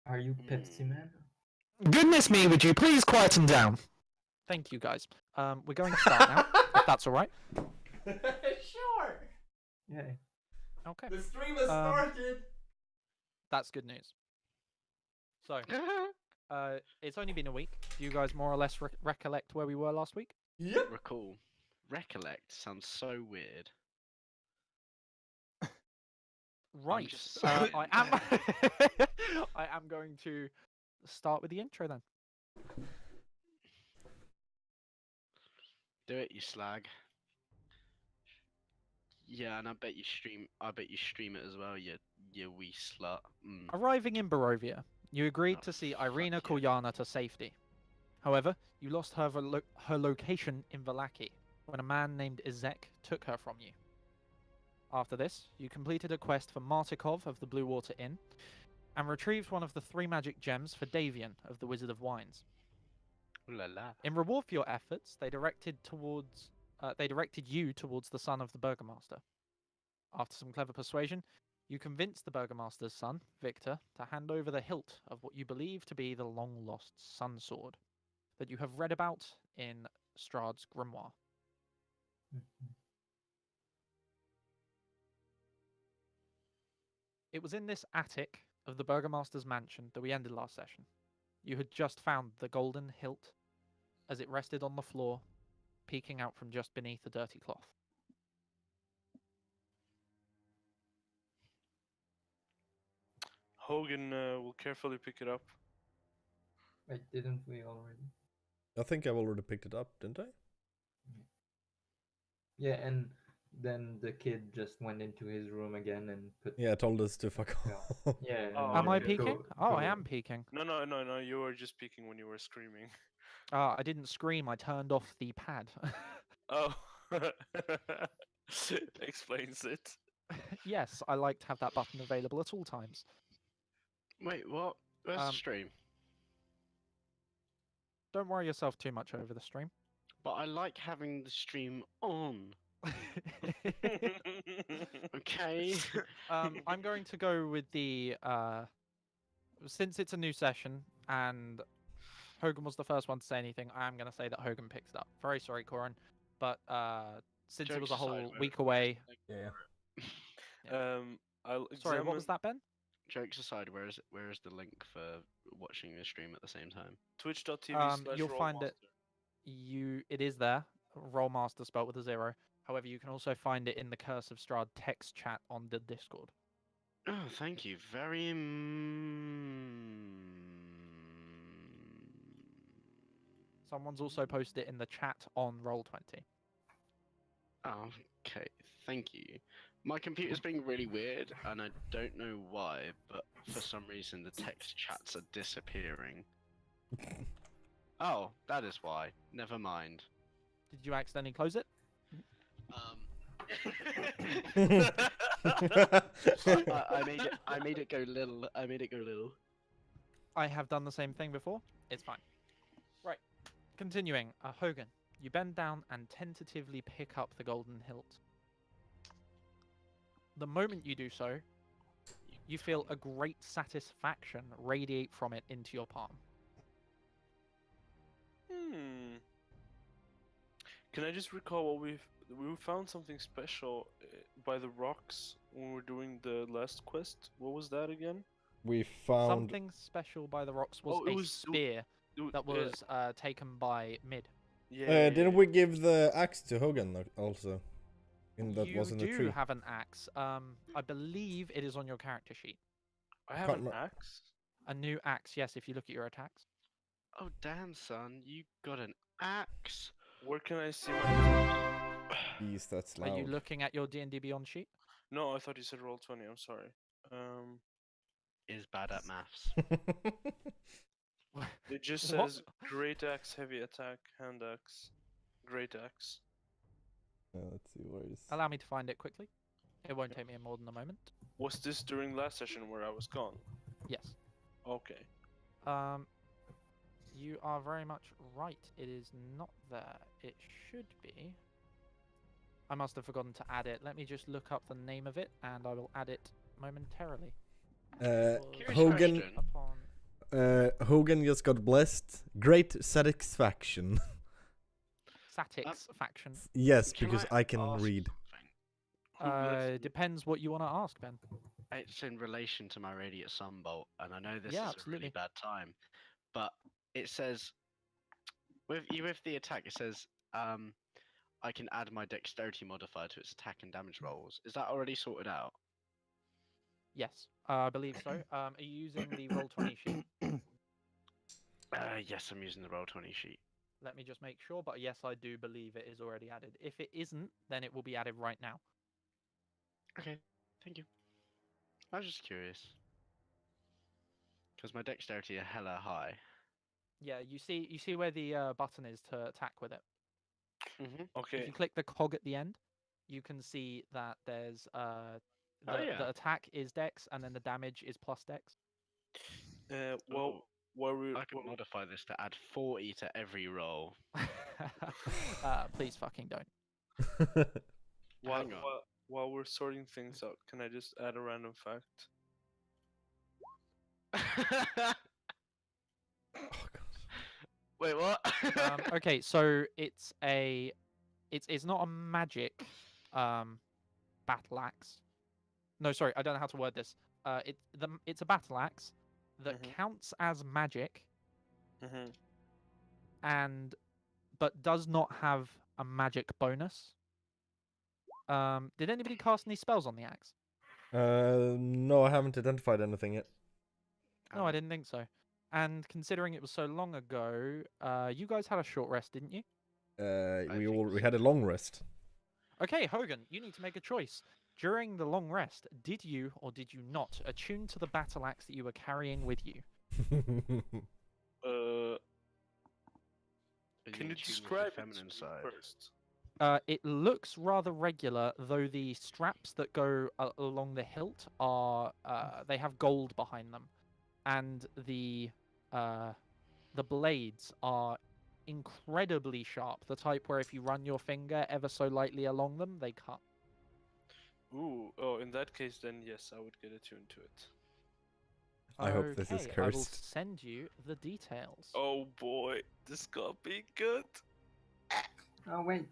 Are you Pepsi Man? Goodness me, would you please quieten down? Thank you, guys. We're going to start now, if that's all right. Sure. Yeah. Okay. The stream has started. That's good news. So, it's only been a week. Do you guys more or less recollect where we were last week? Yep. Recall. Recollect sounds so weird. Right. just I am. I am going to start with the intro then. Do it, you slag. Yeah, and I bet you stream it as well, you wee slut. Arriving in Barovia, you agreed Oh, to see fuck Irina yeah. Kolyana to safety. However, you lost her location in Vallaki when a man named Izek took her from you. After this, you completed a quest for Martikov of the Blue Water Inn and retrieved one of the 3 magic gems for Davian of the Wizard of Wines. Ooh la la. In reward for your efforts, they directed you towards the son of the Burgomaster. After some clever persuasion, you convinced the Burgomaster's son, Victor, to hand over the hilt of what you believe to be the long-lost Sunsword that you have read about in Strahd's grimoire. It was in this attic of the Burgomaster's mansion that we ended last session. You had just found the golden hilt as it rested on the floor, peeking out from just beneath the dirty cloth. Hogan will carefully pick it up. Wait, didn't we already? I think I've already picked it up, didn't I? Yeah, and then the kid just went into his room again and put. Yeah, told us to fuck off. Yeah. Oh, Am I okay. peeking? Oh, I am peeking. No, you were just peeking when you were screaming. I didn't scream, I turned off the pad. Oh. Explains it. Yes, I like to have that button available at all times. Wait, what? Where's the stream? Don't worry yourself too much over the stream. But I like having the stream on. Okay. I'm going to go with the since it's a new session and Hogan was the first one to say anything, I am going to say that Hogan picked it up. Very sorry, Corin, but since it was a Jokes whole aside, week away. Yeah. I'll Sorry, what was that, Ben? Jokes aside, where is the link for watching the stream at the same time? Twitch.tv/rollmaster. You'll find it. It is there. Rollmaster spelled with a 0. However, you can also find it in the Curse of Strahd text chat on the Discord. Oh, thank you very Someone's also posted it in the chat on Roll20. Oh, okay, thank you. My computer's being really weird, and I don't know why, but for some reason the text chats are disappearing. Oh, that is why. Never mind. Did you accidentally close it? I made it go little. I made it go little. I have done the same thing before. It's fine. Right. Continuing. Hogan, you bend down and tentatively pick up the golden hilt. The moment you do so, you feel a great satisfaction radiate from it into your palm. Can I just recall what we found something special by the rocks when we were doing the last quest? What was that again? We found Something special by the rocks was a spear that was taken by Mid. Yeah. didn't we give the axe to Hogan also? That You was in the do tree. have an axe. I believe it is on your character sheet. I have an axe? A new axe, yes, if you look at your attacks. Oh damn, son, you got an axe. Where can I see my... Jeez, that's loud. Are you looking at your D&D Beyond sheet? No, I thought you said roll 20. I'm sorry. Is bad at maths. It just What? says great axe, heavy attack, hand axe, great axe. Let's see, where is... Allow me to find it quickly. It won't take me more than a moment. Was this during last session where I was gone? Yes. Okay. You are very much right. It is not there. It should be. I must have forgotten to add it. Let me just look up the name of it, and I will add it momentarily. Hogan... question. Upon Hogan just got blessed. Great satisfaction. Satisfaction. Yes, Can because I I can ask read. something? Who blessed me? Depends what you want to ask, Ben. It's in relation to my radiant sunbolt, and I know this Yeah, is a really absolutely. bad time, but it says with the attack, it says I can add my dexterity modifier to its attack and damage rolls. Is that already sorted out? Yes, I believe so. Are you using the roll 20 sheet? Yes, I'm using the roll 20 sheet. Let me just make sure, but yes, I do believe it is already added. If it isn't, then it will be added right now. Okay, thank you. I was just curious because my dexterity are hella high. Yeah, you see where the button is to attack with it. Mm-hmm. If Okay. you click the cog at the end, you can see that there's the attack is dex, and then the damage is plus dex. Well, while we're I can modify this to add 40 to every roll. Please fucking don't. while, Hang on. while we're sorting things out, can I just add a random fact? Wait, what? Okay, so it's not a magic battle axe. No, sorry, I don't know how to word this. It's a battle axe that Mhm. counts as magic Mm-hmm. but does not have a magic bonus. Did anybody cast any spells on the axe? No, I haven't identified anything yet. No, I didn't think so. And considering it was so long ago, you guys had a short rest, didn't you? We had a long rest. Okay, Hogan, you need to make a choice. During the long rest, did you or did you not attune to the battle axe that you were carrying with you? Can you attuned with the describe it feminine to me side? first? It looks rather regular, though the straps that go along the hilt are they have gold behind them, and the blades are incredibly sharp. The type where if you run your finger ever so lightly along them, they cut. Ooh, oh, in that case, then yes, I would get attuned to it. I hope this is Okay, I will cursed. send you the details. Oh boy, this got be good. Oh wait,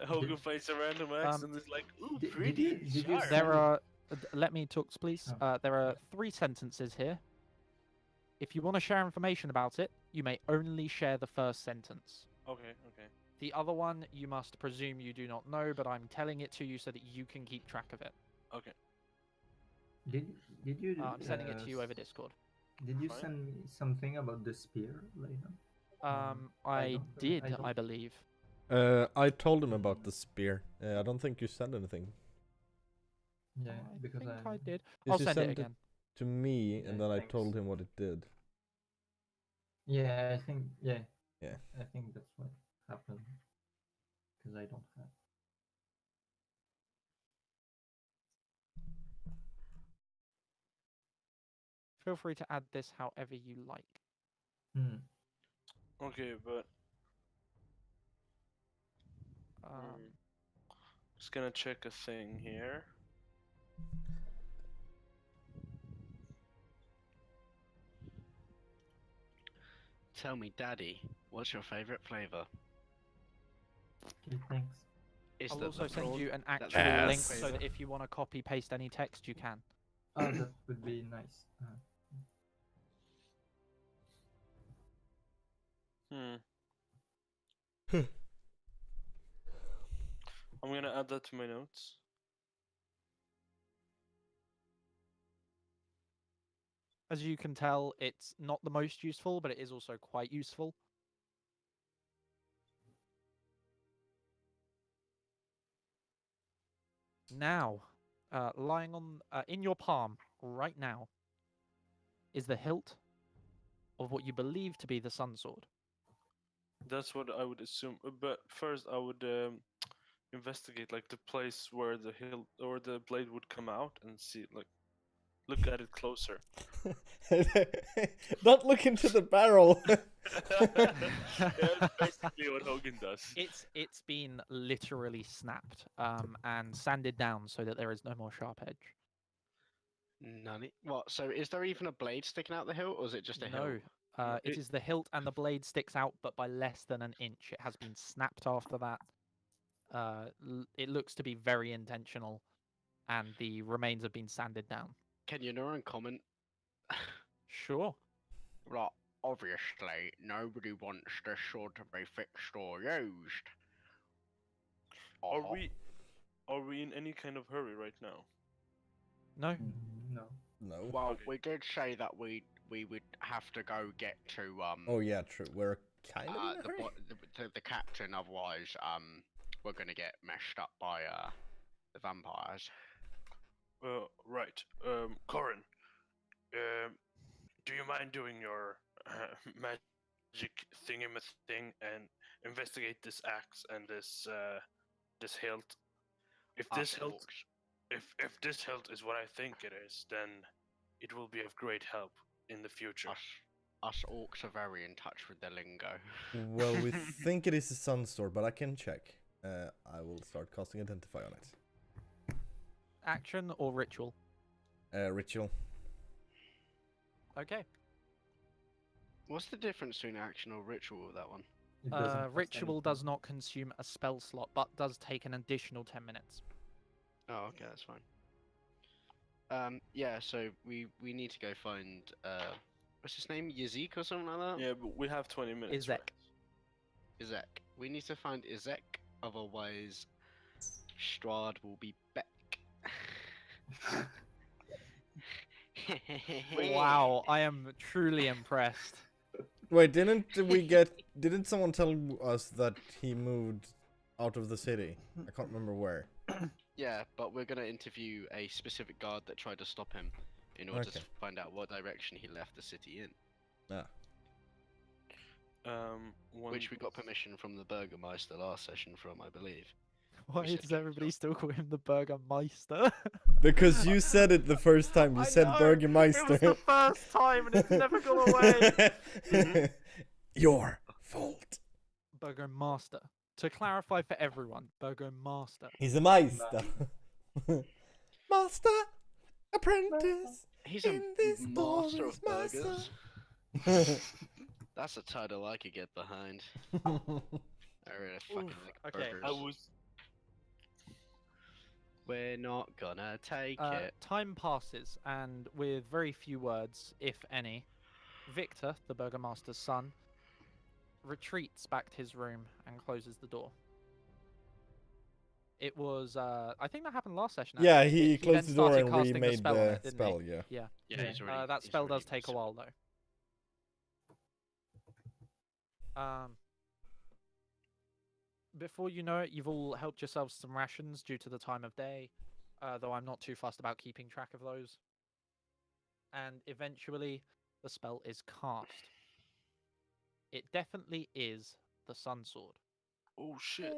Hogan finds a random axe and is like, ooh, pretty did you sharp. There are. Let me talk, please. Oh. There are 3 sentences here. If you want to share information about it, you may only share the first sentence. Okay, okay. The other one, you must presume you do not know, but I'm telling it to you so that you can keep track of it. Okay. did you? I'm sending it to you over Discord. Did you Fine. send me something about the spear later? I did, don't- I believe. I told him about the spear. I don't think you said anything. Yeah, because I think I did. Did I'll you send it send again. to me, Yeah, and then I thanks. told him what it did. Yeah, I think Yeah. I think that's what happened because I don't have. Feel free to add this however you like. Hmm. Okay, but Um, just gonna check a thing here. Tell me, Daddy, what's your favorite flavor? Okay, thanks. Is I'll that also the send prawn? you an That's actual the link Yes. so that if you want to copy paste any text, you can. Oh, that would be nice. I'm gonna add that to my notes. As you can tell, it's not the most useful, but it is also quite useful. Now, lying on in your palm right now is the hilt of what you believe to be the Sunsword. That's what I would assume. But first, I would investigate like the place where the hilt or the blade would come out and see, like, look at it closer. Don't look into the barrel. Yeah, that's basically what Hogan does. It's been literally snapped and sanded down so that there is no more sharp edge. None. What? So is there even a blade sticking out the hilt, or is it just a No, hilt? it it- is the hilt and the blade sticks out, but by less than an inch. It has been snapped after that. It looks to be very intentional, and the remains have been sanded down. Can you know and comment? Sure. Right. Obviously, nobody wants this sword to be fixed or used. Are Uh-huh. we in any kind of hurry right now? No. No. No. Well, Okay. we did say that we would have to go get to Oh yeah, true. We're kind of in a the, hurry. the captain, otherwise we're gonna get meshed up by the vampires. Right. Corin, do you mind doing your magic thing and investigate this axe and this hilt? If Us this hilt, orcs. if this hilt is what I think it is, then it will be of great help in the future. Us orcs are very in touch with the lingo. Well, we think it is a Sunsword, but I can check. I will start casting Identify on it. Action or ritual? Ritual. Okay. What's the difference between action or ritual with that one? It doesn't cost Ritual anything. does not consume a spell slot, but does take an additional 10 minutes. Oh, okay, that's fine. Yeah, so we need to go find what's his name, Yazek or something like that. Yeah, but we have 20 minutes. Izek. Right? Izek. We need to find Izek, otherwise Strahd will be back. Wow, I am truly impressed. Wait, didn't someone tell us that he moved out of the city? I can't remember where. Yeah, but we're gonna interview a specific guard that tried to stop him in order to Okay. find out what direction he left the city in. Ah. Which we got permission from the Burgermeister last session from, I believe. Why We said does good everybody job. still call him the Burgermeister? Because you said it the first time. You I said know, Burgermeister. It was the first time and it's never gone away. Your fault. Burgermaster. To clarify for everyone, Burgermaster. He's a Meister. Master, apprentice, He's a in this master ballroom's of burgers. master. That's a title I could get behind. I really fucking like okay, burgers. I was. We're not gonna take it. Time passes, and with very few words, if any, Victor, the Burgermaster's son, retreats back to his room and closes the door. It was, I think that happened last session. Yeah, actually. he then closed the door started and casting remade spell on the it, didn't he? spell, yeah. Yeah. Yeah, he's already. That he's spell already does take a while though. Before you know it, you've all helped yourselves some rations due to the time of day, though I'm not too fussed about keeping track of those. And eventually, the spell is cast. It definitely is the Sunsword. Oh shit!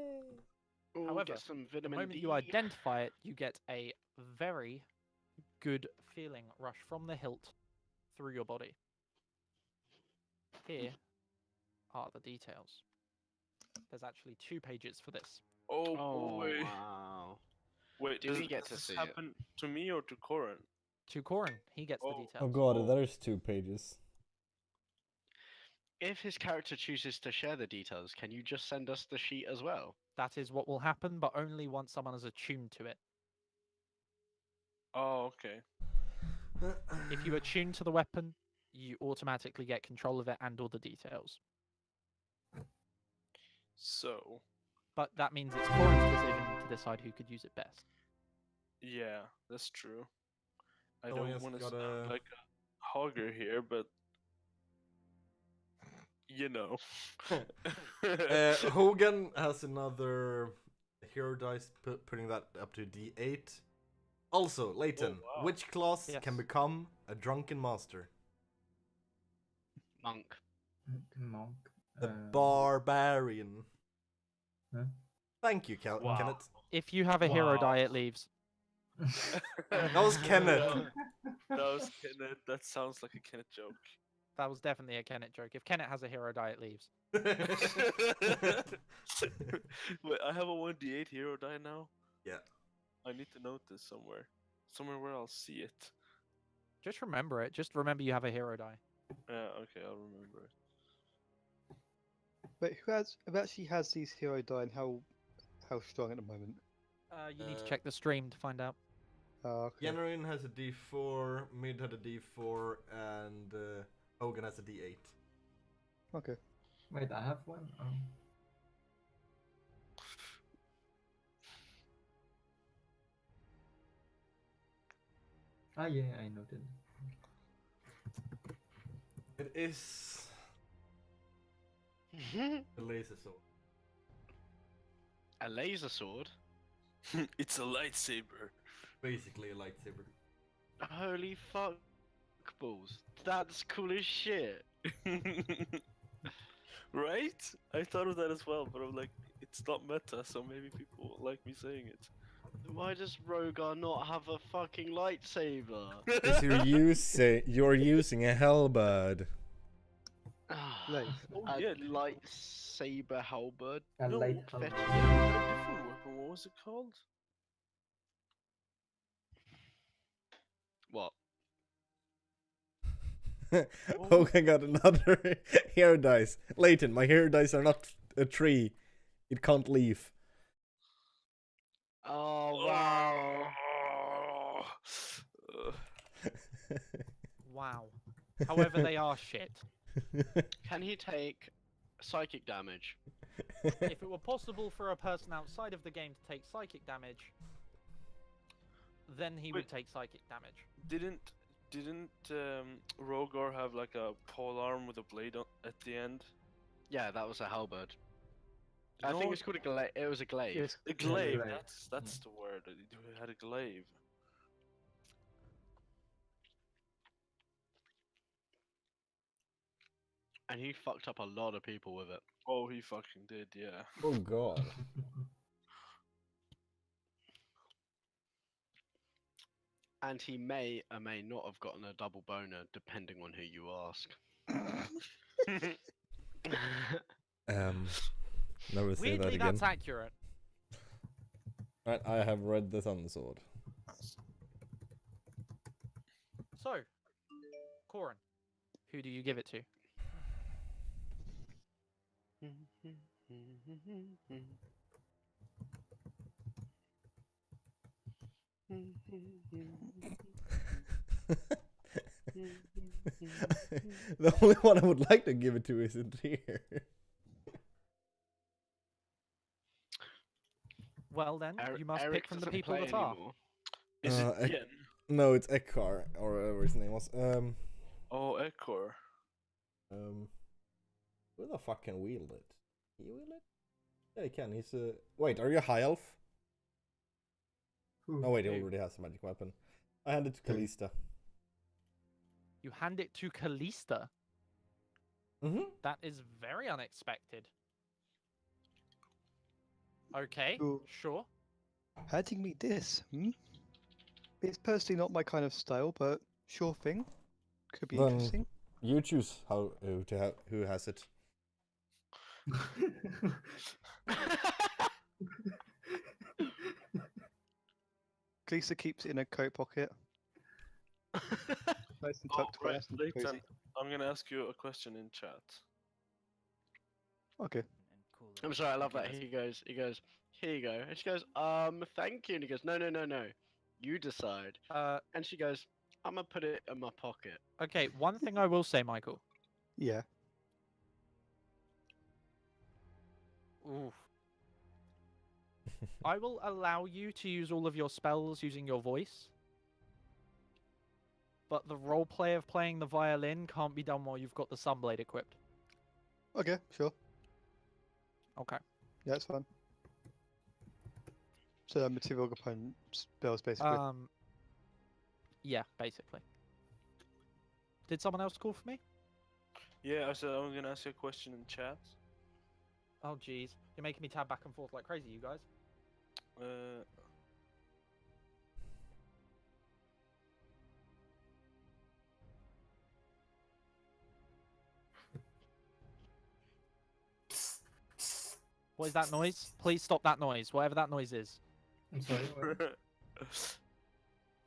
Ooh, However, get some The vitamin moment D. you identify it, you get a very good feeling rush from the hilt through your body. Here are the details. There's actually 2 pages for this. Oh, Oh boy! wow! Wait, Do does we get to this see it? happen to me or to Corin? To Corin, he gets the Oh. details. Oh god, Oh. there's 2 pages. If his character chooses to share the details, can you just send us the sheet as well? That is what will happen, but only once someone is attuned to it. Oh, okay. If you attune to the weapon, you automatically get control of it and all the details. So, But that means it's Corin's decision to decide who could use it best. yeah, that's true. I Oh, don't yes, want to gotta- sound like a hogger here, but you know. Hogan has another hero dice, putting that up to D8. Also, Leighton, wow. which class can Yes. become a drunken master? Monk. Monk. The barbarian. Huh? Thank you, Wow. Kenneth. If you have a hero die, Wow. it leaves. That was Kenneth. That was Kenneth. That sounds like a Kenneth joke. That was definitely a Kenneth joke. If Kenneth has a hero die, it leaves. Wait, I have a 1d8 hero die now? Yeah. I need to note this somewhere. Somewhere where I'll see it. Just remember it. Just remember you have a hero die. Yeah, okay, I'll remember it. Wait, who actually has these hero die and how strong at the moment? You need to Uh, check the stream to find out. Oh, okay. Yennerin has a D4, Mid had a D4, and Hogan has a D8. Okay. Wait, I have one? Oh. Ah, yeah, I noted. It is a laser sword. A laser sword? It's a lightsaber. Basically a lightsaber. Holy fuck balls. That's cool as shit. Right? I thought of that as well, but I'm like, it's not meta, so maybe people won't like me saying it. Why does Rogar not have a fucking lightsaber? Because you're using a halberd. Blade. Oh, A yeah. lightsaber halberd. A No, light I halberd. had a different weapon. What was it called? What? Hogan got another hero dice. Leighton, my hero dice are not a tree. It can't leave. Oh wow. Wow. However, they are shit. Can he take psychic damage? If it were possible for a person outside of the game to take psychic damage, then he would Wait. take psychic damage. Didn't Rogar have like a pole arm with a blade at the end? Yeah, that was a halberd. I No, think it's called a glaive. It was a glaive. Yes. a glaive. glaive. That's the word. He had a glaive. And he fucked up a lot of people with it. Oh, he fucking did, yeah. Oh god. And he may or may not have gotten a double boner, depending on who you ask. Never say that Weirdly, again. that's accurate. Right, I have read the Sunsword. So, Corin, who do you give it to? The only one I would like to give it to isn't here. Well then, you must Eric pick from the doesn't people play that are. anymore. Is Uh, it Yen? No, it's Ekkar, or whatever his name was. Oh, Ekor. Who the fuck can wield it? Can you wield it? Yeah, he can. He's Wait, are you a high elf? Who? Oh wait, he Hey. already has a magic weapon. I hand it to Callista. You hand it to Callista. Mm-hmm. That is very unexpected. Okay, Cool. sure. How do you meet this? Hmm? It's personally not my kind of style, but sure thing. Could be Then- interesting. You choose who has it. Lisa keeps it in her coat pocket. Nice and tucked away. Right, nice and Leighton, cozy. I'm gonna ask you a question in chat. Okay. I'm sorry, I love that. He goes, here you go. And she goes, thank you. And he goes, no. You decide. And she goes, I'm gonna put it in my pocket. Okay, one thing I will say, Michael. Yeah. Oof. I will allow you to use all of your spells using your voice. But the roleplay of playing the violin can't be done while you've got the Sunblade equipped. Okay, sure. Okay. Yeah, it's fine. So material component spells basically. Yeah, basically. Did someone else call for me? Yeah, I said I'm gonna ask you a question in chat. Oh, jeez. You're making me tab back and forth like crazy, you guys. What is that noise? Please stop that noise, whatever that noise is. I'm sorry.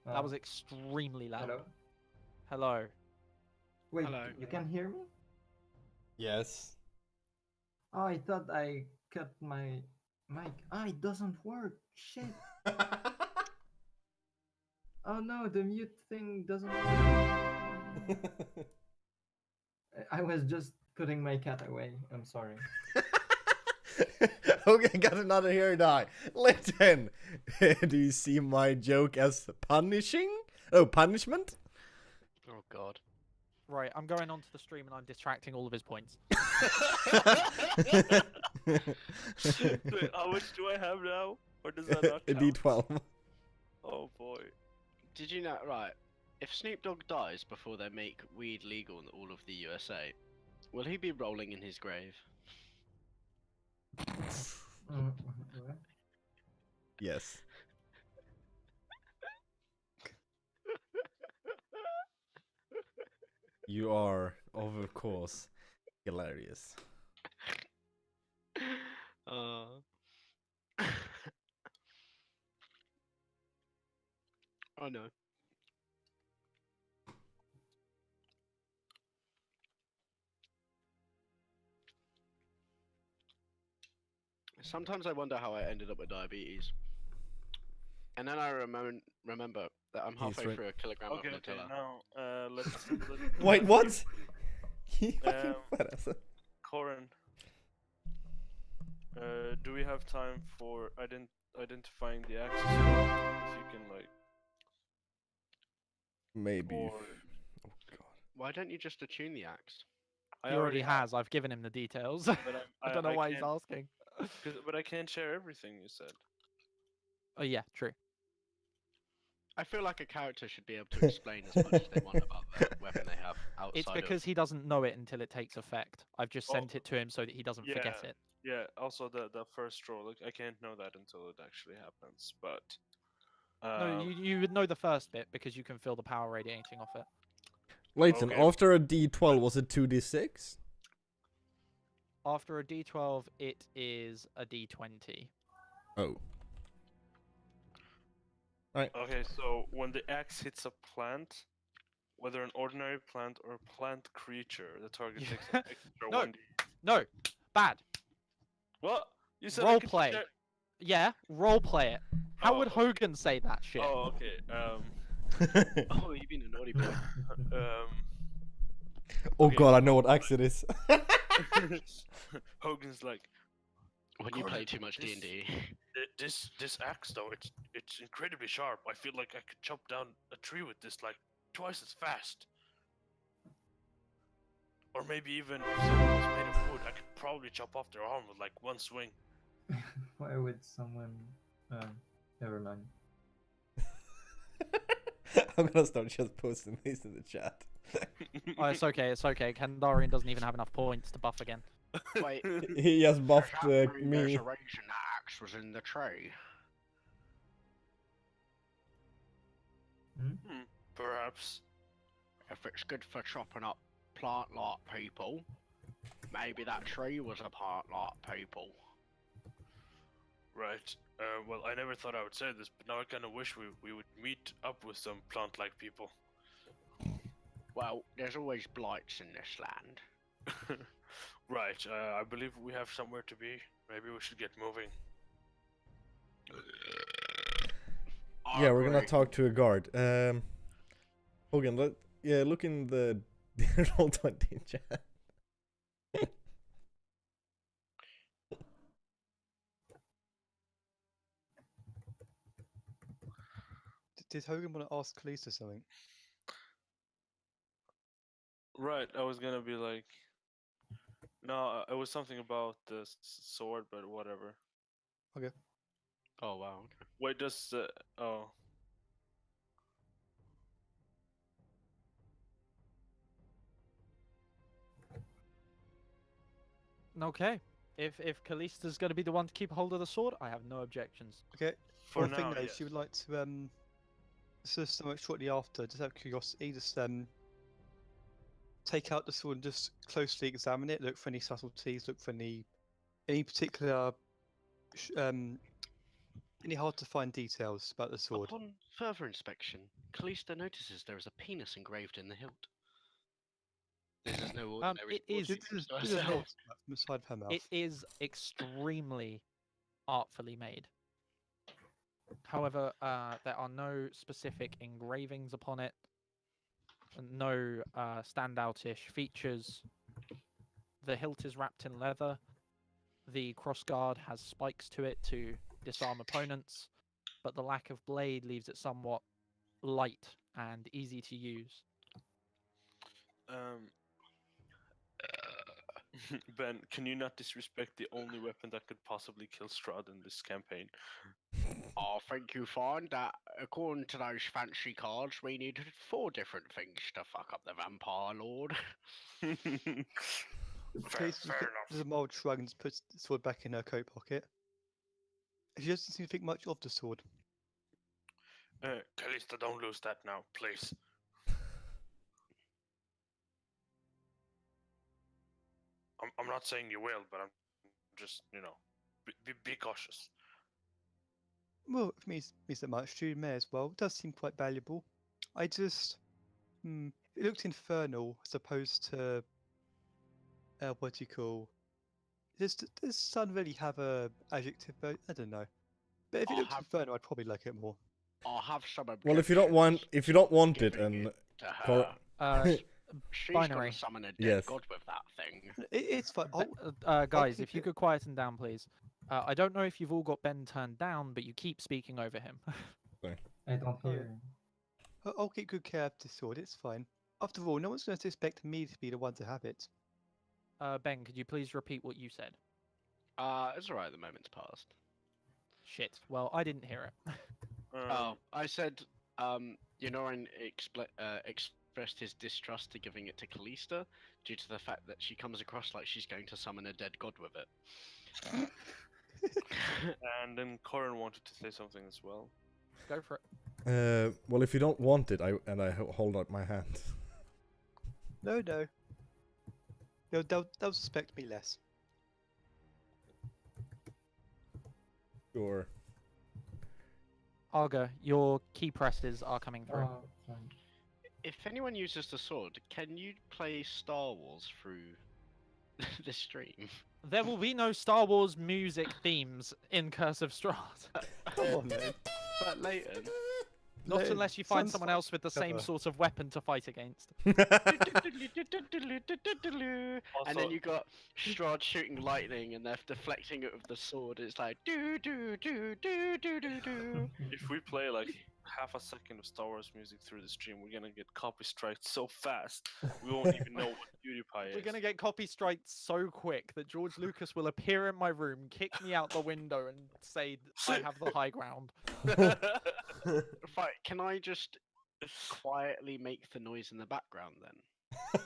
What? That was extremely loud. Hello? Hello. Wait, Hello. you can hear me? Yes. Oh, I thought I cut my mic. Ah, it doesn't work. Shit. Oh no, the mute thing doesn't work. I was just putting my cat away. I'm sorry. Okay, got another hair dye. Litten, do you see my joke as punishing? Oh, punishment? Oh God. Right, I'm going onto the stream and I'm distracting all of his points. Wait, how much do I have now? Or does that not A count? D12. Oh boy. Did you know? Right. If Snoop Dogg dies before they make weed legal in all of the USA, will he be rolling in his grave? What? Yes. You are, of course, hilarious. Uh... oh no. Sometimes I wonder how I ended up with diabetes. And then I remember that I'm halfway right. through a kilogram Okay, of okay, Nutella. now let's Wait, what? You fucking Um, fat ass. Corin, do we have time for identifying the axis? If you can, like, Maybe. or Oh god. Why don't you just attune the axe? He already has. I've given him the details. but I don't know why he's can't, asking. but I can't share everything you said. Oh yeah, true. I feel like a character should be able to explain as much as they want about the weapon they have outside It's because he doesn't know it until it takes effect. I've just Oh, sent it to him so that he doesn't forget yeah. it. Yeah. Also, the first roll, like, I can't know that until it actually happens. But No, you would know the first bit because you can feel the power radiating off it. Leighton, Okay. after a D12, was it 2D6? After a D12, it is a D20. Oh. Okay, so when the axe hits a plant, whether an ordinary plant or a plant creature, the target takes an extra No. 1d. No, bad. What? You said I Role could play. share- Yeah, role play it. How would Oh. Hogan say that shit? Oh, okay. Oh, you've been a naughty boy. Oh Okay, god, I know so, what axe it is. Hogan's like, When you Gordon, play too much this- D&D. This axe though, it's incredibly sharp. I feel like I could chop down a tree with this like twice as fast. Or maybe even if someone was made of wood, I could probably chop off their arm with like one swing. Why would someone? Never mind. I'm gonna start just posting these in the chat. Oh, it's okay, it's okay. Kandarian doesn't even have enough points to buff again. Wait, He has buffed there's a me. reason the axe was in the tree. Perhaps. If it's good for chopping up plant lot people, maybe that tree was a plant lot people. Right. Well, I never thought I would say this, but now I kind of wish we would meet up with some plant-like people. Well, there's always blights in this land. Right. I believe we have somewhere to be. Maybe we should get moving. Yeah, we're gonna Agree. talk to a guard. Hogan, look in the Roll20 chat. Did Hogan want to ask Kalista something? Right. I was gonna be like, no, it was something about the sword, but whatever. Oh wow. Okay. Wait, does oh. Okay. If Kalista's going to be the one to keep hold of the sword, I have no objections. Okay. For One thing now, though, yes. she would like to somewhat shortly after, just out of curiosity, just take out the sword and just closely examine it, look for any subtleties, look for any particular any hard to find details about the sword? Upon further inspection, Calista notices there is a penis engraved in the hilt. This is no ordinary it is- sword This she is, keeps to this is a herself. hilt from the side of her mouth. It is extremely artfully made. However, there are no specific engravings upon it, no standoutish features. The hilt is wrapped in leather. The crossguard has spikes to it to disarm opponents, but the lack of blade leaves it somewhat light and easy to use. Ben, can you not disrespect the only weapon that could possibly kill Strahd in this campaign? I think you find that, according to those fancy cards, we needed 4 different things to fuck up the Vampire Lord. Case does a mild shrug and just puts the sword back in her coat pocket. She doesn't seem to think much of the sword. Calista, don't lose that now, please. I'm not saying you will, but I'm just, be cautious. Well, if it means that much, she may as well. It does seem quite valuable. I just, it looked infernal as opposed to, what do you call? Does Sun really have a adjective? I don't know. But if it I'll looks have- infernal, I'd probably like it more. I'll have some Well, if you don't want it, giving and to call her. She's Binary. gonna summon a dead Yes. god with that thing. It's fine. Guys, keep if you it. could quieten down, please. I don't know if you've all got Ben turned down, but you keep speaking over him. I don't hear. I'll keep good care of the sword. It's fine. After all, no one's going to expect me to be the one to have it. Ben, could you please repeat what you said? It's alright, the moment's passed. Shit. Well, I didn't hear it. Oh, I said, Yonoran expressed his distrust to giving it to Calista due to the fact that she comes across like she's going to summon a dead god with it. And then Corin wanted to say something as well. Go for it. well, if you don't want it, I hold out my hand. No. They'll suspect me less. Sure. Arga, your key presses are coming through. Fine. If anyone uses the sword, can you play Star Wars through the stream? There will be no Star Wars music themes in Curse of Strahd. Come on, man. But Leighton. Not Leighton, unless you find someone Sunsword else with the same cover. sort of weapon to fight against. And Also- then you got Strahd shooting lightning, and they're deflecting it with the sword. It's like do do do do do do do. If we play like half a second of Star Wars music through the stream, we're gonna get copy striked so fast we won't even know what PewDiePie is. We're gonna get copy striked so quick that George Lucas will appear in my room, kick me out the window, and say I have the high ground. Right, can I just quietly make the noise in the background then?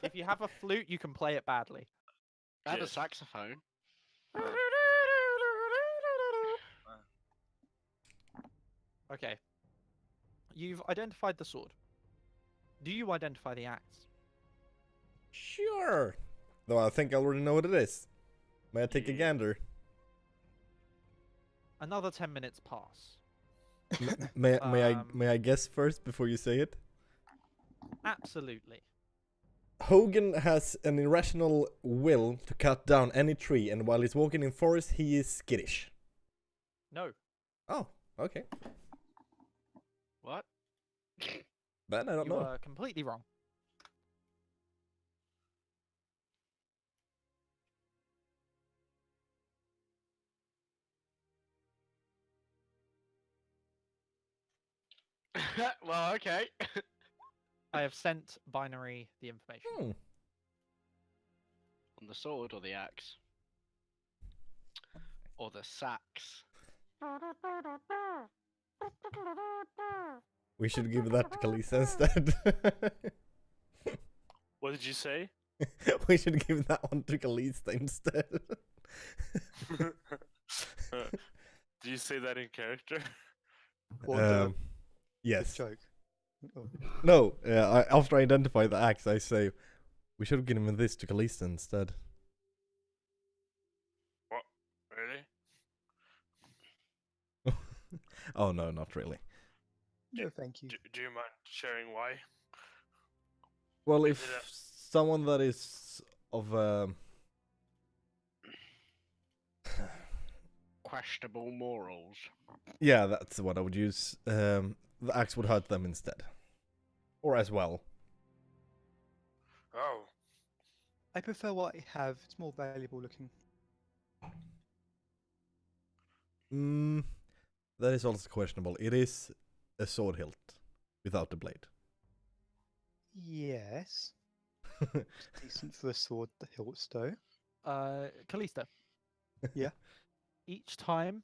If you have a flute, you can play it badly. I had a Yes. saxophone. Okay. You've identified the sword. Do you identify the axe? Sure. Though I think I already know what it is. May I take a gander? Another 10 minutes pass. May Um, I guess first before you say it? Absolutely. Hogan has an irrational will to cut down any tree, and while he's walking in forest, he is skittish. No. Oh, okay. What? Ben, I don't You know. are completely wrong. Well, okay. I have sent Binary the information. Hmm. On the sword or the axe? Or the sax? We should give that to Kalisa instead. What did you say? We should give that one to Kalisa instead. Did you say that in character? What the Yes. joke? Oh. No, after I identify the axe, I say, we should have given this to Kalista instead. Really? Oh no, not really. No, thank you. Do you mind sharing why? Well, Is if it someone that is of Questionable morals. yeah, that's what I would use. The axe would hurt them instead, or as well. Oh, I prefer what I have. It's more valuable looking. Mm, that is also questionable. It is a sword hilt without the blade. Yes. Decent for a sword, the hilts though. Callista. Yeah. Each time.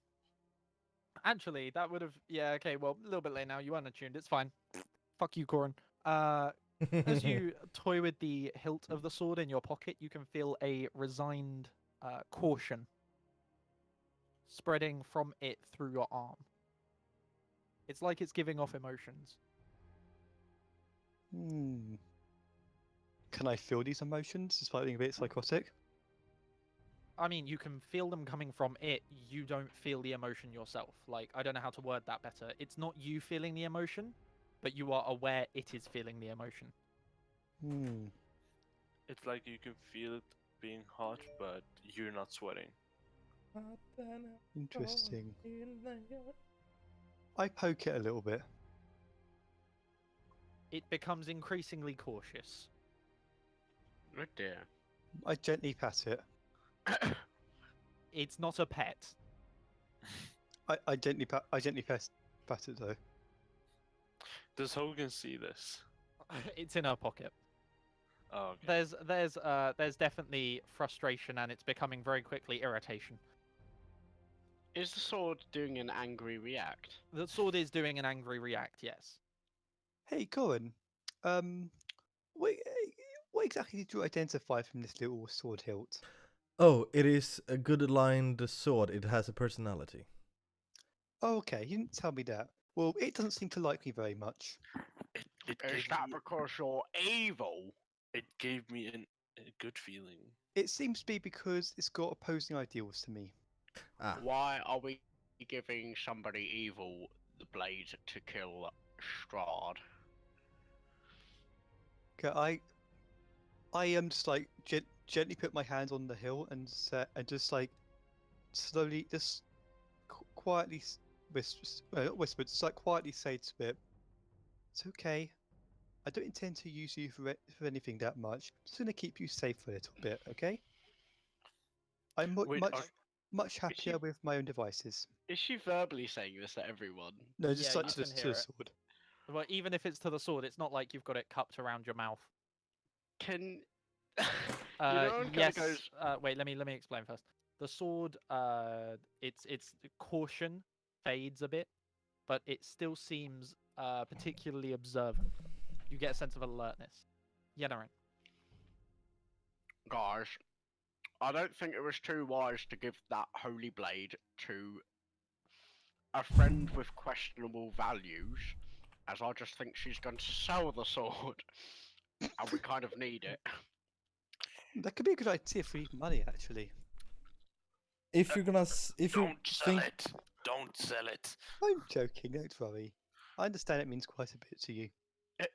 Actually, that would have. Yeah. Okay. Well, a little bit late now. You weren't attuned. It's fine. Fuck you, Corin. As you toy with the hilt of the sword in your pocket, you can feel a resigned caution spreading from it through your arm. It's like it's giving off emotions. Hmm. Can I feel these emotions despite being a bit psychotic? I mean, you can feel them coming from it. You don't feel the emotion yourself. Like, I don't know how to word that better. It's not you feeling the emotion, but you are aware it is feeling the emotion. Hmm. it's like you can feel it being hot, but you're not sweating. Interesting. I poke it a little bit. It becomes increasingly cautious. Oh dear. I gently pat it. It's not a pet. I gently pat it though. Does Hogan see this? It's in her pocket. Oh, okay. There's definitely frustration, and it's becoming very quickly irritation. Is the sword doing an angry react? The sword is doing an angry react, yes. Hey, Corin. What, what exactly did you identify from this little sword hilt? Oh, it is a good aligned sword. It has a personality. Oh, okay. You didn't tell me that. Well, it doesn't seem to like me very much. It Is gave that me, because you're evil? it gave me a good feeling. It seems to be because it's got opposing ideals to me. Ah, Why are we giving somebody evil the blade to kill Strahd? Okay, I am just like gently put my hands on the hilt and just like slowly, just quietly whispered, just like quietly say to it, "It's okay. I don't intend to use you for anything that much. Just gonna keep you safe for a little bit, okay? I'm Wait, much happier with my own devices. Is she verbally saying this to everyone? No, just Yeah, like you to can to hear the it. sword. Well, even if it's to the sword, it's not like you've got it cupped around your mouth. Can you know, and kind Yes. of goes. Wait. Let me explain first. The sword, its caution fades a bit, but it still seems particularly observant. You get a sense of alertness. Yenaren. Guys, I don't think it was too wise to give that holy blade to a friend with questionable values, as I just think she's going to sell the sword, and we kind of need it. That could be a good idea for even money, actually. if you're gonna, if you don't sell think, it. Don't sell it. I'm joking. Don't worry. I understand it means quite a bit to you.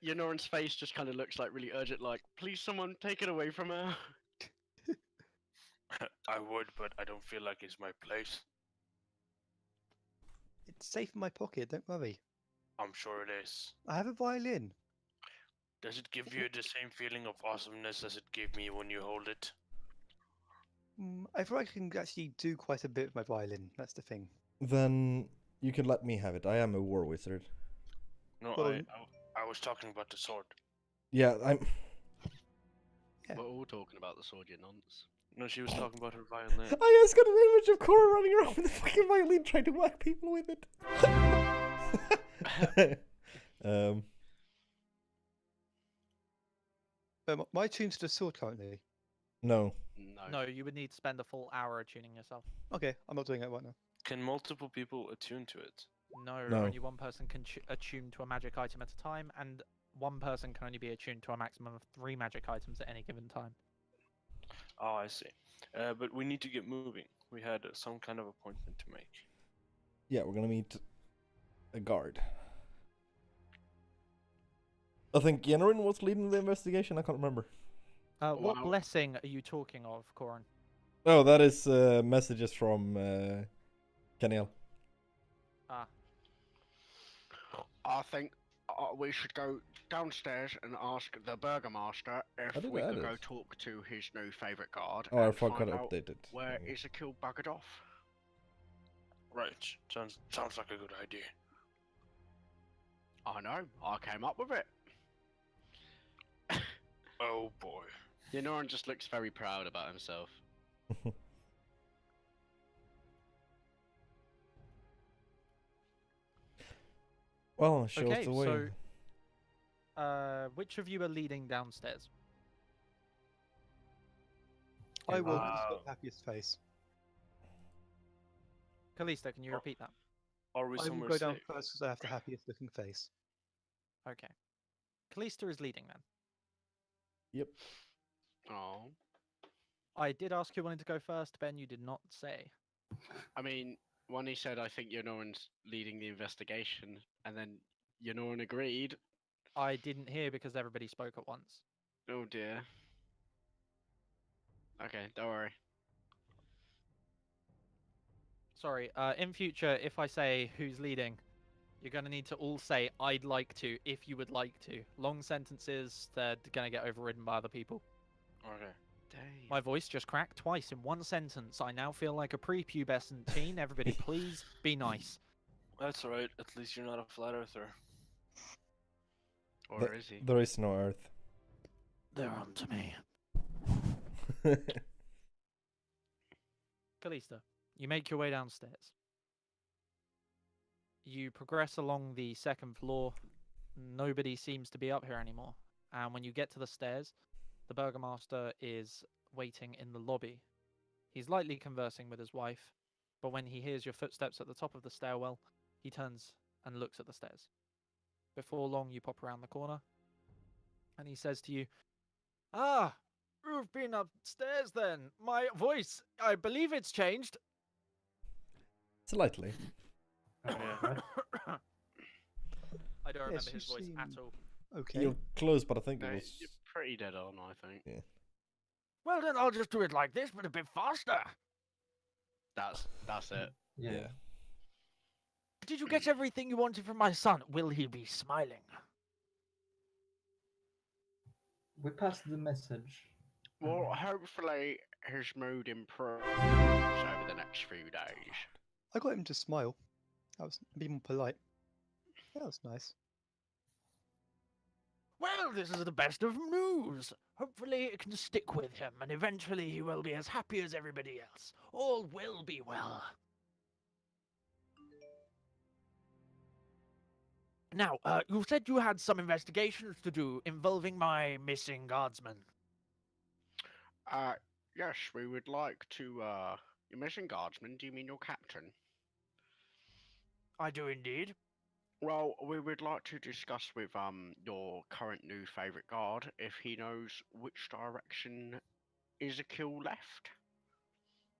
Yonoran's face just kind of looks like really urgent, like, please someone take it away from her. I would, but I don't feel like it's my place. It's safe in my pocket. Don't worry. I'm sure it is. I have a violin. Does it give you the same feeling of awesomeness as it gave me when you hold it? I feel like I can actually do quite a bit with my violin. That's the thing. then you can let me have it. I am a war wizard. No, Well, I was talking about the sword. Yeah, I'm. Yeah. We're all talking about the sword, you nonce. No, she was talking about her violin. I just got an image of Cora running around with a fucking violin trying to whack people with it. My tune's to the sword currently. No. No, you would need to spend a full hour attuning yourself. Okay, I'm not doing that right now. Can multiple people attune to it? No, No. only one person can attune to a magic item at a time, and one person can only be attuned to a maximum of 3 magic items at any given time. Oh, I see. But we need to get moving. We had some kind of appointment to make. Yeah, we're gonna meet a guard. I think Yennerin was leading the investigation. I can't remember. What Wow. blessing are you talking of, Corin? Oh, that is messages from Kaniel. Ah, I think we should go downstairs and ask the Burgomaster How if did we I could add go it? talk to his new favourite guard Oh, I and forgot find to out update it. where Yeah. Isakill buggered off. Right. Sounds like a good idea. I know, I came up with it. Oh boy. Yenoran just looks very proud about himself. Well, show us okay. the way. So, which of you are leading downstairs? I will. Wow. He's got the happiest face. Kalista, can you Oh. repeat that? Are we I will somewhere go down safe? first because I have the happiest looking face. Okay. Kalista is leading then. Yep. Oh, I did ask who wanted to go first, Ben. You did not say. I mean, when he said, I think Yenoran's leading the investigation, and then Yenoran agreed. I didn't hear because everybody spoke at once. Oh dear. Okay, don't worry. Sorry. In future, if I say who's leading, you're going to need to all say "I'd like to" if you would like to. Long sentences, they're going to get overridden by other people. Okay. Dave. My voice just cracked twice in one sentence. I now feel like a prepubescent teen. Everybody, please be nice. That's alright. At least you're not a flat earther. Or is he? There is no Earth. They're on to me. Kalista, you make your way downstairs. You progress along the second floor. Nobody seems to be up here anymore. And when you get to the stairs, the Burgomaster is waiting in the lobby. He's lightly conversing with his wife, but when he hears your footsteps at the top of the stairwell, he turns and looks at the stairs. Before long, you pop around the corner, and he says to you, "Ah, you've been upstairs then. My voice, I believe it's changed." Slightly. Right. I don't Yes, remember his you voice at seem- all. Okay. You're close, but I think No, it was. you're pretty dead on, I think. Yeah. Well, then I'll just do it like this, but a bit faster. That's it. Yeah. Did you get everything you wanted from my son? Will he be smiling? We passed the message. Well, hopefully his mood improves over the next few days. I got him to smile. That was be more polite. That was nice. Well, this is the best of news. Hopefully it can stick with him, and eventually he will be as happy as everybody else. All will be well. Now, you said you had some investigations to do involving my missing guardsman. Yes, we would like to, your missing guardsman, do you mean your captain? I do indeed. Well, we would like to discuss with, your current new favourite guard if he knows which direction Isakill left.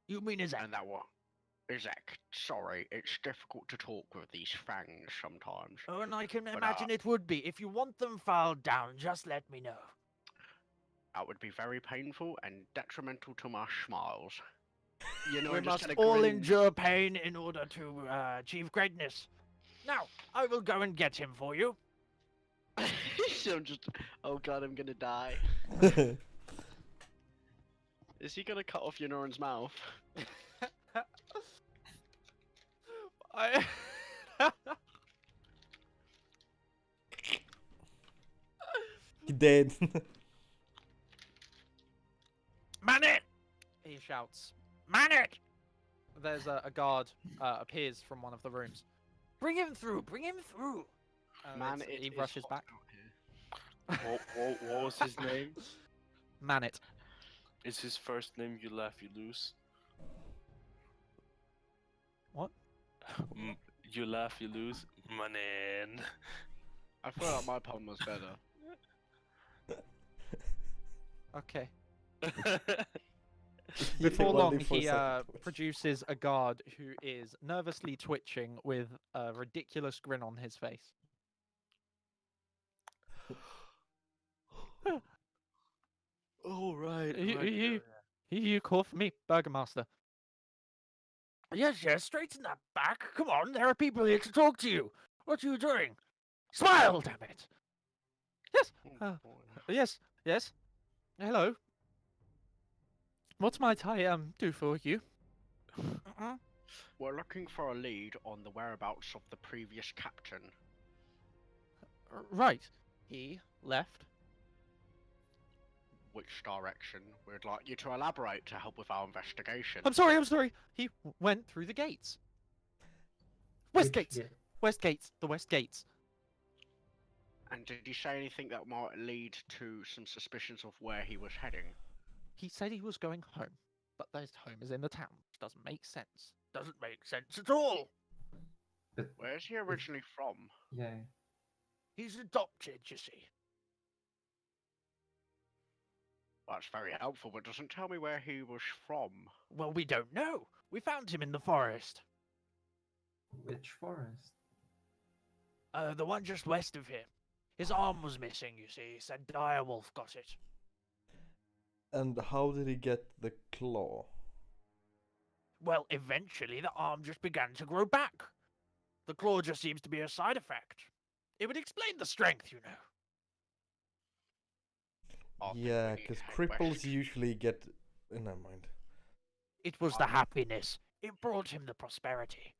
You mean Izek? And that what? Izek, sorry, it's difficult to talk with these fangs sometimes. Oh, and I can But, imagine it would be. If you want them filed down, just let me know. That would be very painful and detrimental to my smiles. You know, We just must kinda all grin. endure pain in order to achieve greatness. Now, I will go and get him for you. I'm just, oh god, I'm gonna die. Is he gonna cut off Yenoran's mouth? I... He dead. Man it! He shouts. Man it! There's a guard appears from one of the rooms. Bring him through! Bring him through! Man, he it rushes is back. hot out here. What was his name? Man it. Is his first name You Laugh, You Lose? What? You laugh, you lose. Manin. I feel like my pun was better. Okay. Before Only long, for a he second. produces a guard who is nervously twitching with a ridiculous grin on his face. Oh right, You call for me, Burgomaster. Yes, straighten that back. Come on, there are people here to talk to you. What are you doing? Smile, damn it. Yes, Oh, boy. yes. Hello. What might I do for you? We're looking for a lead on the whereabouts of the previous captain. Right. He left. Which direction? We'd like you to elaborate to help with our investigation. I'm sorry. He went through the gates. West Which gates. gate? West gates. The west gates. And did he say anything that might lead to some suspicions of where he was heading? He said he was going home, but his home is in the town, which doesn't make sense. Doesn't make sense at all. But Where's he originally from? yeah, He's adopted, you see. That's very helpful, but doesn't tell me where he was from. Well, we don't know. We found him in the forest. which forest? The one just west of here. His arm was missing, you see. He said Direwolf got it. And how did he get the claw? Well, eventually the arm just began to grow back. The claw just seems to be a side effect. It would explain the strength, you know. I think we Yeah, need because to head cripples west. usually get. Never mind. It was the happiness. It brought him the prosperity.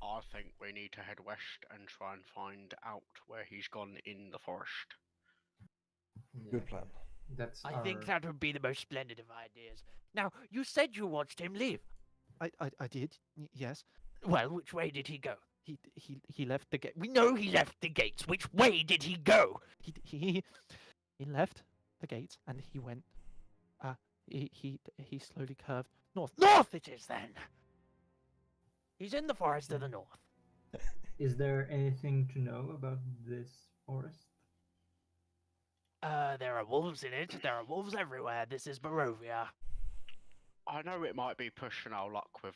I think we need to head west and try and find out where he's gone in the forest. Good plan. That's I our... think that would be the most splendid of ideas. Now, you said you watched him leave. I did, yes. Well, which way did he go? He left the gate. We know he left the gates. Which way did he go? He left the gates and he went. He slowly curved north. North it is then. He's in the forest to the north. Is there anything to know about this forest? There are wolves in it. There are wolves everywhere. This is Barovia. I know it might be pushing our luck with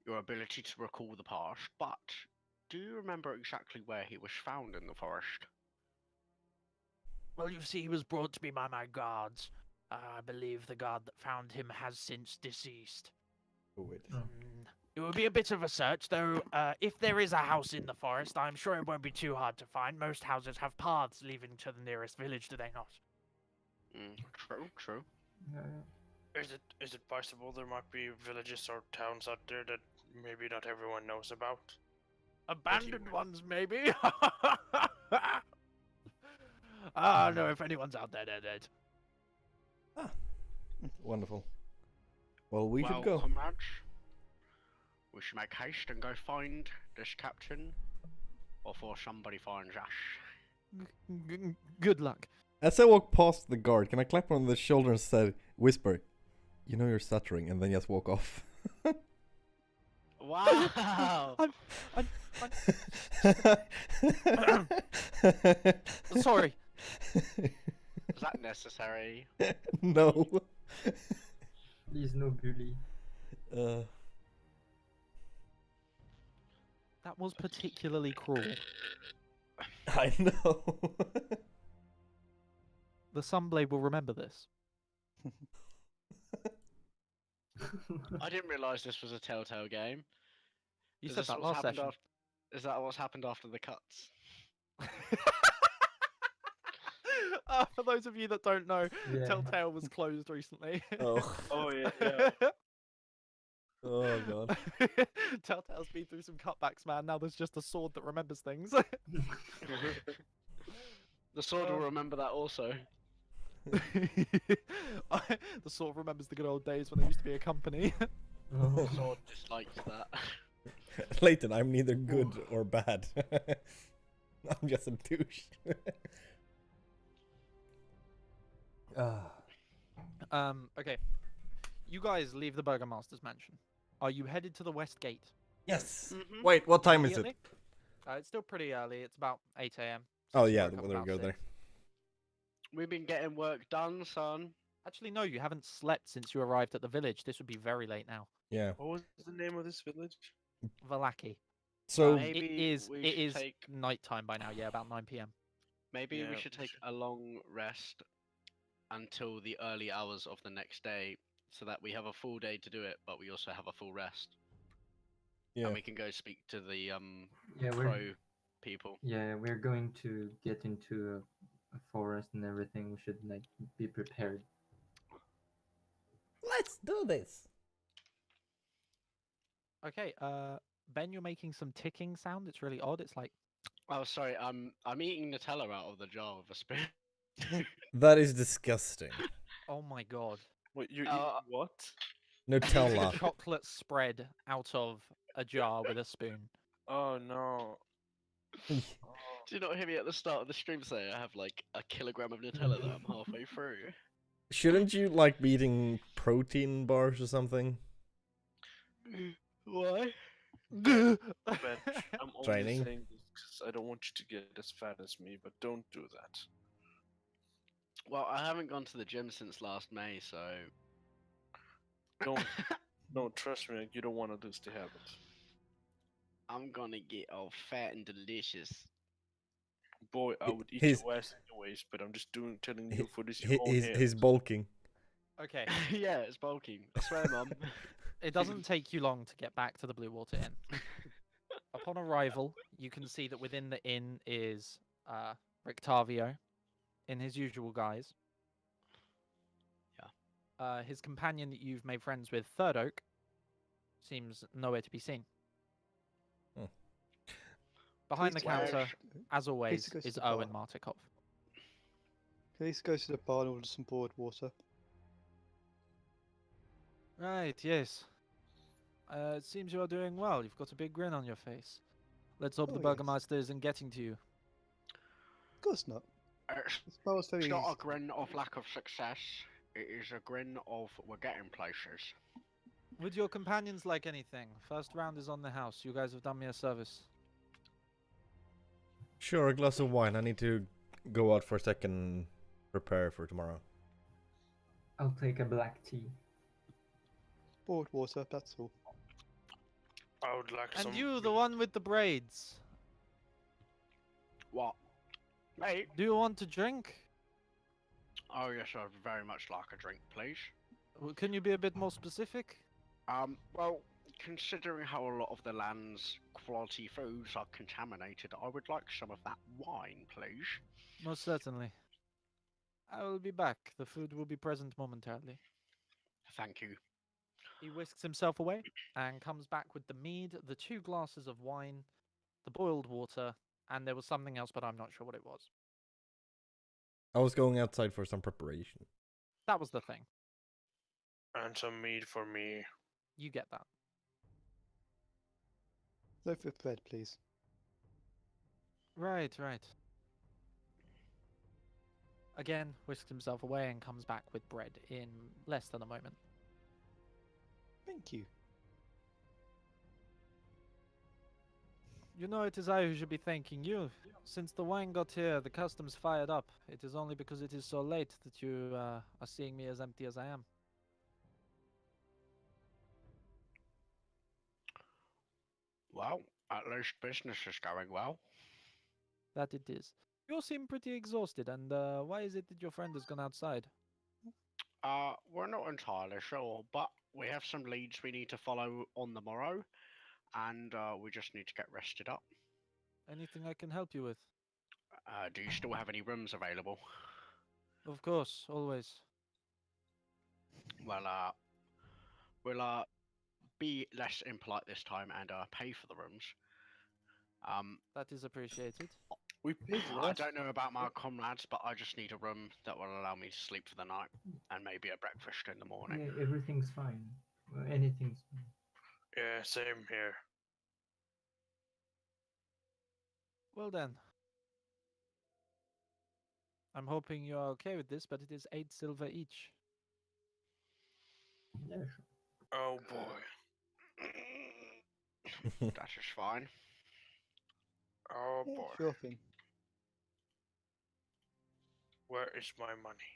your ability to recall the past, but do you remember exactly where he was found in the forest? Well, you see, he was brought to me by my guards. I believe the guard that found him has since deceased. Good. It would be a bit of a search, though. If there is a house in the forest, I'm sure it won't be too hard to find. Most houses have paths leading to the nearest village, do they not? True. Yeah. Is it possible there might be villages or towns out there that maybe not everyone knows about? Abandoned ones, maybe? I don't know if anyone's out there, they're dead. Wonderful. Well, we well, should go. comrades, we should make haste and go find this captain before somebody finds us. Good luck. As I walk past the guard, can I clap him on the shoulder and say, whisper, "You know you're stuttering," and then just walk off? Wow! Sorry. Is that necessary? No. Please no bully. That was particularly cruel. I know. The Sunblade will remember this. I didn't realise this was a Telltale game. You Is said this that what's last happened session. Is that what's happened after the cuts? For those of you that don't know, Yeah. Telltale was closed recently. Oh. Oh yeah. Oh god. Telltale's been through some cutbacks, man. Now there's just a sword that remembers things. The sword will remember that also. The sword remembers the good old days when there used to be a company. Oh. The sword dislikes that. Leighton, I'm neither good or bad. I'm just a douche. Okay. You guys leave the Burgomaster's mansion. Are you headed to the West Gate? Yes. Mhm. Wait, what time is it? Immediately? It's still pretty early. It's about 8 a.m. Oh so yeah, woke up we'll about go 6. there. We've been getting work done, son. Actually, no, you haven't slept since you arrived at the village. This would be very late now. Yeah. What was the name of this village? Valaki. So Maybe we It should is take. nighttime by now. Yeah, about 9 p.m. Maybe Yeah, we should take a long rest until the early hours of the next day, so that we have a full day to do it, but we also have a full rest, yeah. and we can go speak to the Yeah, crow people. we're going to get into a forest and everything. We should like be prepared. Let's do this. Okay, Ben, you're making some ticking sound. It's really odd. It's like, Oh, sorry. I'm eating Nutella out of the jar with a spoon. That is disgusting. oh my god. Wait, you eat Uh, what? Eating Nutella. a chocolate spread out of a jar with a spoon. Oh no. Do you not hear me at the start of the stream say I have like a kilogram of Nutella that I'm halfway through? Shouldn't you like be eating protein bars or something? Why? Ben, I'm only Training. saying this because I don't want you to get as fat as me, but don't do that. Well, I haven't gone to the gym since last May, so. Don't. No, trust me, you don't want to lose the habit. I'm gonna get all fat and delicious. Boy, I would eat His- your ass anyways, but I'm just telling you for this He- your own he's, head. he's bulking. Okay, Yeah, it's bulking. I swear, Mum. it doesn't take you long to get back to the Blue Water Inn. Upon arrival, you can see that within the inn is Rictavio in his usual guise. Yeah. His companion that you've made friends with, Third Oak, seems nowhere to be seen. Hmm. Behind the Please go- counter, as always, go to is the Owen bar. Martikov. Please go to the bar and order some boiled water. Right, yes. It seems you are doing well. You've got a big grin on your face. Let's hope Oh, the yes. Burgermeister isn't getting to you. Of course not. It's This bar is very not a easy. grin of lack of success. It is a grin of we're getting places. Would your companions like anything? First round is on the house. You guys have done me a service. Sure, a glass of wine. I need to go out for a second and prepare for tomorrow. I'll take a black tea. Boiled water, that's all. I would like some. And you, the one with the braids. What? Mate? Do you want to drink? Oh yes, I'd very much like a drink, please. Can you be a bit more specific? Well, considering how a lot of the land's quality foods are contaminated, I would like some of that wine, please. Most certainly. I will be back. The food will be present momentarily. Thank you. He whisks himself away and comes back with the mead, the 2 glasses of wine, the boiled water, and there was something else, but I'm not sure what it was. I was going outside for some preparation. That was the thing. And some meat for me. You get that. Loaf of bread, please. Right, right. Again, whisks himself away and comes back with bread in less than a moment. Thank you. You know, it is I who should be thanking you. Since the wine got here, the customs fired up. It is only because it is so late that you are seeing me as empty as I am. Well, at least business is going well. That it is. You all seem pretty exhausted, and why is it that your friend has gone outside? We're not entirely sure, but we have some leads we need to follow on the morrow, and we just need to get rested up. Anything I can help you with? Do you still have any rooms available? Of course, always. Well, we'll be less impolite this time and pay for the rooms. That is appreciated. We paid I less. don't know about my comrades, but I just need a room that will allow me to sleep for the night and maybe a breakfast in the morning. Yeah, everything's fine. Anything's fine. Yeah, same here. Well then. I'm hoping you are okay with this, but it is 8 silver each. Yeah, sure. Oh boy. That is fine. Oh Yeah, boy. sure thing. Where is my money?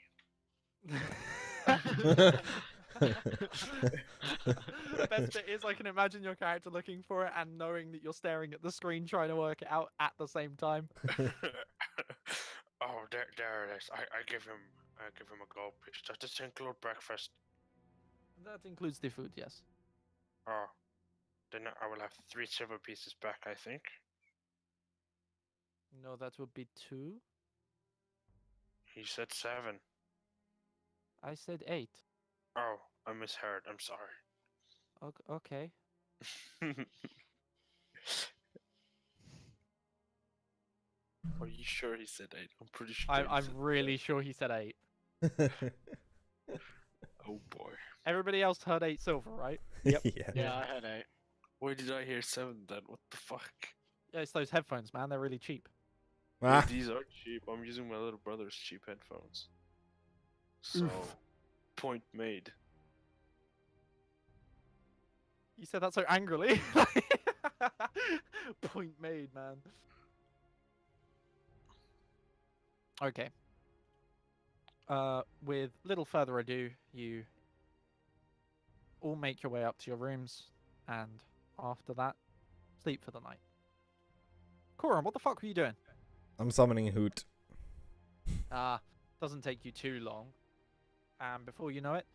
Best bit is I can imagine your character looking for it and knowing that you're staring at the screen trying to work it out at the same time. Oh, there it is. I give him a gold piece. Does this include breakfast? That includes the food, yes. Oh, then I will have 3 silver pieces back, I think. No, that would be 2. He said 7. I said 8. Oh, I misheard. I'm sorry. Okay. Are you sure he said 8? I'm pretty sure. I'm really sure he said 8. Oh boy. Everybody else heard 8 silver, right? Yeah. Yeah, I heard 8. Where did I hear 7 then? What the fuck? Yeah, it's those headphones, man. They're really cheap. Yeah, Ah, these are cheap. I'm using my little brother's cheap headphones. So, Oof. point made. You said that so angrily. Point made, man. Okay. With little further ado, you all make your way up to your rooms, and after that, sleep for the night. Corin, what the fuck were you doing? I'm summoning Hoot. Doesn't take you too long. And before you know it,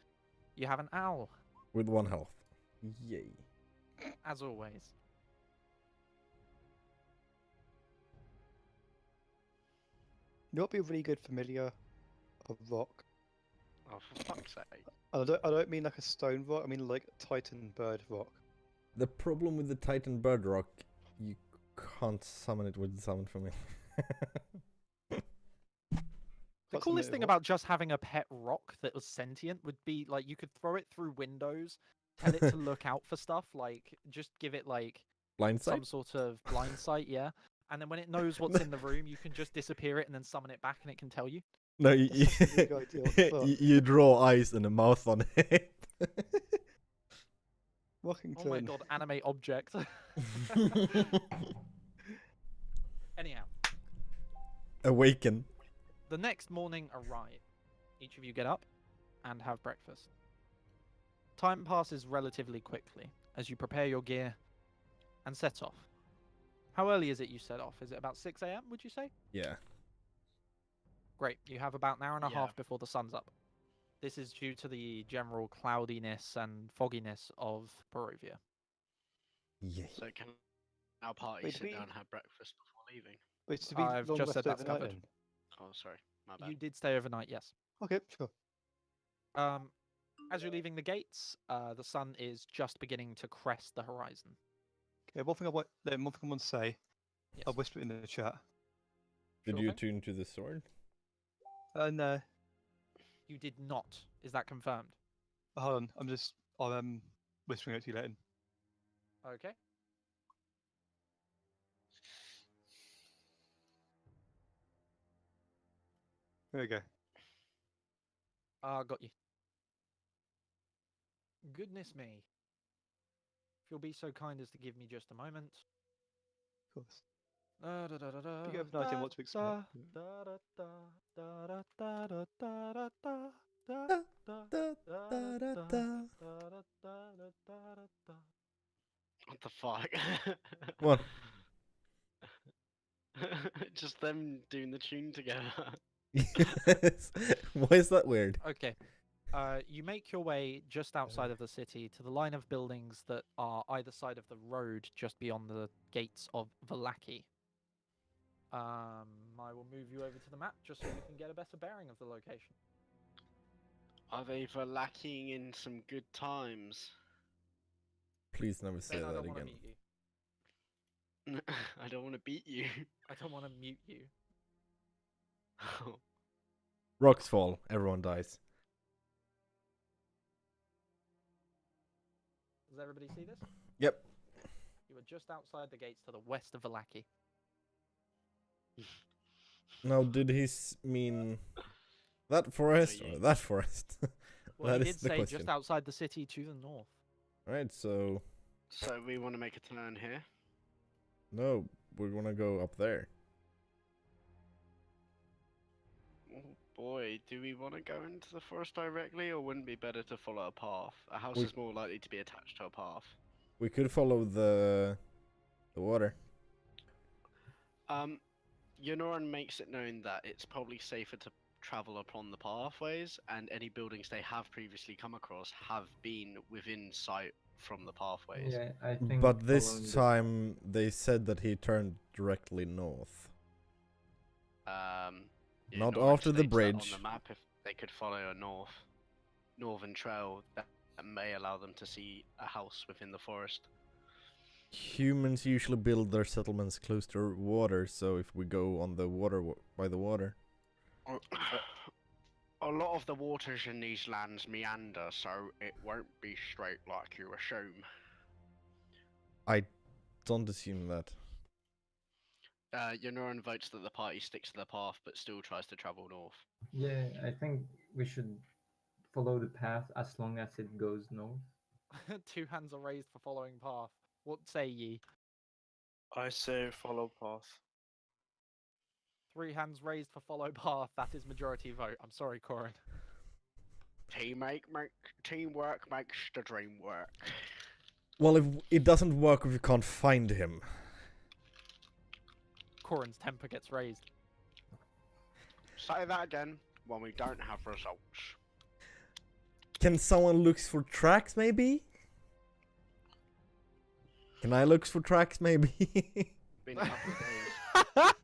you have an owl, With 1 health. Yay. as always. You know what would be a really good familiar? A rock. Oh, for fuck's sake. I don't mean like a stone rock, I mean like a Titan bird rock. The problem with the Titan Bird Rock, you can't summon it with summon from it. The What's coolest the thing rock? about just having a pet rock that was sentient would be like you could throw it through windows, tell it to look out for stuff, like just give it like Blind some sight? sort of blind sight, yeah. And then when it knows what's in the room, you can just disappear it and then summon it back and it can tell you. No, That's such a big idea, what the fuck? you draw eyes and a mouth on it. Rockington. Oh my god, animate object. Anyhow, Awaken. the next morning arrive. Each of you get up and have breakfast. Time passes relatively quickly as you prepare your gear and set off. How early is it you set off? Is it about 6 a.m., would you say? Yeah. Great, you have about an hour and a Yeah. half before the sun's up. This is due to the general cloudiness and fogginess of Barovia. Yay. So can our party Wait, sit we- down and have breakfast before leaving? Wait, to be I've long just said rest that's overnight covered. then? Oh, sorry. My bad. You did stay overnight, yes. Okay, sure. As you're leaving the gates, the sun is just beginning to crest the horizon. Okay, one thing I want to say. Yes. I'll whisper it in the chat. Did Sure you thing. tune to the sword? No. You did not. Is that confirmed? Hold on, I'm whispering it to you later. Okay. There we go. Got you. Goodness me. If you'll be so kind as to give me just a moment. Of course. You have no idea what to expect. What the fuck? What? Just them doing the tune together. Why is that weird? Okay. You make your way just outside of the city to the line of buildings that are either side of the road just beyond the gates of Valaki. I will move you over to the map just so you can get a better bearing of the location. Are they for lacking in some good times? Please never say Ben, I that don't want to again. mute you. I don't want to beat you. I don't want to mute you. Rocks fall, everyone dies. Does everybody see this? Yep. You are just outside the gates to the west of Valaki. Now, did he mean that forest or you- that forest? Well, That he is did the say question. just outside the city to the north. Right, so So we want to make a turn here. no, we're gonna go up there. boy, do we want to go into the forest directly, or wouldn't it be better to follow a path? A house We- is more likely to be attached to a path. We could follow the water. Yonoran makes it known that it's probably safer to travel upon the pathways, and any buildings they have previously come across have been within sight from the pathways. Yeah, I think. But this following the- time they said that he turned directly north. Not Yonoran after the states that bridge. on the map, if they could follow a northern trail, that may allow them to see a house within the forest. Humans usually build their settlements close to water, so if we go on the water by the water, A lot of the waters in these lands meander, so it won't be straight like you assume. don't assume that. Yonoran votes that the party sticks to the path, but still tries to travel north. Yeah, I think we should follow the path as long as it goes north. 2 hands are raised for following path. What say ye? I say follow path. 3 hands raised for follow path. That is majority vote. I'm sorry, Corin. Teamwork makes the dream work. Well, if it doesn't work if you can't find him. Corin's temper gets raised. Say that again when we don't have results. Can someone look for tracks, maybe? Can I look for tracks, maybe? Been a couple of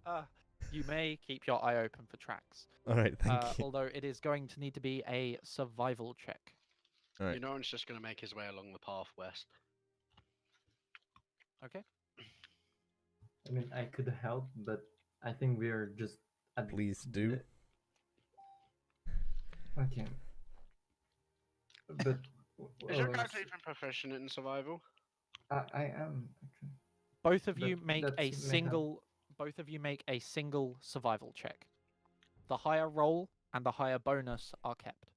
days. You may keep your eye open for tracks. Alright, thank you. Although it is going to need to be a survival check. Alright. Yonoran's just going to make his way along the path west. Okay. I mean, I could help, but I think we're just. At Please do. Okay. But. Is your well, character even proficient in survival? I am actually. Both of That- you make that's a may help. single. Both of you make a single survival check. The higher roll and the higher bonus are kept.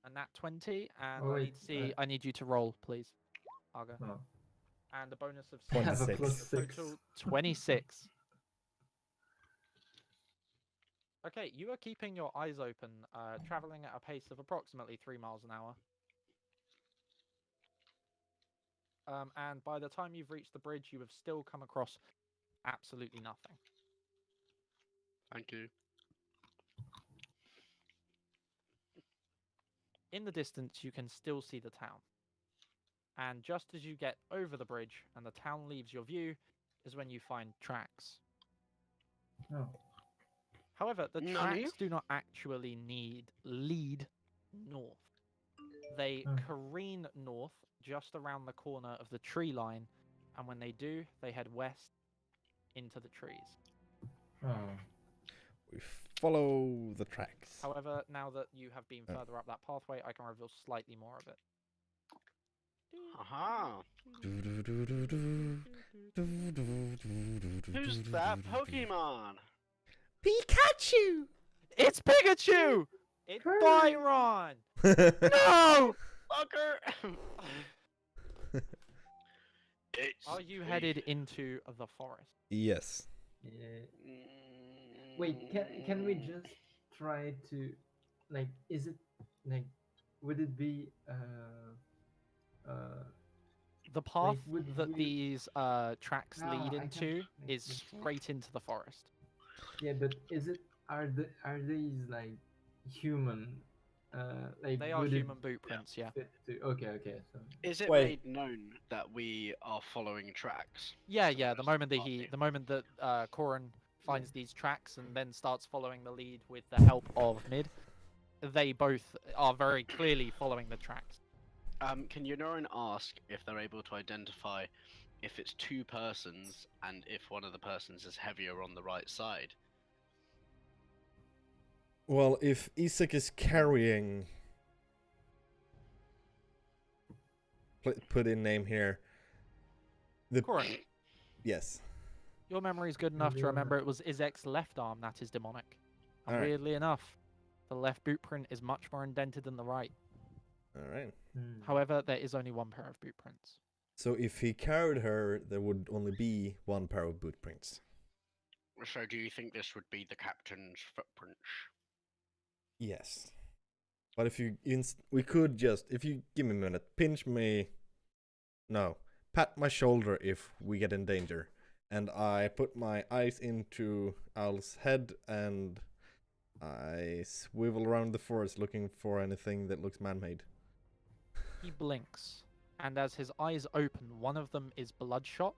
And that 20, and Oh, I wait, need to see. I need you to roll, please, Argo. Oh. And a bonus of I have a 26. plus six. Total 26. Okay, you are keeping your eyes open, traveling at a pace of approximately 3 miles an hour. And by the time you've reached the bridge, you have still come across absolutely nothing. Thank you. In the distance, you can still see the town. And just as you get over the bridge and the town leaves your view, is when you find tracks. Oh. However, the Nani? tracks do not actually lead north. They Oh. careen north just around the corner of the tree line, and when they do, they head west into the trees. Oh. We follow the tracks. However, now that you have been Oh. further up that pathway, I can reveal slightly more of it. Aha! Who's Who's that Pokemon? Pikachu! It's Pikachu! It's Byron! No! Fucker! It's Are you me. headed into the forest? Yes. Yeah. Wait, can we just try to, like, is it like, would it be The path would that we- these tracks No, lead I can't into make is this. straight into the forest. yeah, but is it are these like human like They are would it human boot prints, yeah. fit to, okay, so Is it Wait. made known that we are following tracks? Yeah, to the yeah. rest The of moment that party? the moment that Corin finds these tracks and then starts following the lead with the help of Mid, they both are very clearly following the tracks. Can Yonoran ask if they're able to identify if it's 2 persons and if one of the persons is heavier on the right side? Well, if Isak is carrying... Put in name here. The Corin, Yes. your memory is good enough to Yeah. remember it was Izek's left arm that is demonic. And Alright. weirdly enough, the left boot print is much more indented than the right. Alright. However, there is only 1 pair of boot prints. So if he carried her, there would only be 1 pair of boot prints. So, do you think this would be the captain's footprints? Yes. But if you we could just, if you give me a minute, pinch me. No, pat my shoulder if we get in danger, and I put my eyes into Owl's head and I swivel around the forest looking for anything that looks man-made. He blinks, and as his eyes open, one of them is bloodshot,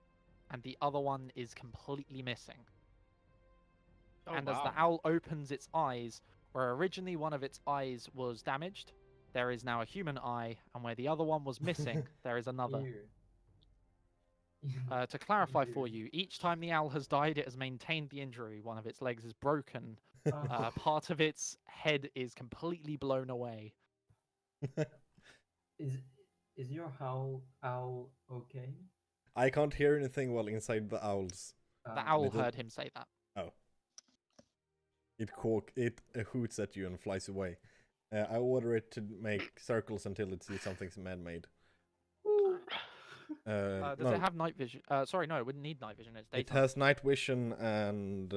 and the other one is completely missing. Oh, And wow. as the owl opens its eyes, where originally one of its eyes was damaged, there is now a human eye, and where the other one was missing, there is another. Ew. To clarify for you, each time the owl has died, it has maintained the injury. One of its legs is broken. Oh. Part of its head is completely blown away. Is your owl okay? I can't hear anything while inside the owl's. The owl Little- heard him say that. It hoots at you and flies away. I order it to make circles until it sees something's man-made. Does No, it have night vision? Sorry, no, it wouldn't need night vision. It's it daytime. has night vision and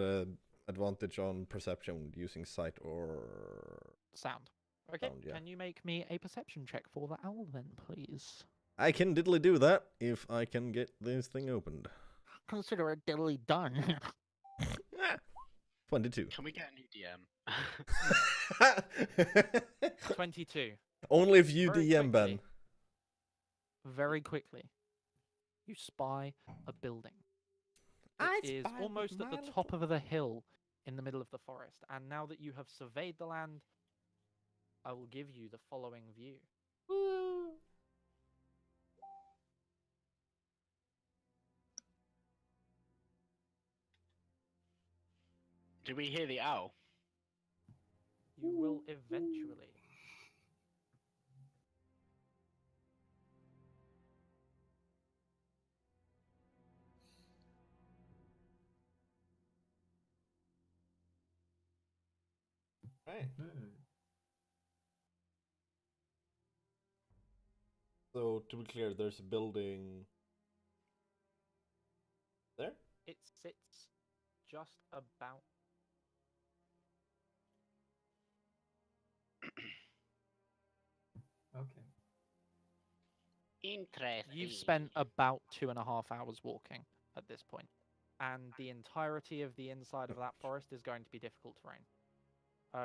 advantage on perception using sight or Sound. Okay, Sound, yeah. Can you make me a perception check for the owl then, please? I can diddly do that if I can get this thing opened. Consider it diddly done. 22. Can we get a new DM? 22. Only if you Very DM, Ben. quickly. Very quickly, you spy a building. It is almost at the top of the hill in the middle of the forest. And now that you have surveyed the land, I will give you the following view. Do we hear the owl? You will eventually. Right. Hmm. So, to be clear, there's a building there? It sits just about. Okay. Interesting. You've spent about 2.5 hours walking at this point, and the entirety of the inside of that forest is going to be difficult terrain.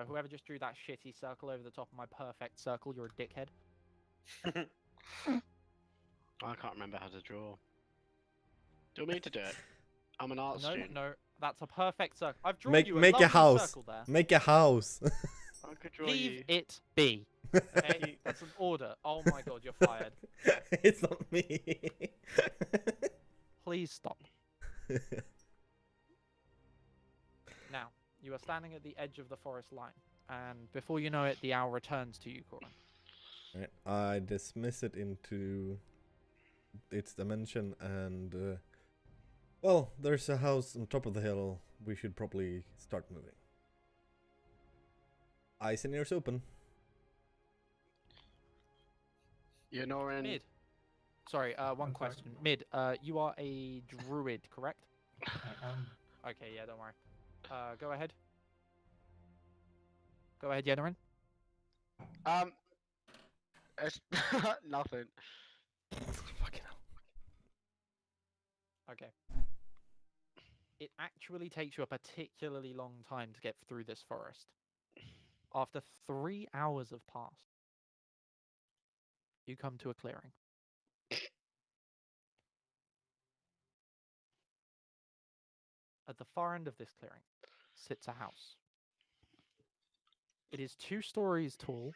Whoever just drew that shitty circle over the top of my perfect circle, you're a dickhead. I can't remember how to draw. Do you want me to do it? I'm an art No, student. no, that's a perfect circle. I've drawn Make you a a lovely house. circle there. Make a house. I could draw Leave you. it be. Okay? That's an order. Oh my god, you're fired. It's not me. Please stop. Now, you are standing at the edge of the forest line, and before you know it, the owl returns to you, Corin. Right, I dismiss it into its dimension and well, there's a house on top of the hill. We should probably start moving. Eyes and ears open. You're Norin. Mid. Sorry, one I'm sorry? question. Mid, you are a druid, correct? I am. Okay, yeah, don't worry. Go ahead. Go ahead, Yennerin. It's nothing. Fucking hell. Okay. It actually takes you a particularly long time to get through this forest. After 3 hours have passed, you come to a clearing. At the far end of this clearing sits a house. It is 2 stories tall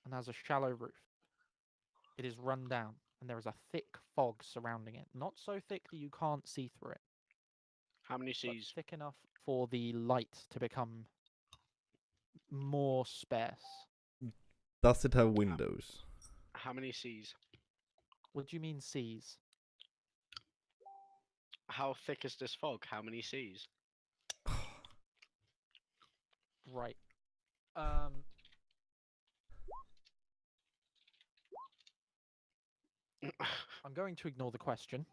and has a shallow roof. It is run down and there is a thick fog surrounding it. Not so thick that you can't see through it, How many but C's? thick enough for the light to become more sparse. Does it have windows? How many C's? What do you mean seas? How thick is this fog? How many C's? Right. I'm going to ignore the question.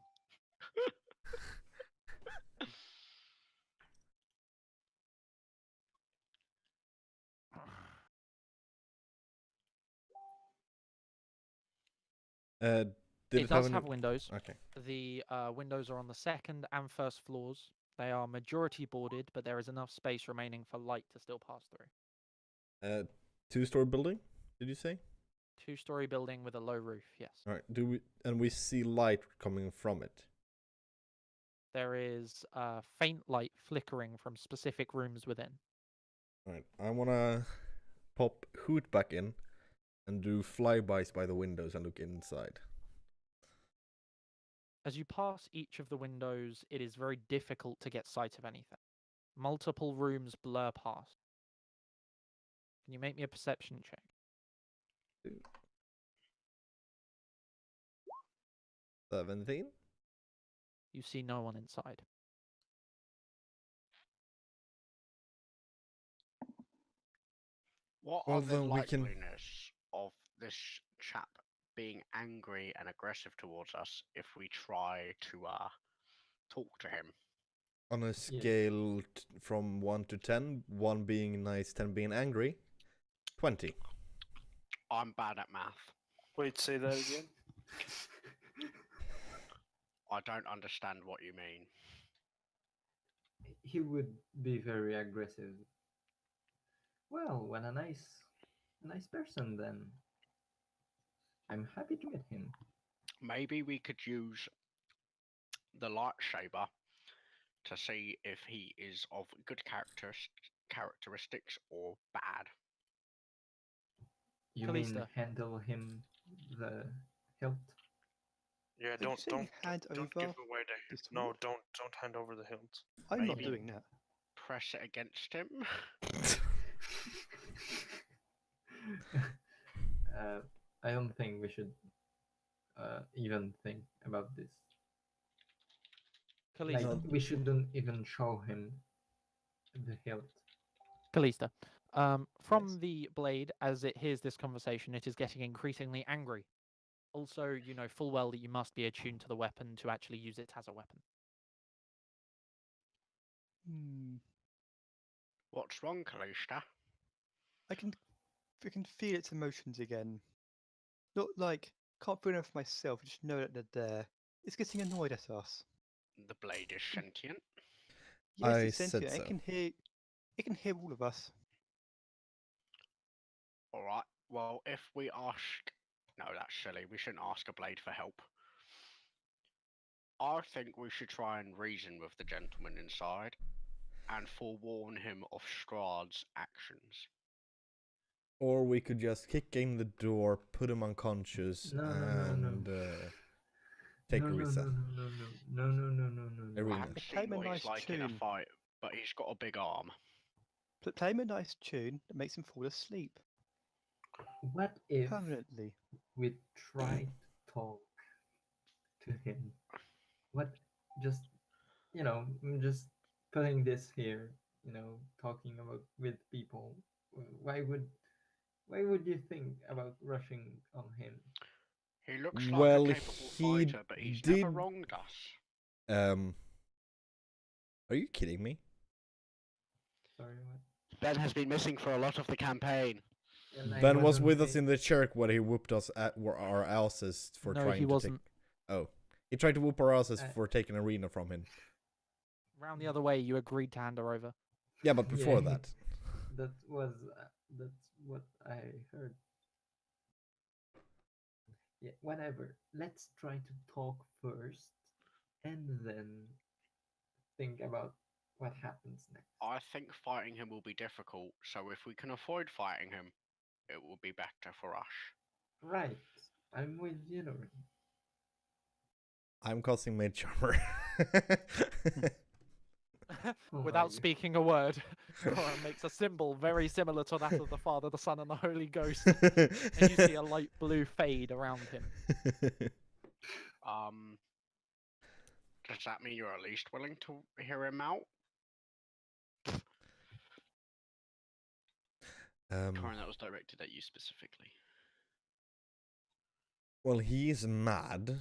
Did It it does have have any... windows. Okay. The windows are on the second and first floors. They are majority boarded, but there is enough space remaining for light to still pass through. 2-story building, did you say? 2-story building with a low roof, yes. All right. And we see light coming from it. There is faint light flickering from specific rooms within. All right. I wanna pop Hoot back in and do flybys by the windows and look inside. As you pass each of the windows, it is very difficult to get sight of anything. Multiple rooms blur past. Can you make me a perception check? 17. You see no one inside. What Well, are the then we can- likeliness of this chap being angry and aggressive towards us if we try to talk to him? On a scale from 1 to 10, 1 being nice, 10 being angry, 20. I'm bad at math. Wait, say that again. I don't understand what you mean. He would be very aggressive. Well, when a nice person, then I'm happy to meet him. Maybe we could use the lightsaber to see if he is of good characteristics or bad. You Kalista. mean handle him the hilt? Yeah, Did you say we hand don't over give away the the no, sword? don't hand over the hilt. I'm not Maybe. doing that. Press it against him. I don't think we should even think about this. Like, Kalista. we shouldn't even show him the hilt. Kalista. From Yes. the blade, as it hears this conversation, it is getting increasingly angry. Also, you know full well that you must be attuned to the weapon to actually use it as a weapon. What's wrong, Kalista? I can feel its emotions again. Not like can't feel enough for myself. Just know that they're there. It's getting annoyed at us. The blade is sentient. Yes, I it's said sentient. so. It can hear. It can hear all of us. Alright, well, if we ask... No, that's silly. We shouldn't ask a blade for help. I think we should try and reason with the gentleman inside and forewarn him of Strahd's actions. Or we could just kick in the door, put him unconscious, No. and take a reset. No. I Arena. haven't Play seen him a what he's nice like in a tune. fight, but he's got a big arm. Play him a nice tune that makes him fall asleep What if permanently. we try to talk to him? What? Just I'm just putting this here. Talking about with people. Why would you think about rushing on him? He looks Well, like a capable he fighter, but he's did- never wronged us. Are you kidding me? Sorry, what? Ben has been missing for a lot of the campaign. And I Ben was wasn't with us paying- in the church when he whooped us at our asses for No, trying he to wasn't. take... Oh. He tried to whoop our asses I- for taking Arena from him. Round the other way, you agreed to hand her over. Yeah, but before Yeah. that. That's what I heard. Yeah, whatever. Let's try to talk first, and then think about what happens next. I think fighting him will be difficult, so if we can avoid fighting him, it will be better for us. Right. I'm with you, Lauren. I'm casting Mage Charmer. Oh Without my speaking a word, Goran makes a symbol very similar to that of the Father, the Son, and the Holy Ghost. And you see a light blue fade around him. Does that mean you're at least willing to hear him out? Corin, that was directed at you specifically. Well, he is mad.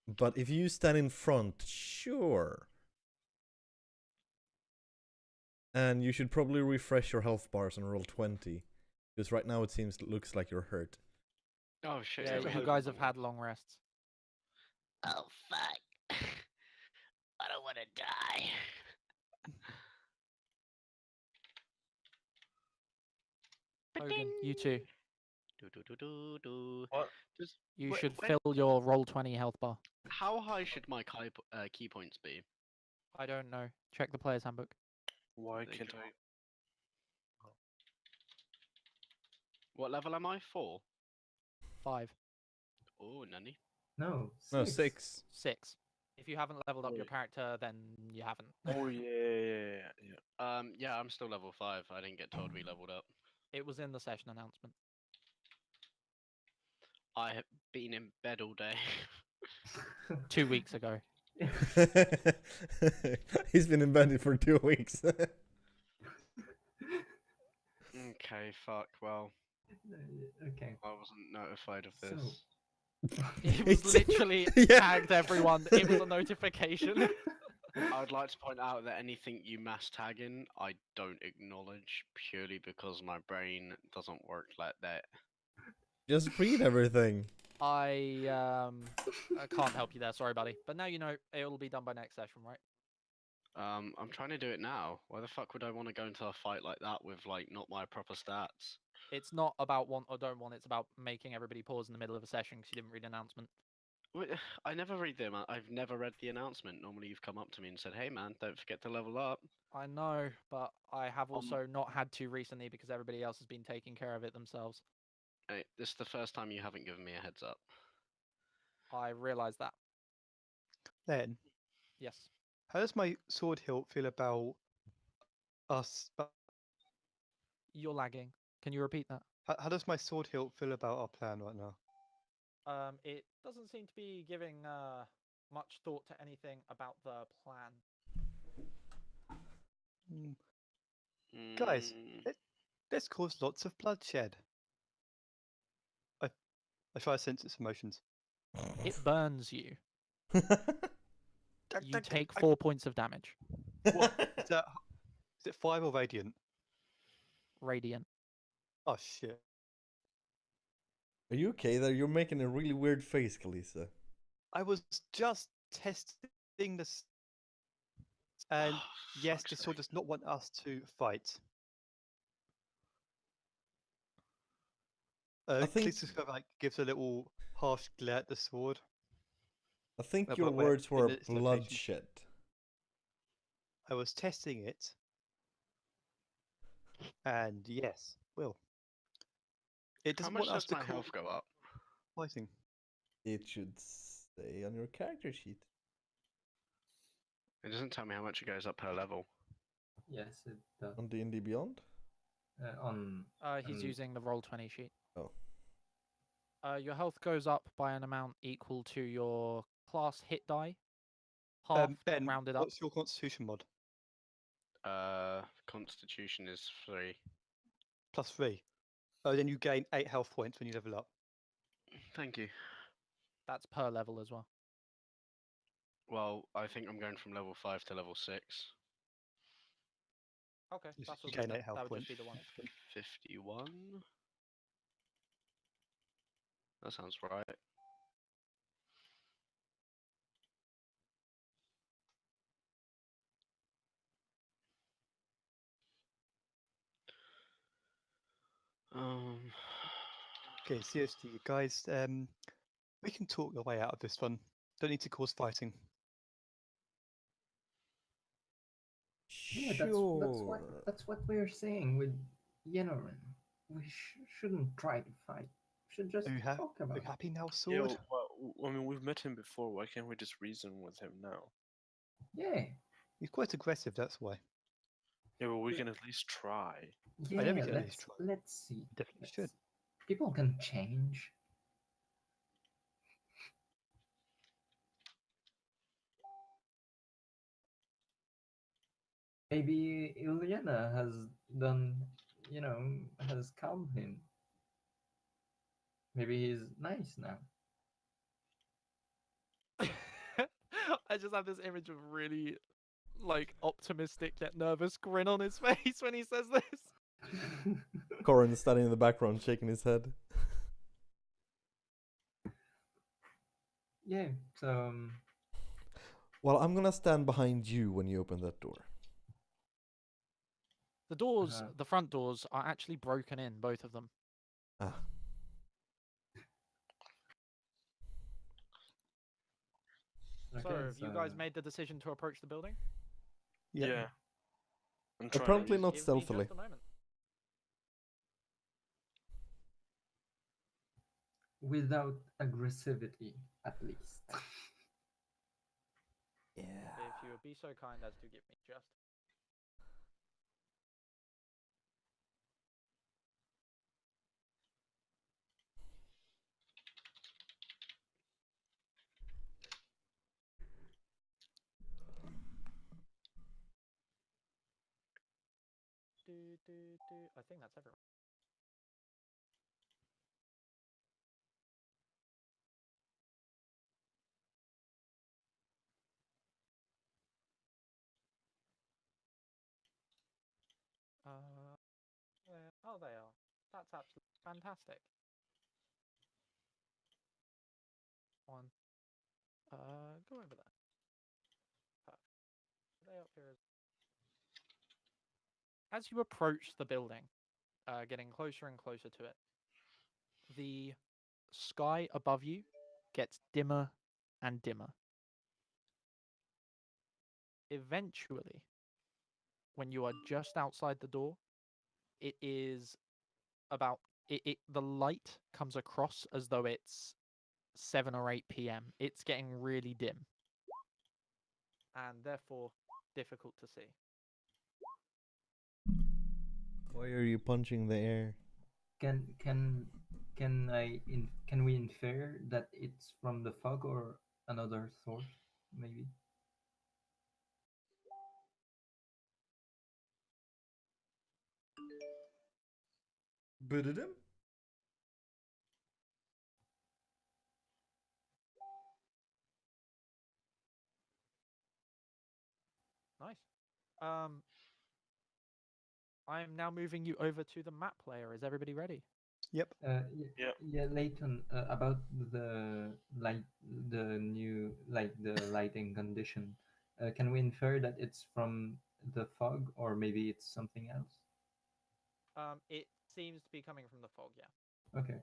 But if you stand in front, sure. And you should probably refresh your health bars and roll 20. Because right now it looks like you're hurt. Oh shit! Yeah, we you had guys one have more. had long rests. Oh fuck! I don't want to die. Hogan, you too. Do do do do do. What? Just You should wait, fill your roll 20 health bar. how high should my key points be? I don't know. Check the player's handbook. Why There you can't go. I? What level am I? 4. 5, Oh, nanny. No, No, 6. 6. 6. If you haven't leveled up your Wait. character, then you haven't. Oh yeah. Yeah, I'm still level 5. I didn't get told we leveled up. It was in the session announcement. I have been in bed all day. 2 weeks ago. He's been embedded for 2 weeks. Okay, fuck. Well, Okay. I wasn't notified of So, this. It was It's- literally Yeah. tagged everyone. It was a notification. I would like to point out that anything you mass tag in, I don't acknowledge purely because my brain doesn't work like that. Just read everything. I can't help you there. Sorry, buddy. But now you know it'll be done by next session, right? I'm trying to do it now. Why the fuck would I want to go into a fight like that with like not my proper stats? It's not about want or don't want. It's about making everybody pause in the middle of a session because you didn't read an announcement. Wait, I never read them. I've never read the announcement. Normally, you've come up to me and said, "Hey, man, don't forget to level up." I know, but I have also not had to recently because everybody else has been taking care of it themselves. Hey, this is the first time you haven't given me a heads up. I realise that. Then, Yes. how does my sword hilt feel about us? You're lagging. Can you repeat that? How does my sword hilt feel about our plan right now? It doesn't seem to be giving much thought to anything about the plan. Guys, Mm, let's cause lots of bloodshed. I try to sense its emotions. It burns you. You take I- 4 points of damage. Is that is it 5 or radiant? Radiant. Oh shit! Are you okay there? You're making a really weird face, Kalisa. I was just testing this, and yes, fuck's the sword sake. does not want us to fight. I think- Cletus kind of like gives a little harsh glare at the sword. I think But your where- words in were its location. bloodshed. I was testing it, and yes, will. It How doesn't much want us does to my call health go up? fighting. It should stay on your character sheet. It doesn't tell me how much it goes up per level. yes, it does. On D&D Beyond? He's on- using the roll 20 sheet. Oh. Your health goes up by an amount equal to your class hit die. Half Ben, rounded up. what's your Constitution mod? Constitution is 3. +3. Oh, then you gain 8 health points when you level up. Thank you. That's per level as well. Well, I think I'm going from level 5 to level 6. Okay, Yes, that's you all gain good. 8 health That would points. just be the one. 51. That sounds right. Okay, seriously, you guys, we can talk our way out of this one. Don't need to cause fighting. Yeah, Sure. that's what we're saying with Yenorin. We shouldn't try to fight. We should just Are you, talk are about you it. happy now, Yeah, sword? well, I mean, we've met him before. Why can't we just reason with him now? Yeah, He's quite aggressive, that's why. Yeah, but we can at least try. yeah. know we can at least try. Let's see. Definitely Let's should. see. People can change. Maybe Ilyana has done, has calmed him. Maybe he's nice now. I just have this image of really, like, optimistic yet nervous grin on his face when he says this. Corin standing in the background shaking his head. Yeah. So Well, I'm gonna stand behind you when you open that door. The doors, Uh-huh. the front doors, are actually broken in, both of them. Ah. So, okay. have you guys made the decision to approach the building? Yep. Yeah. I'm trying. Apparently not Give me stealthily. just a moment. without aggressivity, at least. Yeah. If you would be so kind as to give me just. I think that's everyone. Oh, they are. That's absolutely fantastic. One. Go over there. Perfect. Are they up here as you approach the building, getting closer and closer to it, the sky above you gets dimmer and dimmer. Eventually, when you are just outside the door, it is about the light comes across as though it's 7 or 8 p.m. It's getting really dim and therefore difficult to see. Why are you punching the air? Can can we infer that it's from the fog or another source, maybe? Budadum? Nice. I am now moving you over to the map layer. Is everybody ready? Yep. Yeah. Yeah, Leighton, about light, the new the lighting condition. Can we infer that it's from the fog, or maybe it's something else? It seems to be coming from the fog, yeah. Okay.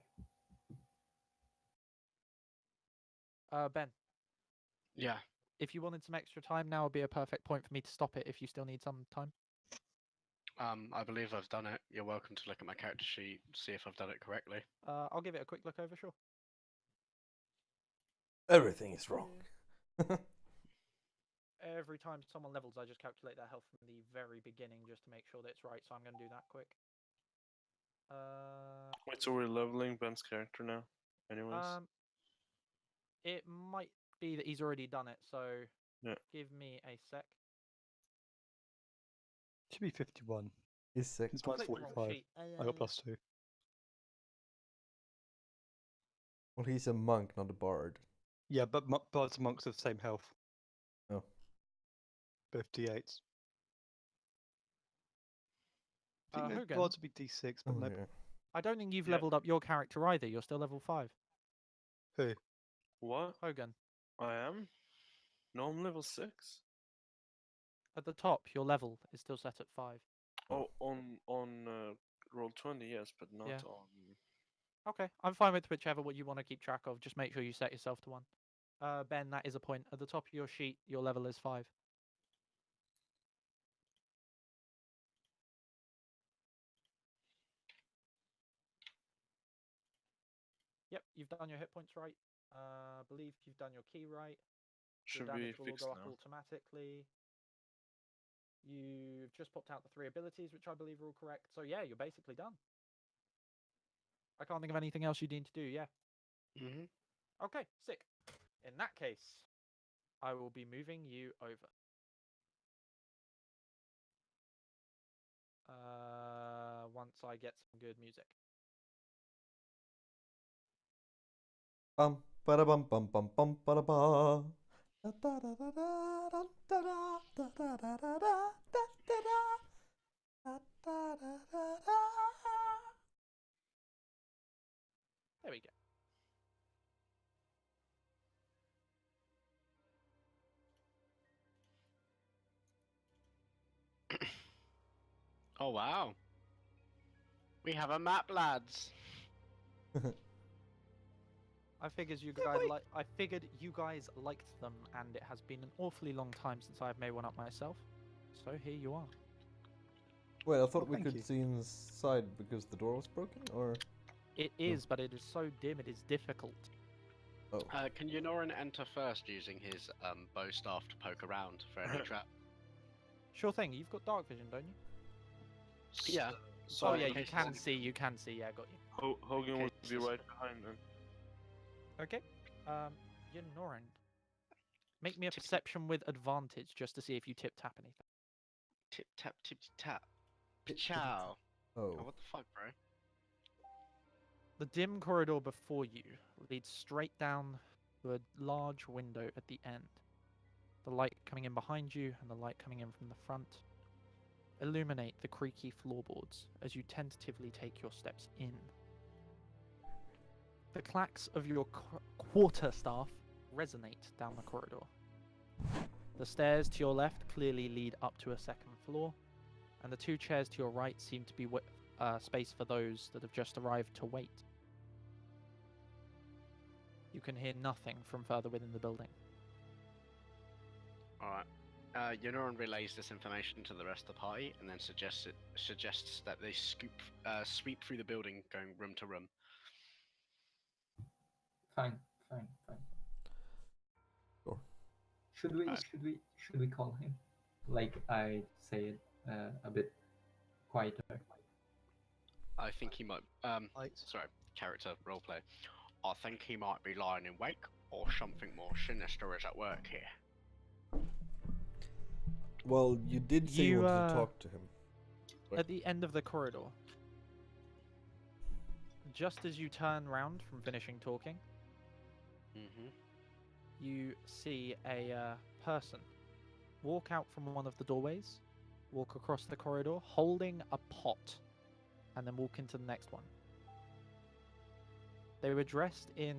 Ben, Yeah. if you wanted some extra time, now would be a perfect point for me to stop it if you still need some time. I believe I've done it. You're welcome to look at my character sheet, see if I've done it correctly. I'll give it a quick look over, sure. Everything is wrong. Every time someone levels, I just calculate their health from the very beginning just to make sure that it's right, so I'm going to do that quick. Wait, so we're leveling Ben's character now? Anyways. It might be that he's already done it, so Yeah. give me a sec. Should be 51. He's sick. It's I mine's clicked the wrong 45. sheet. I got +2. Well, he's a monk, not a bard. Yeah, but bards and monks have the same health. Oh. Both D8s. I think Hogan, bards would be D6, but Oh, nope. yeah. I don't think you've Yeah. leveled up your character either. You're still level 5. Who? What? Hogan, I am? No, I'm level 6. at the top, your level is still set at 5. Oh, on roll 20, yes, but not Yeah. on. Okay, I'm fine with whichever what you want to keep track of. Just make sure you set yourself to 1. Ben, that is a point. At the top of your sheet, your level is 5. Yep, you've done your hit points right. Believe you've done your key right. Your Should be damage will all fixed go up now. automatically. You've just popped out the 3 abilities, which I believe are all correct. So yeah, you're basically done. I can't think of anything else you need to do. Yeah. Mm-hmm. Okay, sick. In that case, I will be moving you over. Once I get some good music. Bum ba bum bum bum bum ba ba. Da da da da da da da da da da da da da da da da da da da. There we go. Oh wow. We have a map, lads. I figured you Yeah, guys wait. like. I figured you guys liked them, and it has been an awfully long time since I've made one up myself. So here you are. Wait, I thought Well, we thank could you. see inside because the door was broken, or It is, but it is so dim. It is difficult. oh, Can Yonoran enter first using his bow staff to poke around for any trap? Sure thing. You've got dark vision, don't you? Yeah. So Oh in yeah, case you there's can any- see. You can see. Yeah, got you. Hogan Okay, would be this is- right behind them. Okay. Yonoran, make me a Tip- perception with advantage just to see if you tip tap anything. Tip tap tip tap. Tip, tip, Chow. Oh, oh, what the fuck, bro? The dim corridor before you leads straight down to a large window at the end. The light coming in behind you and the light coming in from the front illuminate the creaky floorboards as you tentatively take your steps in. The clacks of your quarterstaff resonate down the corridor. The stairs to your left clearly lead up to a second floor, and the two chairs to your right seem to be space for those that have just arrived to wait. You can hear nothing from further within the building. Alright. Yonoran relays this information to the rest of the party and then suggests that they sweep through the building, going room to room. Fine. sure. Should we call him? Like I say it a bit quieter. I think he might. Light. Sorry, character roleplay. I think he might be lying in wake, or something more sinister is at work here. Well, you did say you You, wanted to talk to him. At the end of the corridor, just as you turn round from finishing talking, Mm-hmm. you see a person walk out from one of the doorways, walk across the corridor holding a pot, and then walk into the next one. They were dressed in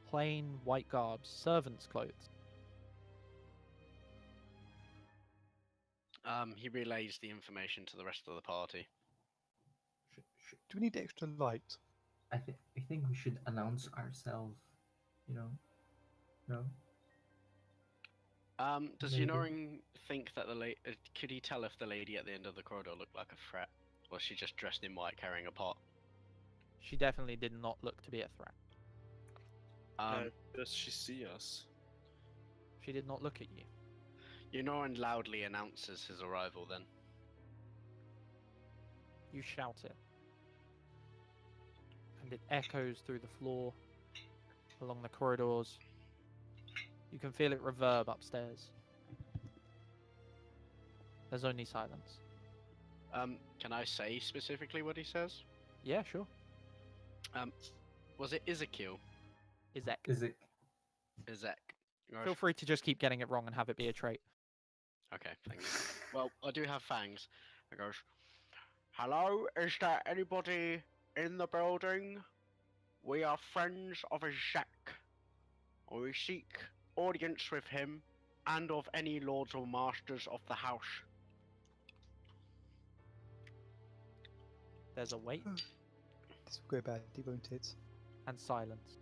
plain white garbs, servants' clothes. He relays the information to the rest of the party. Do we need extra light? I think we should announce ourselves. You know. No. Does Maybe. Yonoran think that could he tell if the lady at the end of the corridor looked like a threat? Or was she just dressed in white carrying a pot? She definitely did not look to be a threat. Does she see us? She did not look at you. Yonoran loudly announces his arrival then. You shout it. And it echoes through the floor, along the corridors. You can feel it reverb upstairs. There's only silence. Can I say specifically what he says? Yeah, sure. Was it Ezekiel? Izek. Is it? Ezek. Feel free to just keep getting it wrong and have it be a trait. Okay, thank you. Well, I do have fangs. It goes, hello, is there anybody in the building? We are friends of Ezek. We seek audience with him and of any lords or masters of the house. There's a wait This will go badly, won't it? and silence.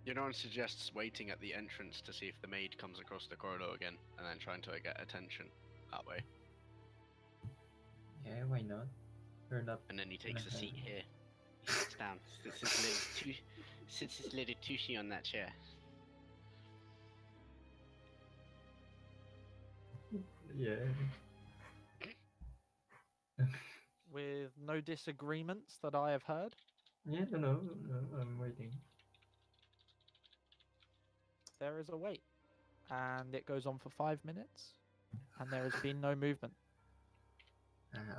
Yonoran suggests waiting at the entrance to see if the maid comes across the corridor again, and then trying to get attention that way. Yeah, why not? We're not. And then he takes a Okay. seat here. He sits down, sits his little tushy on that chair. Yeah. With no disagreements that I have heard, Yeah. No. I'm waiting. there is a wait. And it goes on for 5 minutes. And there has been no movement.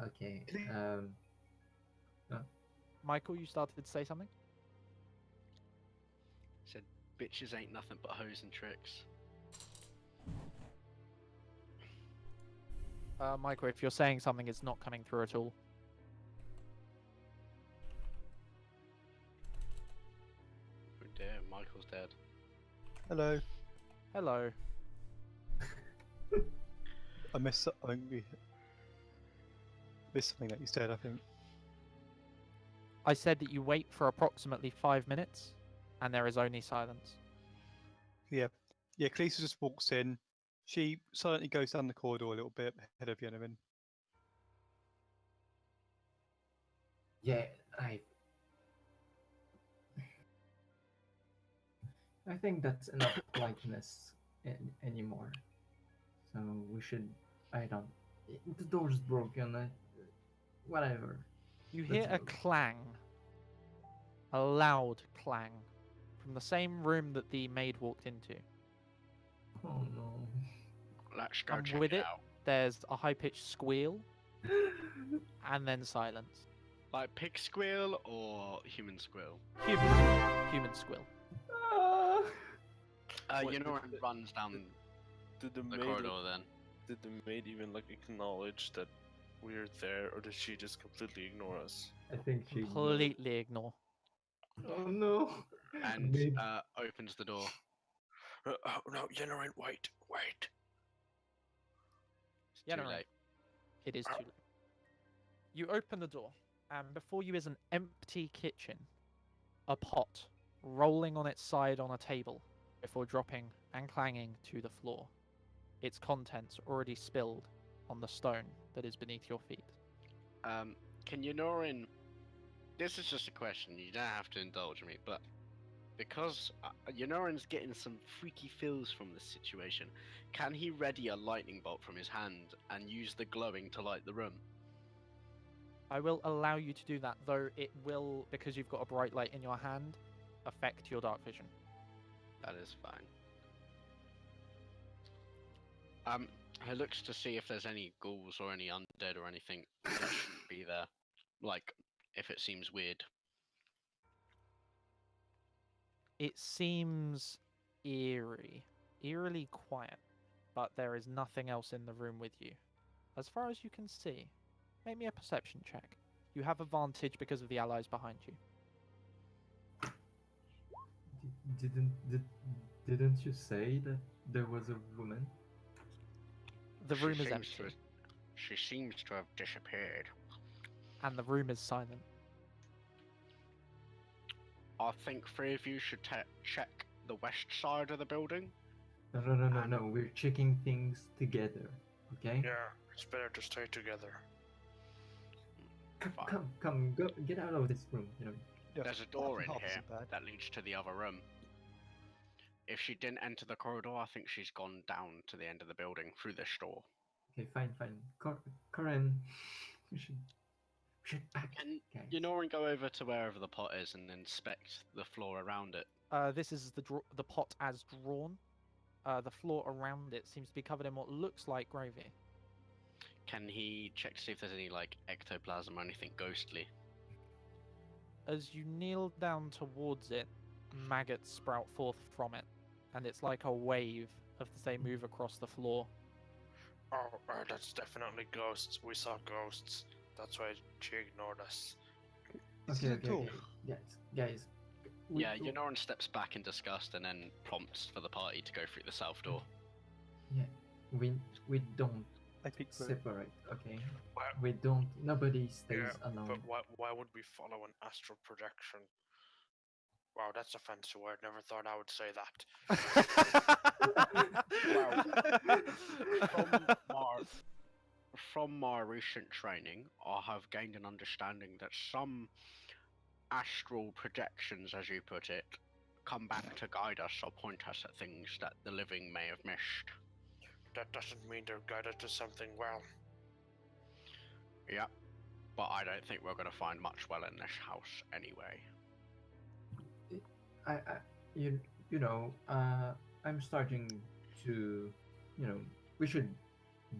Okay. Michael, you started to say something? Said, bitches ain't nothing but hoes and tricks. Michael, if you're saying something, it's not coming through at all. Oh dear, Michael's dead. Hello. Hello. I messed up. I think missed something that you said, I think. I said that you wait for approximately 5 minutes, and there is only silence. Yeah. Yeah, Kalisa just walks in. She silently goes down the corridor a little bit ahead of Yenemin. Yeah, I think that's enough politeness anymore. So we should. I don't. The door's broken. Whatever. You Let's hear a go. clang, a loud clang, from the same room that the maid walked into. Oh no. Let's go And check with it it, out. there's a high-pitched squeal, and then silence. Like pig squeal or human squeal? Human squeal. Ah. Wait, It runs down Did the the maid corridor then. did the maid even like acknowledge that we're there, or did she just completely ignore us? I think she. Completely ignore. Oh no. And Maybe. opens the door. Oh no, Yenerin, wait. It's Yeah, too no, late. it is too late. You open the door, and before you is an empty kitchen, a pot rolling on its side on a table before dropping and clanging to the floor. Its contents already spilled on the stone that is beneath your feet. Can Yonorin... This is just a question, you don't have to indulge me, but because Yonorin's getting some freaky feels from this situation, can he ready a lightning bolt from his hand and use the glowing to light the room? I will allow you to do that, though it will, because you've got a bright light in your hand, affect your dark vision. That is fine. He looks to see if there's any ghouls or any undead or anything that shouldn't be there. Like, if it seems weird. It seems eerily quiet, but there is nothing else in the room with you. As far as you can see, make me a perception check. You have advantage because of the allies behind you. Didn't you say that there was a woman? The room is seems empty, to- She seems to have disappeared. and the room is silent. I think three of you should check the west side of the building. No. We're checking things together. Okay. Yeah, it's better to stay together. Come, go, get out of this room. Yeah, There's a door in half here isn't bad. that leads to the other room. If she didn't enter the corridor, I think she's gone down to the end of the building through this door. Okay, fine. Corin, we should back, Can guys. Yonorin go over to wherever the pot is and inspect the floor around it? This is the pot as drawn. The floor around it seems to be covered in what looks like gravy. Can he check to see if there's any like ectoplasm or anything ghostly? As you kneel down towards it, maggots sprout forth from it, and it's like a wave as they move across the floor. Oh, that's definitely ghosts. We saw ghosts. That's why she ignored us. Is Okay, it a door? guys. Yeah, Yonorin steps back in disgust and then prompts for the party to go through the south door. Yeah, we don't I peek through. separate. Okay, Why, we don't. Nobody stays yeah, alone. but why would we follow an astral projection? Wow, that's a fancy word. Never thought I would say that. From my recent training, I have gained an understanding that some astral projections, as you put it, come back to guide us or point us at things that the living may have missed. That doesn't mean they're guided to something well. Yeah, but I don't think we're going to find much well in this house anyway. I'm starting to, we should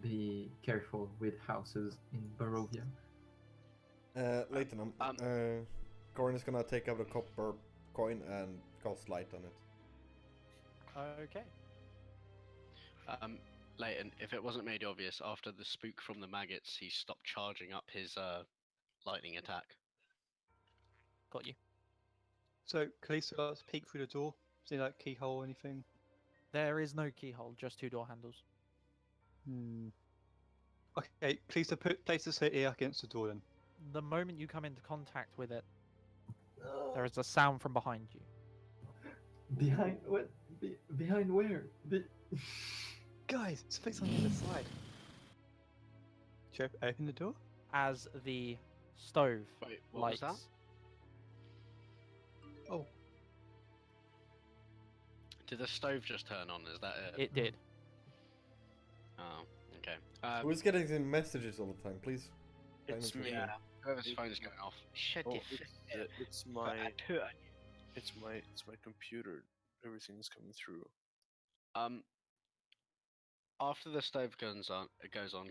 be careful with houses in Barovia. Leighton, Corin is gonna take out a copper coin and cast light on it. Okay. Leighton, if it wasn't made obvious, after the spook from the maggots, he stopped charging up his lightning attack. Got you. So, Kalisa, let's peek through the door. See like keyhole or anything? There is no keyhole, just two door handles. Okay, please place the ear against the door then. The moment you come into contact with it, there is a sound from behind you. Behind what? Behind where? Guys, something's on the other side. Should I open the door? As the stove Wait, what was lights. that? Oh, Did the stove just turn on? Is that it? It did. Oh, okay. Who's getting the messages all the time? Please. It's silence me. your phone. Whoever's phone's going off. Shut Oh, your it's my computer. Everything's coming through. After the stove goes on,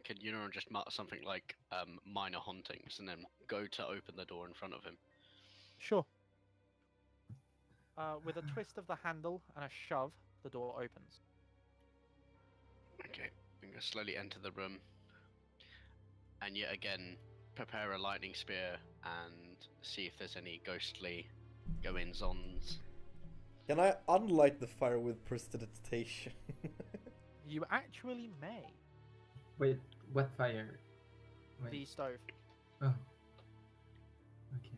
can Yunoran just mutter something like minor hauntings and then go to open the door in front of him? Sure. With a twist of the handle and a shove, the door opens. Okay, I'm gonna slowly enter the room, and yet again prepare a lightning spear and see if there's any ghostly goings-ons. Can I unlight the fire with prestidigitation? You actually may. Wait, what fire? The Wait. stove. Oh. Okay.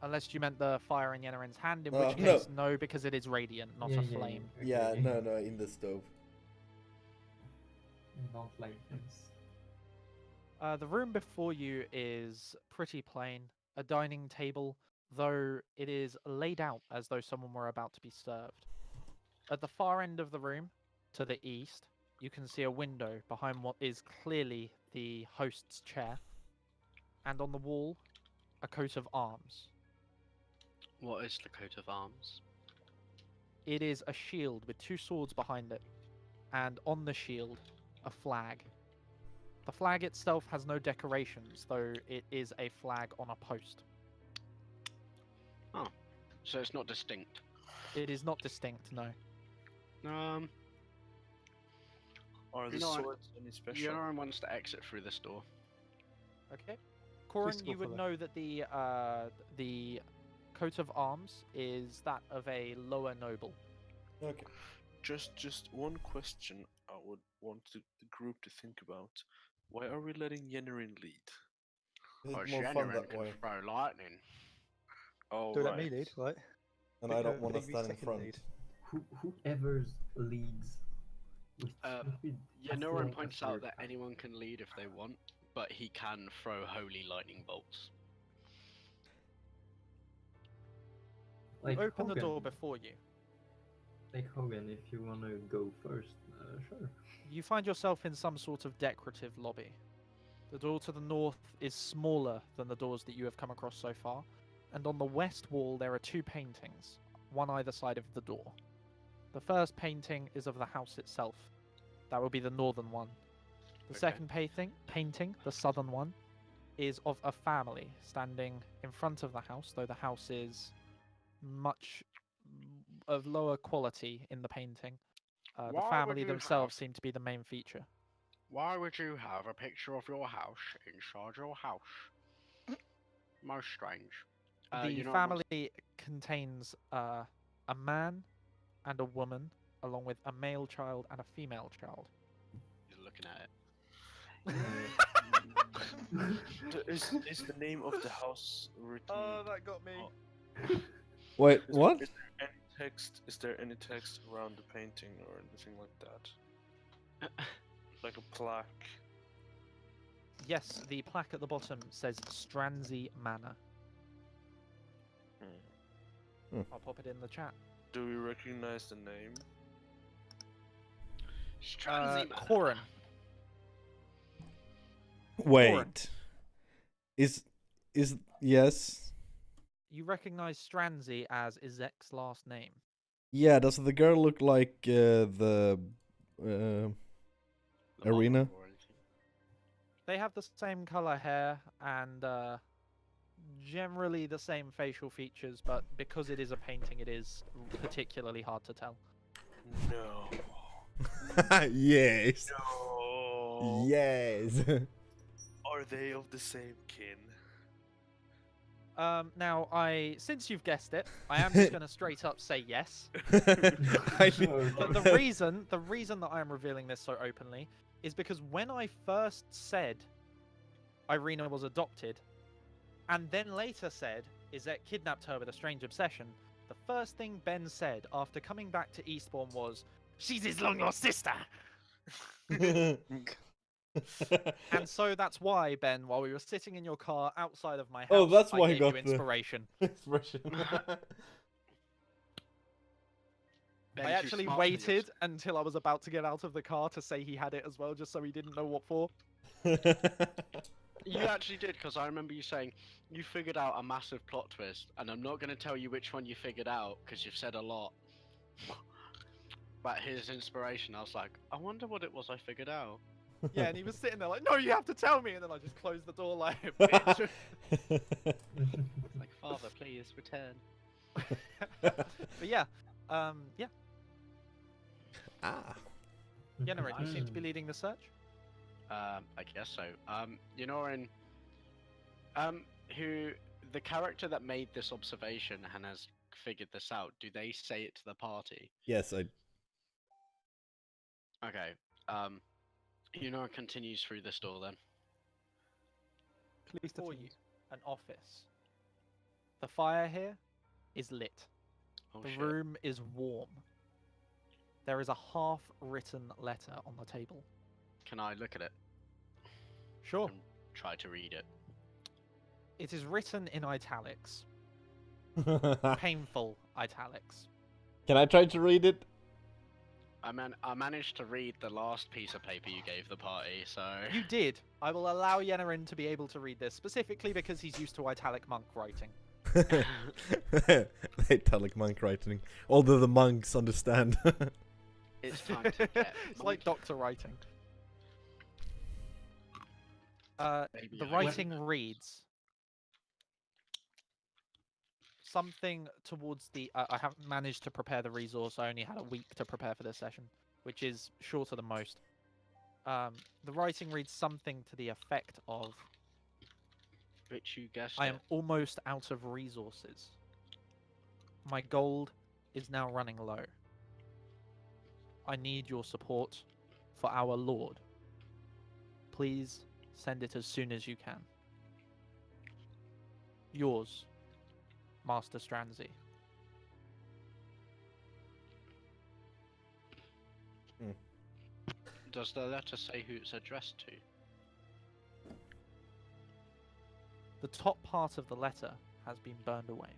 Unless you meant the fire in Yennarin's hand, in Oh, which no. case no, because it is radiant, not a flame. Okay. Yeah, no, in the stove. I don't like this. The room before you is pretty plain. A dining table, though it is laid out as though someone were about to be served. At the far end of the room, to the east, you can see a window behind what is clearly the host's chair. And on the wall, a coat of arms. What is the coat of arms? It is a shield with two swords behind it, and on the shield, a flag. The flag itself has no decorations, though it is a flag on a post. Oh, so it's not distinct. It is not distinct, no. Are the You know what? swords any special? Yunoran wants to exit through this door. Okay. Corin, go you would for know that the coat of arms is that of a lower noble. Okay. Just one question I would want the group to think about. Why are we letting Yennarin lead? It's more fun that way. Throw lightning. Oh, don't right. let me lead, right? And I don't Victor, want to maybe stand in second front. lead. Whoever leads with a Yunoran flame points of out sword that power. anyone can lead if they want, but he can throw holy lightning bolts. Like Open the Hogan. door before you. Like Hogan, if you want to go first, sure. You find yourself in some sort of decorative lobby. The door to the north is smaller than the doors that you have come across so far, and on the west wall there are two paintings, one either side of the door. The first painting is of the house itself. That would be the northern one. The Okay. second painting, the southern one, is of a family standing in front of the house, though the house is much of lower quality in the painting. The Why would family you themselves have- seem to be the main feature. Why would you have a picture of your house inside your house? Most strange. The Yunoran family contains a man and a woman, along with a male child and a female child. He's looking at it. Is the name of the house written? that got me. Wait, Is what? there any text? Is there any text around the painting or anything like that? Like a plaque. Yes, the plaque at the bottom says Strandsey Manor. I'll pop it in the chat. Do we recognize the name? Strandsey Manor. Corin. Wait. Is yes? You recognize Strandsey as Izek's last name. Yeah. Does the girl look like the The Arena? mother or anything. They have the same color hair and generally the same facial features, but because it is a painting, it is particularly hard to tell. No. yes. No. Yes. Are they of the same kin? Now, since you've guessed it, I am just going to straight up say yes. Kindly- But the reason that I am revealing this so openly is because when I first said Irina was adopted, and then later said Izette kidnapped her with a strange obsession, the first thing Ben said after coming back to Eastbourne was, "She's his long-lost sister." And so that's why, Ben, while we were sitting in your car outside of my house, Oh, that's why I I gave got you the- inspiration. expression. Ben, I too actually smart for the waited until I was about to get out of the car to say he had it as well, just so he didn't know what for. You actually did, because I remember you saying you figured out a massive plot twist, and I'm not going to tell you which one you figured out because you've said a lot. But his inspiration, I was like, I wonder what it was I figured out. Yeah, and he was sitting there like, "No, you have to tell me," and then I just closed the door like, "Bitch." It's like, Father, please return. But yeah, yeah. Ah. Yennerin, you seem to be leading the search. I guess so. You know, who the character that made this observation and has figured this out? Do they say it to the party? Yes, I. Okay. Yunora continues through this door then. Please For you, defend. an office. The fire here is lit. Oh The shit. room is warm. There is a half-written letter on the table. Can I look at it Sure. and try to read it? It is written in italics. Painful italics. Can I try to read it? I managed to read the last piece of paper you gave the party, so You did. I will allow Yennerin to be able to read this, specifically because he's used to italic monk writing. Italic monk writing. Although the monks understand. it's time to get. It's like doctor writing. Maybe The I- writing reads something towards the. I haven't managed to prepare the resource. I only had a week to prepare for this session, which is shorter than most. The writing reads something to the effect of, Which you guessed "I am it. almost out of resources. My gold is now running low. I need your support for our Lord. Please send it as soon as you can. Yours, Master Strandsey." Does the letter say who it's addressed to? The top part of the letter has been burned away.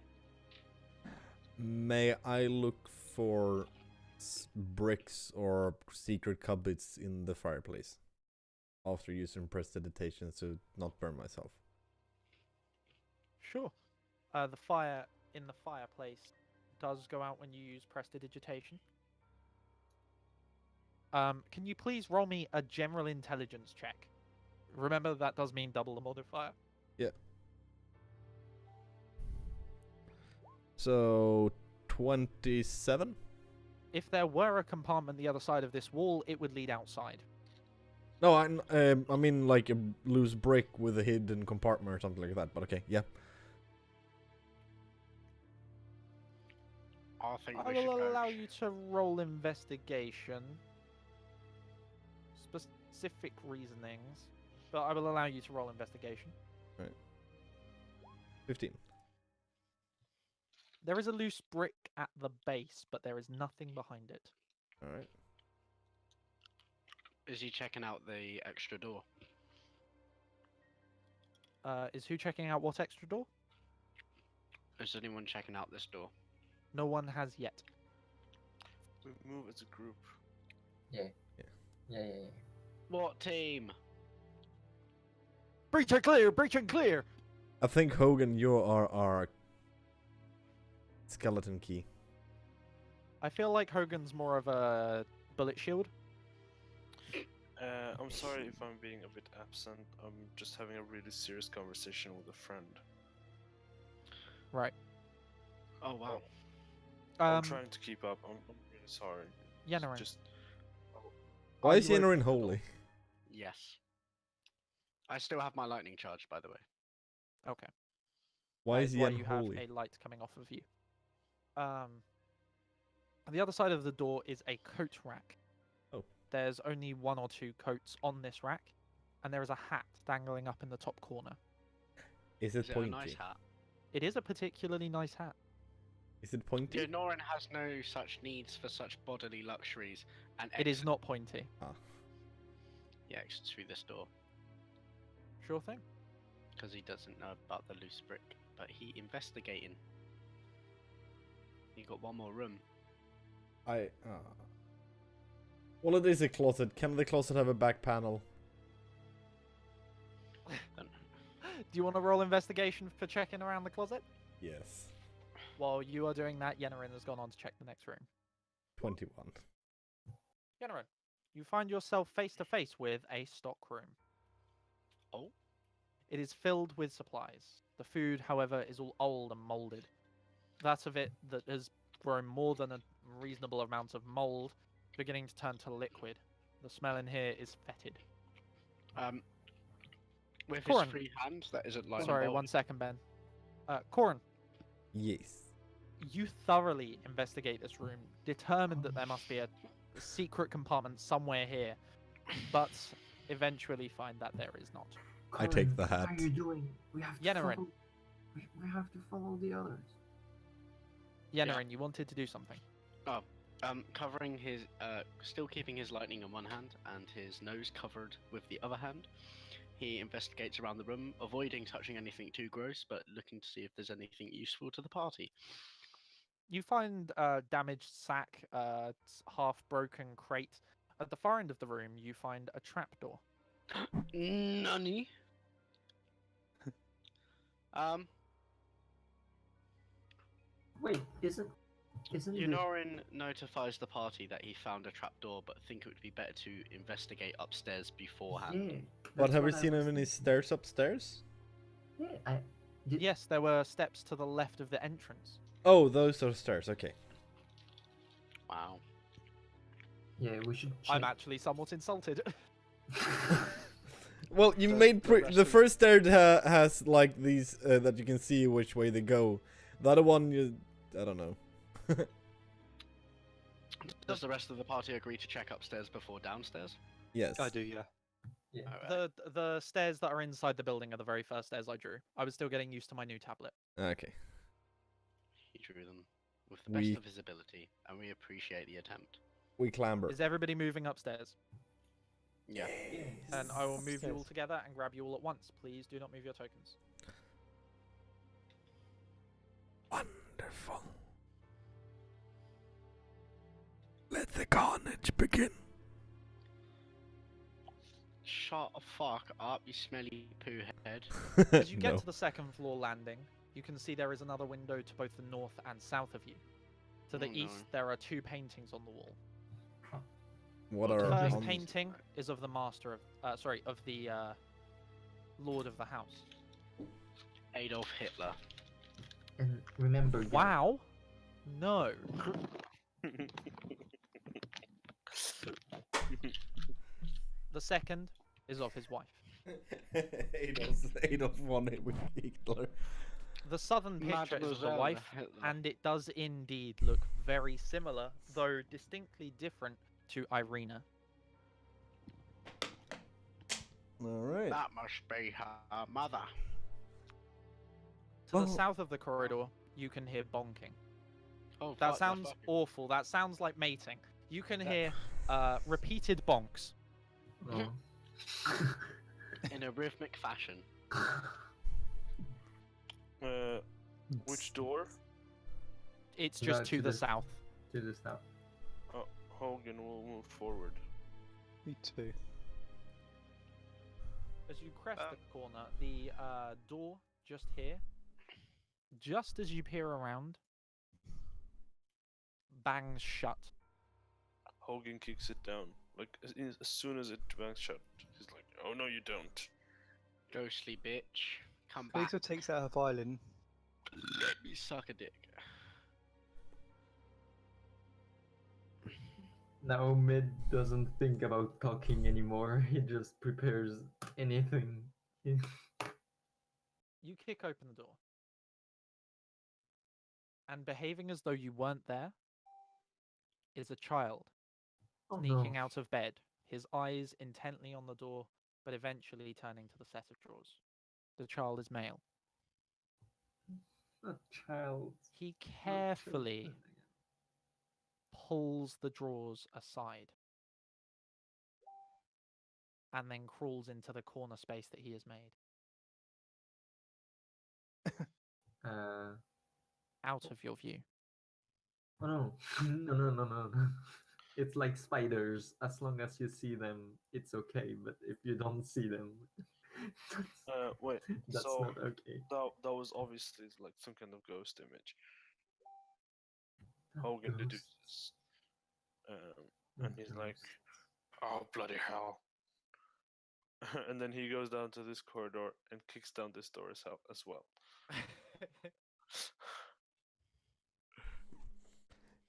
May I look for bricks or secret cupboards in the fireplace after using prestidigitation to not burn myself? Sure. The fire in the fireplace does go out when you use prestidigitation. Can you please roll me a general intelligence check? Remember, that does mean double the modifier. So 27. If there were a compartment the other side of this wall, it would lead outside. No, I mean like a loose brick with a hidden compartment or something like that. But okay, yeah. I think I we should will go. allow you to roll investigation. Specific reasonings. But I will allow you to roll investigation. 15. There is a loose brick at the base, but there is nothing behind it. All right. Is he checking out the extra door? Is who checking out what extra door? Is anyone checking out this door? No one has yet. We move as a group. Yeah. Yeah. Yeah. What team? Breach and clear! Breach and clear! I think Hogan, you are our skeleton key. I feel like Hogan's more of a bullet shield. I'm sorry if I'm being a bit absent. I'm just having a really serious conversation with a friend. Right. Oh wow. I'm trying to keep up. I'm really sorry. Yennerin. Just Why Are is you open Yennerin the door? holy? Yes. I still have my lightning charge, by the way. Okay. Why That is is he why you have unholy? a light coming off of you. On the other side of the door is a coat rack. Oh. There's only 1 or 2 coats on this rack, and there is a hat dangling up in the top corner. Is it Is it a pointy? nice hat? It is a particularly nice hat. Is it pointy? Yeah, Norin has no such needs for such bodily luxuries, and It is not pointy. He exits through this door Sure thing. because he doesn't know about the loose brick, but he investigating. You got one more room. Well, it is a closet. Can the closet have a back panel? Then Do you want to roll investigation for checking around the closet? Yes. While you are doing that, Yennerin has gone on to check the next room. 21. Yennerin, you find yourself face to face with a stock room. Oh. It is filled with supplies. The food, however, is all old and molded. That of it that has grown more than a reasonable amount of mold, beginning to turn to liquid. The smell in here is fetid. With Corin. his free hand, that isn't like. Sorry, 1 second, Ben. Corin, Yes. you thoroughly investigate this room, determined that there must be a secret compartment somewhere here, but eventually find that there is not. I take Colin, the hat. What are you doing? We have to Yennerin. follow. We have to follow the others. Yennerin, you wanted to do something. Covering his, still keeping his lightning in one hand and his nose covered with the other hand. He investigates around the room, avoiding touching anything too gross, but looking to see if there's anything useful to the party. You find a damaged sack, half-broken crate. At the far end of the room, you find a trapdoor. Nani? Wait, isn't this... Yunorin notifies the party that he found a trapdoor, but think it would be better to investigate upstairs beforehand. Yeah. But that's have we what I seen was any thinking. stairs upstairs? Yeah, I did. Yes, there were steps to the left of the entrance. Oh, those are stairs. Okay. Wow. Yeah, we should. Check. I'm actually somewhat insulted. Well, you The- made the rest the of- first stair has like these that you can see which way they go. The other one, I don't know. Does the rest of the party agree to check upstairs before downstairs? Yes. I do, yeah. Yeah. Alright. The stairs that are inside the building are the very first stairs I drew. I was still getting used to my new tablet. Okay. He drew them with the best We- of his ability, and we appreciate the attempt. We clamber. Is everybody moving upstairs? Yeah. And I will move you all Upstairs. together and grab you all at once. Please do not move your tokens. Wonderful. Let the carnage begin. Shut the fuck up, you smelly poo head. As you get No. to the second floor landing, you can see there is another window to both the north and south of you. To the Oh, no. east, there are 2 paintings on the wall. What Well, are The Our first on- painting is of the master of, of the lord of the house. Adolf Hitler. And remember. guys, Wow. No. The second is of his wife. Adolf won it with Hitler. The southern picture is of the Mademoiselle wife, Hitler. and it does indeed look very similar, though distinctly different, to Irina. Alright. That must be her mother. To Oh. the south of the corridor, you can hear bonking. Oh, That fuck the sounds fucking- awful. That sounds like mating. You can That- hear repeated bonks. Oh. in a rhythmic fashion. Which door? It's just That to to the the- south. To the south. Oh, Hogan will move forward. Me too. As you crest the corner, the door just here, just as you peer around, bangs shut. Hogan kicks it down. Like as soon as it bangs shut, he's like, "Oh no, you don't." Ghostly bitch. Come back. Lisa takes out her violin. Let me suck a dick. Now Mid doesn't think about talking anymore. He just prepares anything. You kick open the door. and behaving as though you weren't there is a child Oh sneaking no. out of bed, his eyes intently on the door, but eventually turning to the set of drawers. The child is male. Not child. He Not carefully children. pulls the drawers aside and then crawls into the corner space that he has made, Uh. out of your view. Oh no. No. It's like spiders. As long as you see them, it's okay. But if you don't see them, Wait. that's So not okay. that was obviously like some kind of ghost image. Hogan Ghosts. deduces, and he's like, "Oh bloody hell!" And then he goes down to this corridor and kicks down this door as well.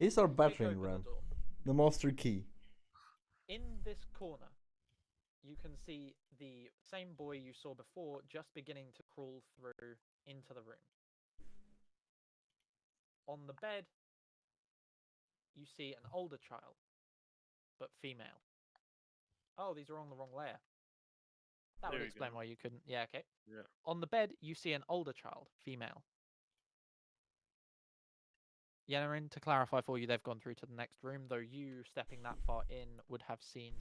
Is our Kick battering open the ram door. the master key? In this corner, you can see the same boy you saw before just beginning to crawl through into the room. On the bed, you see an older child, but female. Oh, these are on the wrong layer. That There would you explain go. why you couldn't. Yeah, okay. Yeah. On the bed, you see an older child, female. Yennerin, to clarify for you, they've gone through to the next room, though you stepping that far in would have seen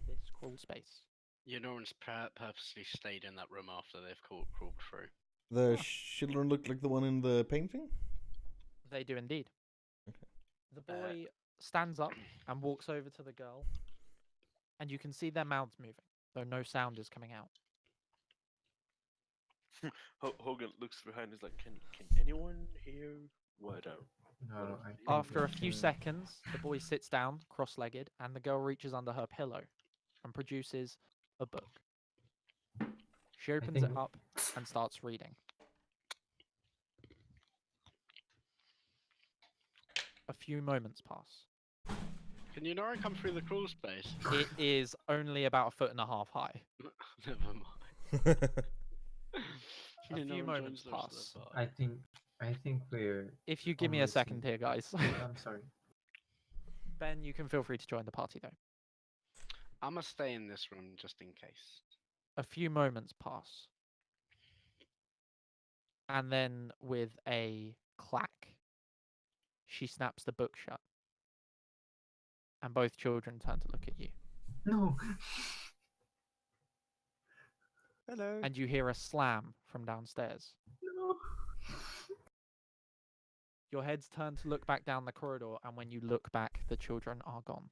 this crawl space. Yonoran's purposely stayed in that room after they've crawled through. The Ah. children look like the one in the painting? They do indeed. Okay. The boy stands up and walks over to the girl, and you can see their mouths moving, though no sound is coming out. Hogan looks behind. He's like, "Can anyone hear what No, I think After a we few should- seconds, the boy sits down, cross-legged, and the girl reaches under her pillow and produces a book. She opens it think- up and starts reading. A few moments pass. Can Yonoran come through the crawl space? It is only about 1.5 feet high. Never mind. A few Yonoran moments joins the rest of pass. the party. I think we're. If you give me a Almost second in- here, guys. I'm sorry. Ben, you can feel free to join the party, though. I'm gonna stay in this room just in case. A few moments pass. And then, with a clack, she snaps the book shut. And both children turn to look at you. No. Hello. And you hear a slam from downstairs. No. Your heads turn to look back down the corridor, and when you look back, the children are gone.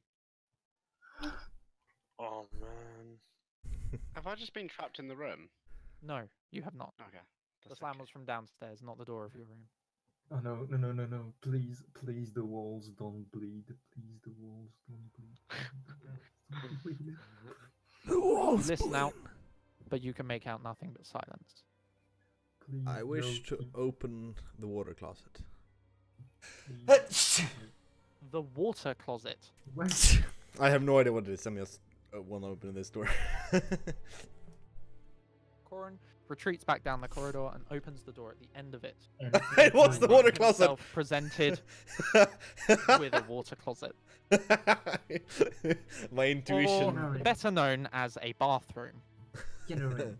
Oh man. Have I just been trapped in the room? No, you have not. Okay. The that's slam okay. was from downstairs, not the door of your room. Oh no. Please, the walls don't bleed. Please, the walls don't bleed. Don't bleed. The walls Listen bleed. out, but you can make out nothing but silence. Please, I wish no, to open the water closet. please. The water closet. What? I have no idea what it is. I'm just want to open this door. Corin retreats back down the corridor and opens the door at the end of it. It was the water closet. Himself presented with a water closet, My intuition. or better known as a bathroom. Generate.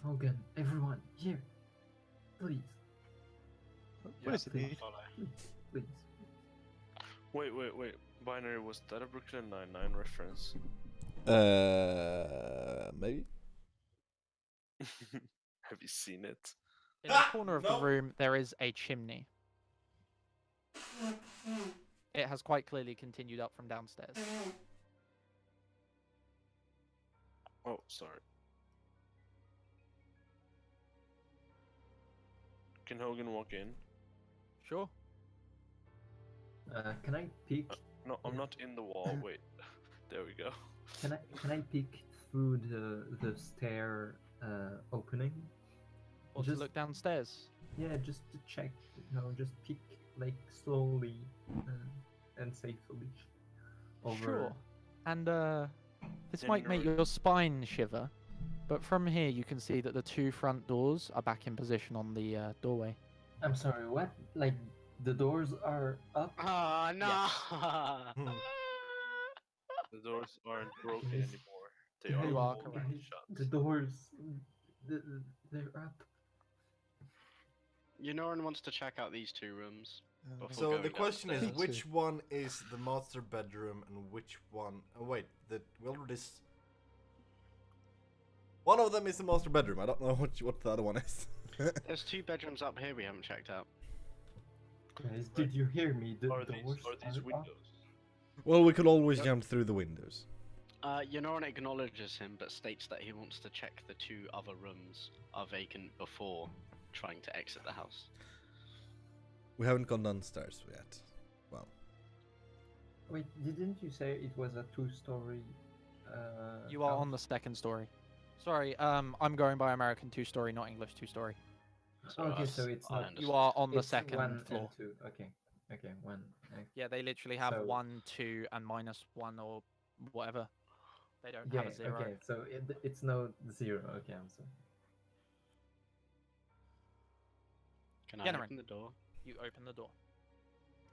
Hogan, everyone, here. Please, What does it I'll need? follow. please. Wait. Binary, was that a Brooklyn Nine-Nine reference? Maybe. Have you seen it? In the corner of the room, there is a chimney. It has quite clearly continued up from downstairs. Oh, sorry. Can Hogan walk in? Sure. Can I peek? No, I'm not in the wall. Wait. There we go. Can I peek through the stair opening? Or to look downstairs. Yeah, just to check. Just peek like slowly and safely over. Sure. And this Then might make you're- your spine shiver, but from here you can see that the two front doors are back in position on the doorway. I'm sorry. What? Like The doors are up. Oh no! Hmm. The doors aren't broken Guys, anymore. They guys, are You are bolted correct. guys, shut. the doors, the, they're up. Yonoran wants to check out these two rooms. Before So the going question is, Me downstairs. which one is the master bedroom and which one? Oh wait, we already. One of them is the master bedroom. I don't know what the other one is. There's two bedrooms up here we haven't checked out. Guys, did you hear me? The Are doors these are up. windows? Well, we could always Yep. jump through the windows. Yonoran acknowledges him, but states that he wants to check the two other rooms are vacant before trying to exit the house. We haven't gone downstairs yet. Well, Wait, didn't you say it was a two-story? You are on the second story. Sorry, I'm going by American 2-story, not English 2-story. Okay, so it's I not. understand. You are on the It's second one floor. and two. Okay, okay, one. Yeah, they literally have So- 1, 2, and -1 or whatever. They don't Yeah. have a 0. Okay, so it's no zero. Okay, I'm sorry. Can I Yonoran. open the door? You open the door.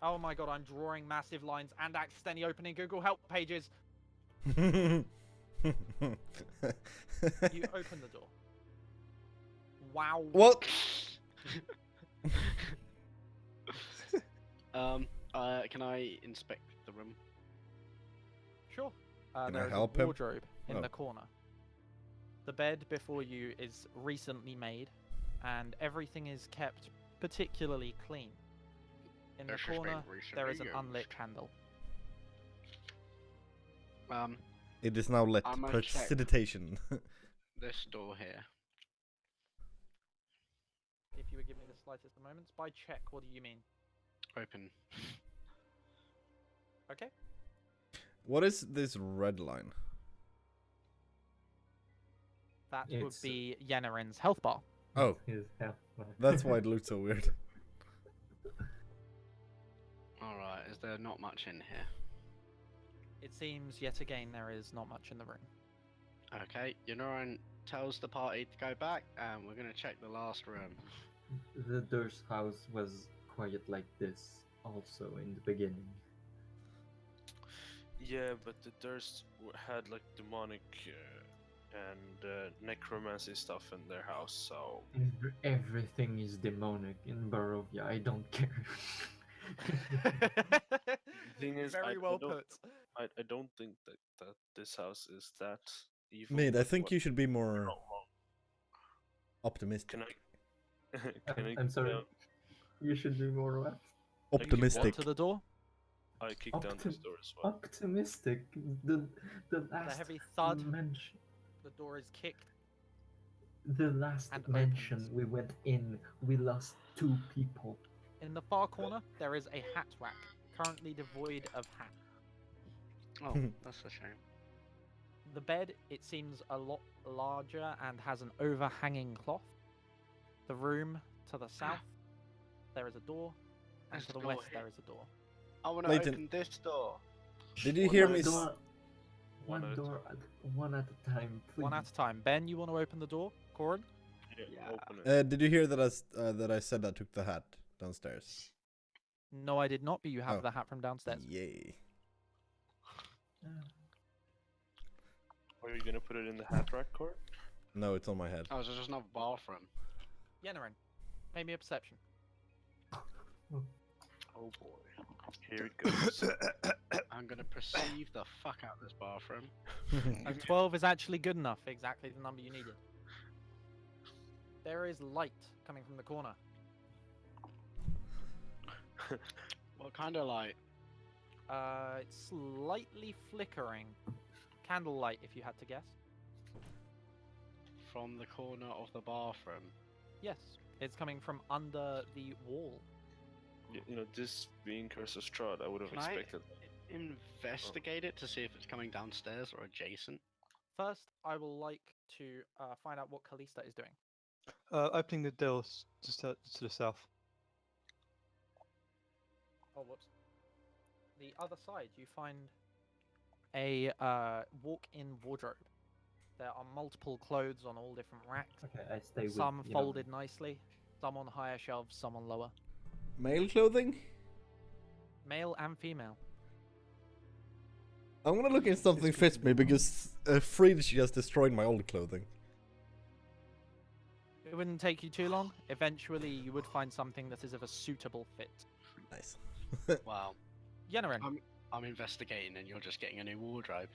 Oh my god, I'm drawing massive lines and accidentally opening Google Help pages. You open the door. Wow. what? Can I inspect the room? Sure. Can I There is help a him? wardrobe in Oh. the corner. The bed before you is recently made, and everything is kept particularly clean. In the This has been corner, there is an recently unlit used. candle. It is now lit. I'm gonna check. Precipitation. This door here. If you would give me the slightest of moments. By check, what do you mean? Open. Okay. What is this red line? That would It's- be Yennarin's health bar. Oh, His health. that's why it looked so weird. Alright, is there not much in here? It seems yet again there is not much in the room. Okay, Yonoran tells the party to go back, and we're gonna check the last room. The Durst house was quiet like this also in the beginning. Yeah, but the Durst had like demonic and necromancy stuff in their house, so Everything is demonic in Barovia. I don't care. thing is, Very I well don't- put. I don't think that this house is that evil. Mate, I but think what- you should be you're more not wrong. optimistic. Can I? Can I? I'm sorry. down- You should be more what? Optimistic. To the door. I kicked down this Optim- door as well. Optimistic. The The last heavy thud. mention. The door is kicked. The last And mention opens. we went in, we lost 2 people. In the far corner, there is a hat rack, currently devoid of hat. Oh, that's a shame. The bed, it seems a lot larger and has an overhanging cloth. The room to the south, there is a door, and There's to a the door west here. there is a door. I wanna Leighton. open this door. Did you One hear at me? a Door, One one at a door, one at a time, please. One at a time. Ben, you want to open the door? Corin? Yeah. Open it. Did you hear that that I said I took the hat downstairs? No, I did not, but you have Oh. the hat from downstairs. Yay. Are you gonna put it in the hat rack, Court? No, it's on my head. Oh, there's just another bathroom. Yennarin, make me a perception. Oh boy. Here it goes. I'm gonna perceive the fuck out of this bathroom. A 12 is actually good enough, exactly the number you needed. There is light coming from the corner. What kind of light? It's slightly flickering. Candlelight, if you had to guess. From the corner of the bathroom. Yes, it's coming from under the wall. You know, this being Curse of Strahd, I would have Can I- expected. Investigate it to see if it's coming downstairs or adjacent. First, I will like to find out what Kalista is doing. Opening the doors just to the south. Oh, whoops. The other side, you find a walk-in wardrobe. There are multiple clothes on all different racks. Okay, I stay with Some you know, folded nicely, some on higher shelves, some on lower. Male clothing? Male and female. I'm gonna look in something fits me because Fridge just destroyed my old clothing. It wouldn't take you too long. Eventually, you would find something that is of a suitable fit. Nice. Wow. Yennerin, I'm investigating and you're just getting a new wardrobe.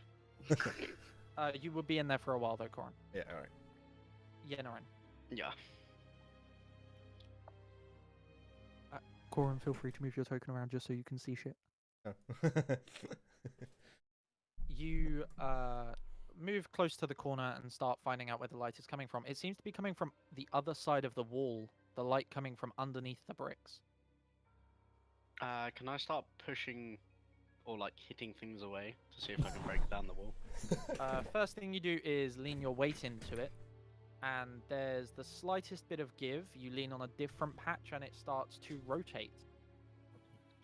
you would be in there for a while though, Corin. Yeah, alright. Yennerin. Yeah. Corin, feel free to move your token around just so you can see shit. Oh. You move close to the corner and start finding out where the light is coming from. It seems to be coming from the other side of the wall, the light coming from underneath the bricks. Can I start pushing or like hitting things away to see if I can break down the wall? First thing you do is lean your weight into it, and there's the slightest bit of give. You lean on a different patch and it starts to rotate.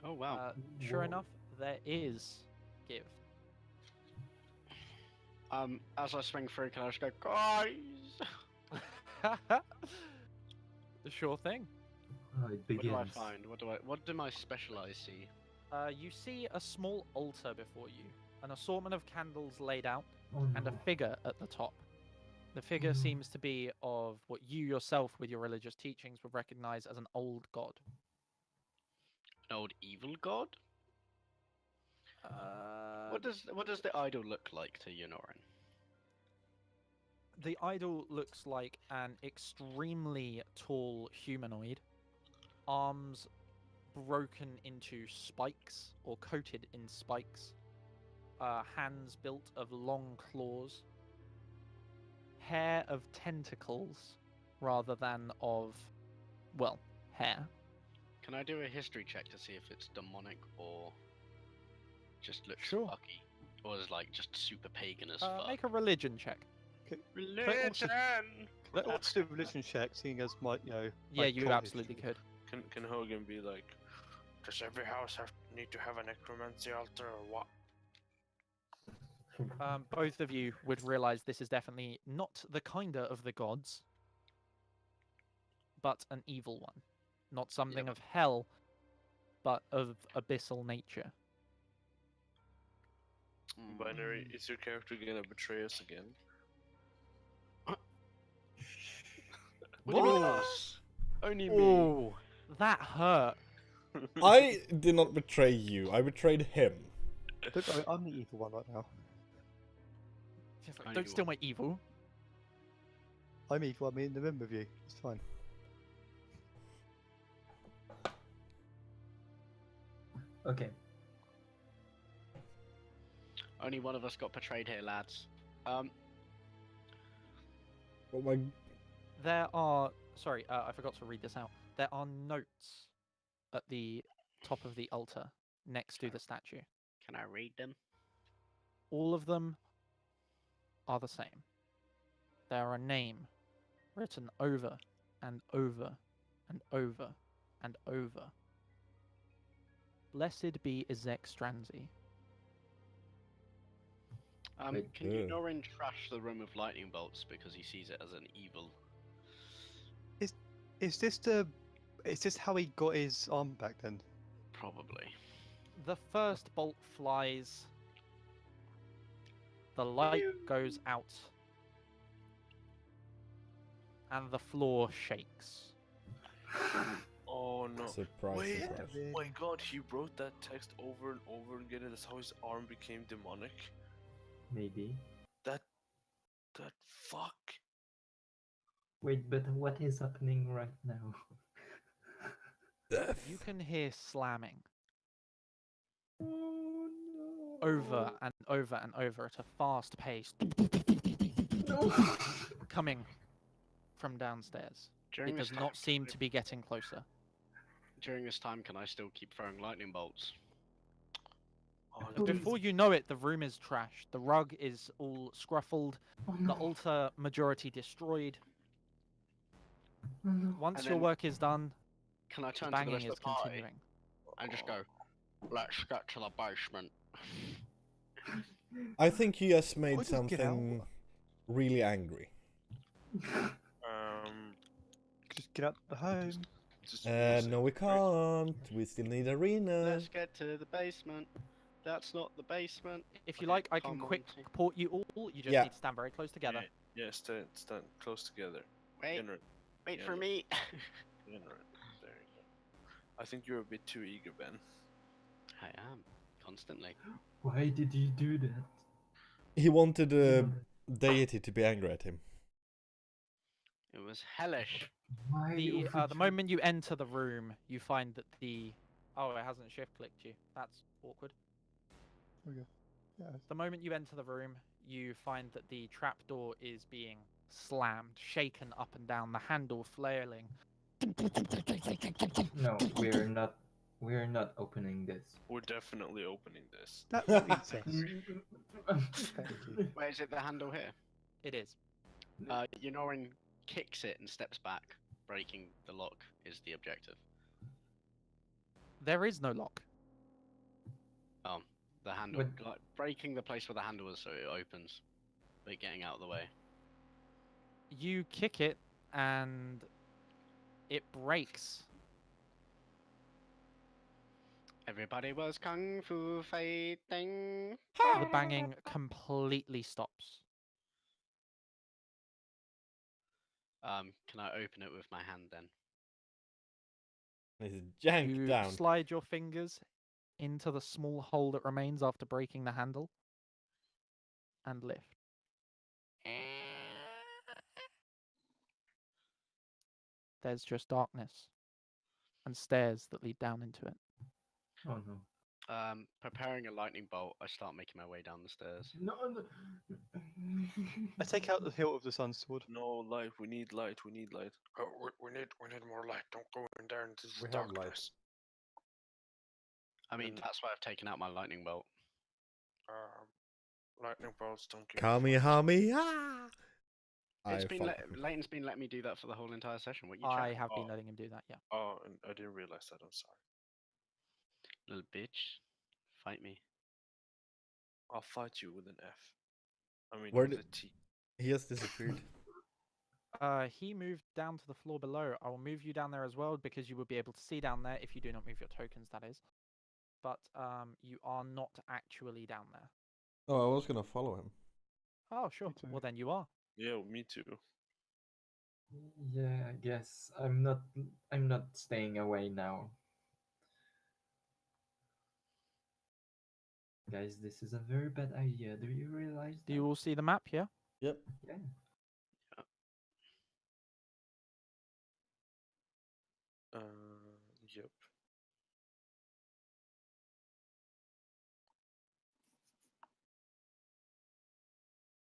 Oh wow. Sure Whoa. enough, there is give. As I swing through, can I just go, guys? Sure thing. Oh, it What do I begins. find? What do my special eyes see? You see a small altar before you, an assortment of candles laid out, Oh, and a no. figure at the top. The figure Mhm. seems to be of what you yourself, with your religious teachings, would recognize as an old god. An old evil god? Uh, What does the idol look like to Yennerin? the idol looks like an extremely tall humanoid, arms broken into spikes or coated in spikes, hands built of long claws, hair of tentacles rather than of, well, hair. Can I do a history check to see if it's demonic or just looks Sure. fucky? Or is like just super pagan as fuck? Make a religion check. Religion! Can I also do religion check, seeing as my, Yeah, like, you cult absolutely history? could. Can Hogan be like, does every house need to have a necromancy altar or what? Both of you would realize this is definitely not the kinder of the gods, but an evil one. Not something of hell, but of abyssal nature. Binary, is your character gonna betray us again? What do you mean Whoa. us? Only me. Ooh, that hurt. I did not betray you, I betrayed him. Look, I'm the evil one right now. Just like, Only don't you steal are. my evil. I'm evil, I'm in the room with you. It's fine. Okay. Only one of us got betrayed here, lads. Oh my... There are, sorry, I forgot to read this out. There are notes at the top of the altar next to the statue. Can I read them? All of them are the same. There are a name written over and over and over and over. Blessed be Ezek Stranzi. Wait, Can yeah. Yennerin trash the room of lightning bolts because he sees it as an evil? Is this how he got his arm back then? Probably. The first bolt flies. The light goes out. And the floor shakes. Oh no. Surprise, Wait, surprise. oh my god, he wrote that text over and over again, and that's how his arm became demonic. Maybe. That fuck. Wait, but what is happening right now? Death. You can hear slamming Oh over and over and over at a fast pace no! coming from downstairs. During It this does time, not seem to be getting closer. During this time, can I still keep throwing lightning bolts? Oh, Oh, dude. Before you know it, the room is trashed. The rug is all scruffled. Oh The no! altar majority destroyed. Oh no! Once And your then- work is done, Can I the turn to the banging rest is of the party continuing. and just go, let's get to the basement? I think you just made Why does it get out? something really angry. Um, Just get out the home. Just use No, it, we right? can't. We still need arena. Let's get to the basement. That's not the basement. If you Okay, like, I can come on, quick team. port you all. You just Yeah. need to stand very close together. Yeah, stand close together. Wait, Inner, wait yeah, for yeah. me. inner. There you go. I think you're a bit too eager, Ben. I am constantly. Why did you do that? He wanted You the know, deity to be angry at him. It was hellish. why The overdo- moment you enter the room, you find that the it hasn't shift clicked you. That's awkward. Okay. Yeah. The moment you enter the room, you find that the trapdoor is being slammed, shaken up and down, the handle flailing. No, we're not opening this. We're definitely opening this. That would be said. Thank you. Wait, is it the handle here? It is. Yonorin kicks it and steps back. Breaking the lock is the objective. There is no lock. The handle, But- like breaking the place where the handle is so it opens, but getting out of the way. You kick it and it breaks. Everybody was kung fu fighting. The banging completely stops. Can I open it with my hand then? He's janked You down. slide your fingers into the small hole that remains after breaking the handle and lift. There's just darkness and stairs that lead down into it. Oh no. Preparing a lightning bolt, I start making my way down the stairs. No, no. I take out the hilt of the Sunsword. No light. We need light. We need light. Oh, we need more light. Don't go in there into this We have light. darkness. I mean, Mm. that's why I've taken out my lightning bolt. Lightning bolts don't give. Kamehameha! It's I been fucked him. Leighton's been letting me do that for the whole entire session. What you I chat? have been Oh. letting him do that, yeah. Oh, and I didn't realize that. I'm sorry. Little bitch, fight me. I'll fight you with an F. I mean, Where with did- a T. He has disappeared. He moved down to the floor below. I will move you down there as well because you will be able to see down there if you do not move your tokens, that is. But you are not actually down there. Oh, I was gonna follow him. Oh, sure. too. Well, then you are. Yeah, me too. Yeah, I guess I'm not staying away now. Guys, this is a very bad idea. Do you realize Do you that? all see the map here? Yep. Yeah. Yep.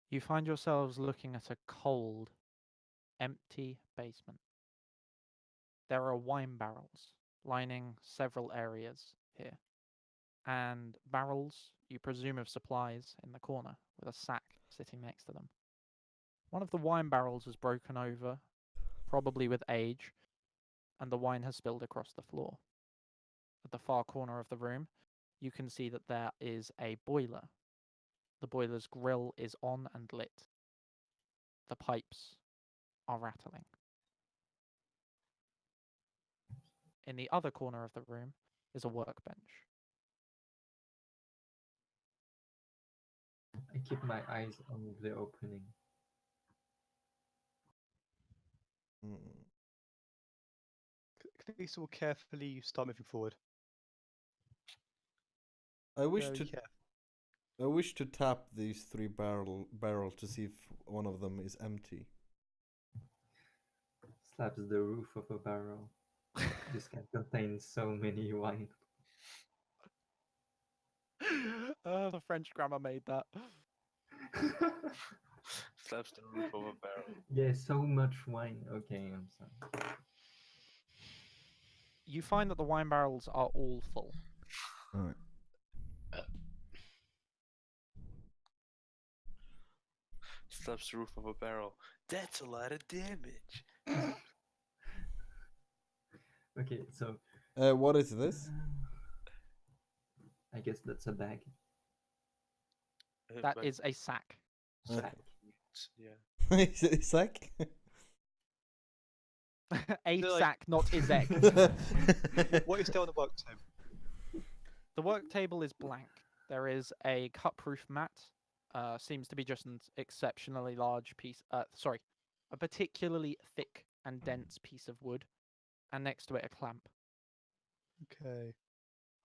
You find yourselves looking at a cold, empty basement. There are wine barrels lining several areas here, and barrels, you presume, of supplies in the corner with a sack sitting next to them. One of the wine barrels is broken over, probably with age, and the wine has spilled across the floor. At the far corner of the room, you can see that there is a boiler. The boiler's grill is on and lit. The pipes are rattling. In the other corner of the room is a workbench. I keep my eyes on the opening. Mm. Please all carefully start moving forward. I wish Very to careful. I wish to tap these three barrels to see if one of them is empty. Slaps the roof of a barrel. This can contain so many wine. The French grammar made that. Slaps the roof of a barrel. Yeah, so much wine. Okay, I'm sorry. You find that the wine barrels are all full. Alright. Slaps the roof of a barrel. That's a lot of damage. Okay, so What is this? I guess that's a bag. That But is a sack. Sack. yeah. Is it Sack? A So, like- sack, not Izek. What is still on the work table? The work table is blank. There is a cut-proof mat. Seems to be just an exceptionally large piece. Sorry, a particularly thick and dense piece of wood, and next to it a clamp. Okay.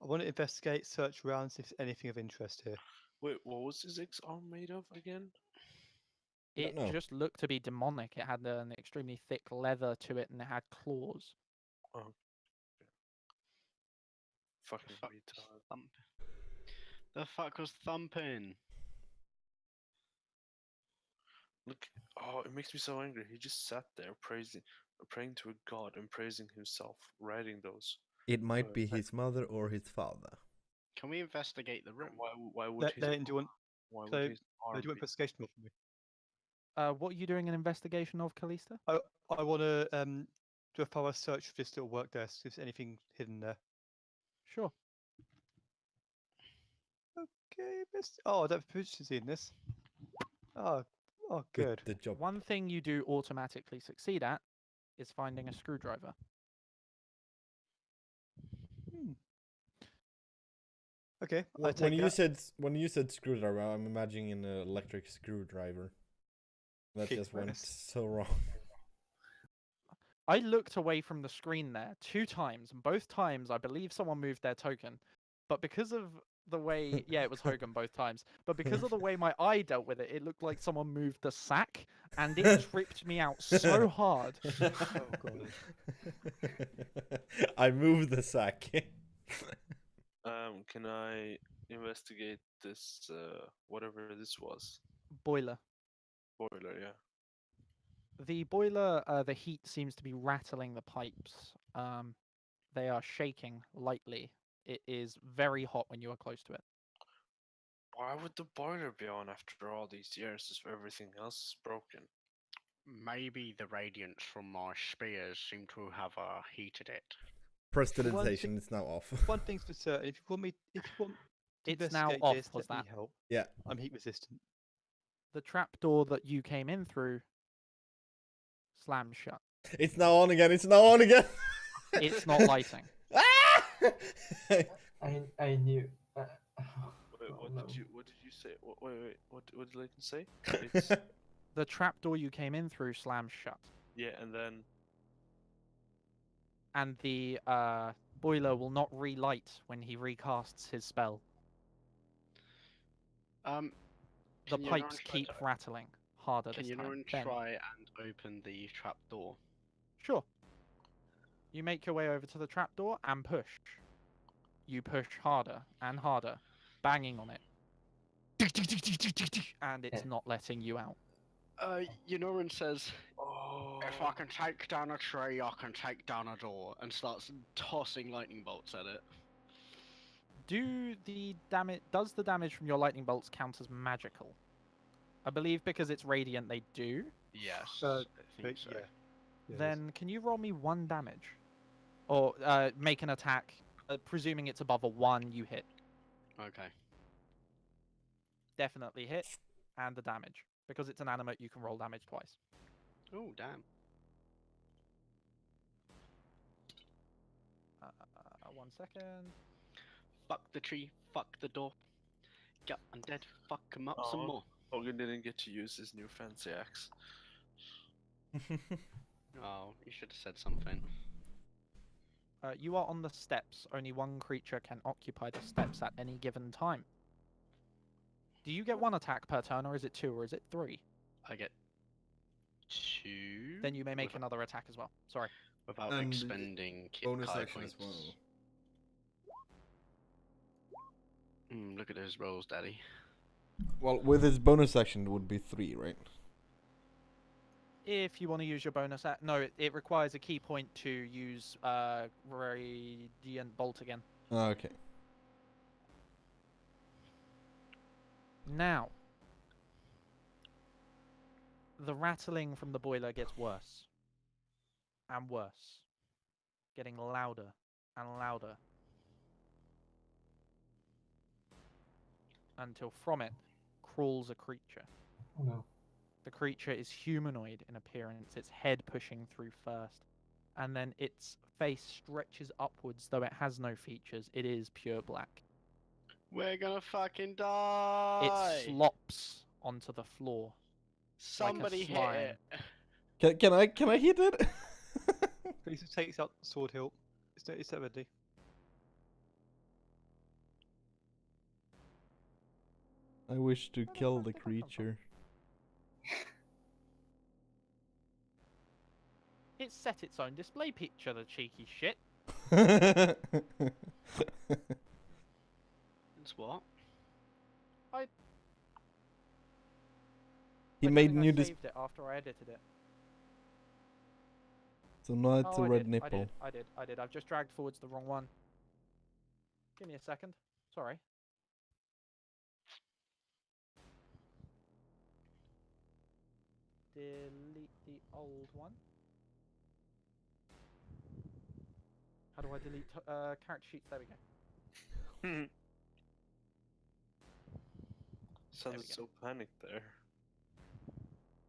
I want to investigate, search around, see if there's anything of interest here. Wait, what was his arm made of again? I don't It know. just looked to be demonic. It had an extremely thick leather to it, and it had claws. Oh. Fucking Fuck. retard. Thump. The fuck was thumping? Look, oh, it makes me so angry. He just sat there praying to a god and praising himself, writing those. It might be his mother or his father. Can we investigate the room? Why would Let, his let, do you want, why so, would his do you arm want be? investigation roll for me? What are you doing an investigation of, Kalista? I want to do a thorough search for this little work desk, if there's anything hidden there. Sure. Okay, oh, I don't have proficiency in this. Oh, good. Good job. One thing you do automatically succeed at is finding a screwdriver. Hmm. Okay, I When take you that. said screwdriver, I'm imagining an electric screwdriver. That Kick just went press. so wrong. I looked away from the screen there 2 times, and both times I believe someone moved their token. But because of the way, yeah, it was Hogan both times. But because of the way my eye dealt with it, it looked like someone moved the sack, and it tripped me out so hard. Oh god. I moved the sack. Can I investigate this? Whatever this was, Boiler. boiler. Yeah. The boiler, the heat seems to be rattling the pipes. They are shaking lightly. It is very hot when you are close to it. Why would the boiler be on after all these years if everything else is broken? Maybe the radiance from our spears seem to have heated it. Prestidigitation is now off. One thing's for certain, if you want to It's now investigate off, this, was let me that? help. Yeah. I'm heat resistant. The trapdoor that you came in through slammed shut. It's now on again. It's now on again. It's not lighting. I knew. Wait, Oh, what no. did you say? Wait, what did Leighton say? It's The trapdoor you came in through slammed shut, yeah, and then and the boiler will not relight when he recasts his spell. Um, The can you not pipes try keep to- rattling harder Can this you time. not Ben, try and open the trap door? sure. You make your way over to the trapdoor and push. You push harder and harder, banging on it. And it's Yeah. not letting you out. Yonoran says, oh, if I can take down a tree, I can take down a door, and starts tossing lightning bolts at it. Does the damage from your lightning bolts count as magical? I believe because it's radiant they do. Yes, Uh, I think so. Yeah. Yeah, Then can you roll me 1 damage? Or make an attack, presuming it's above a 1, you hit. Okay. Definitely hit, and the damage. Because it's an animate, you can roll damage twice. Oh, damn. 1 second. Fuck the tree, fuck the door. Get undead, fuck 'em up some Oh. more. Hogan didn't get to use his new fancy axe. Oh, you should have said something. You are on the steps. Only one creature can occupy the steps at any given time. Do you get 1 attack per turn, or is it 2, or is it 3? I get 2. Then you may make without, another attack as well. Sorry. without And expending bonus Kai action as points. well. Look at those rolls, Daddy. Well, with his bonus action, it would be 3, right? If you want to use your bonus no, it requires a key point to use Radiant Bolt again. Okay. Now, the rattling from the boiler gets worse and worse, getting louder and louder, until from it crawls a creature. Oh no. The creature is humanoid in appearance, its head pushing through first, and then its face stretches upwards, though it has no features. It is pure black. We're gonna fucking die. It slops onto the floor. Somebody hit slime. it. Can I hit it? Please takes out the sword hilt. It's ready. I wish to Where the kill fuck the did that come from? creature. It set its own display picture, the cheeky shit. It's what? He I don't made think I new dis. saved it after I edited it. So now it's a I red did, nipple. I did. I've just dragged forwards the wrong one. Give me a second. Sorry. Delete the old one. How do I delete character sheets? There we go. Sounded we go. so panicked there.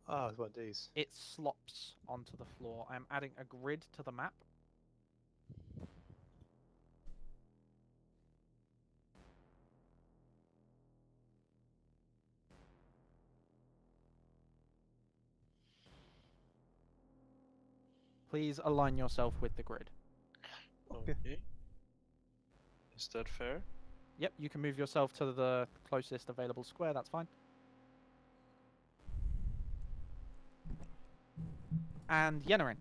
Ah, it's one of these. It slops onto the floor. I'm adding a grid to the map. Please align yourself with the grid. Okay. Okay. Is that fair? Yep, you can move yourself to the closest available square, that's fine. And Yennerin,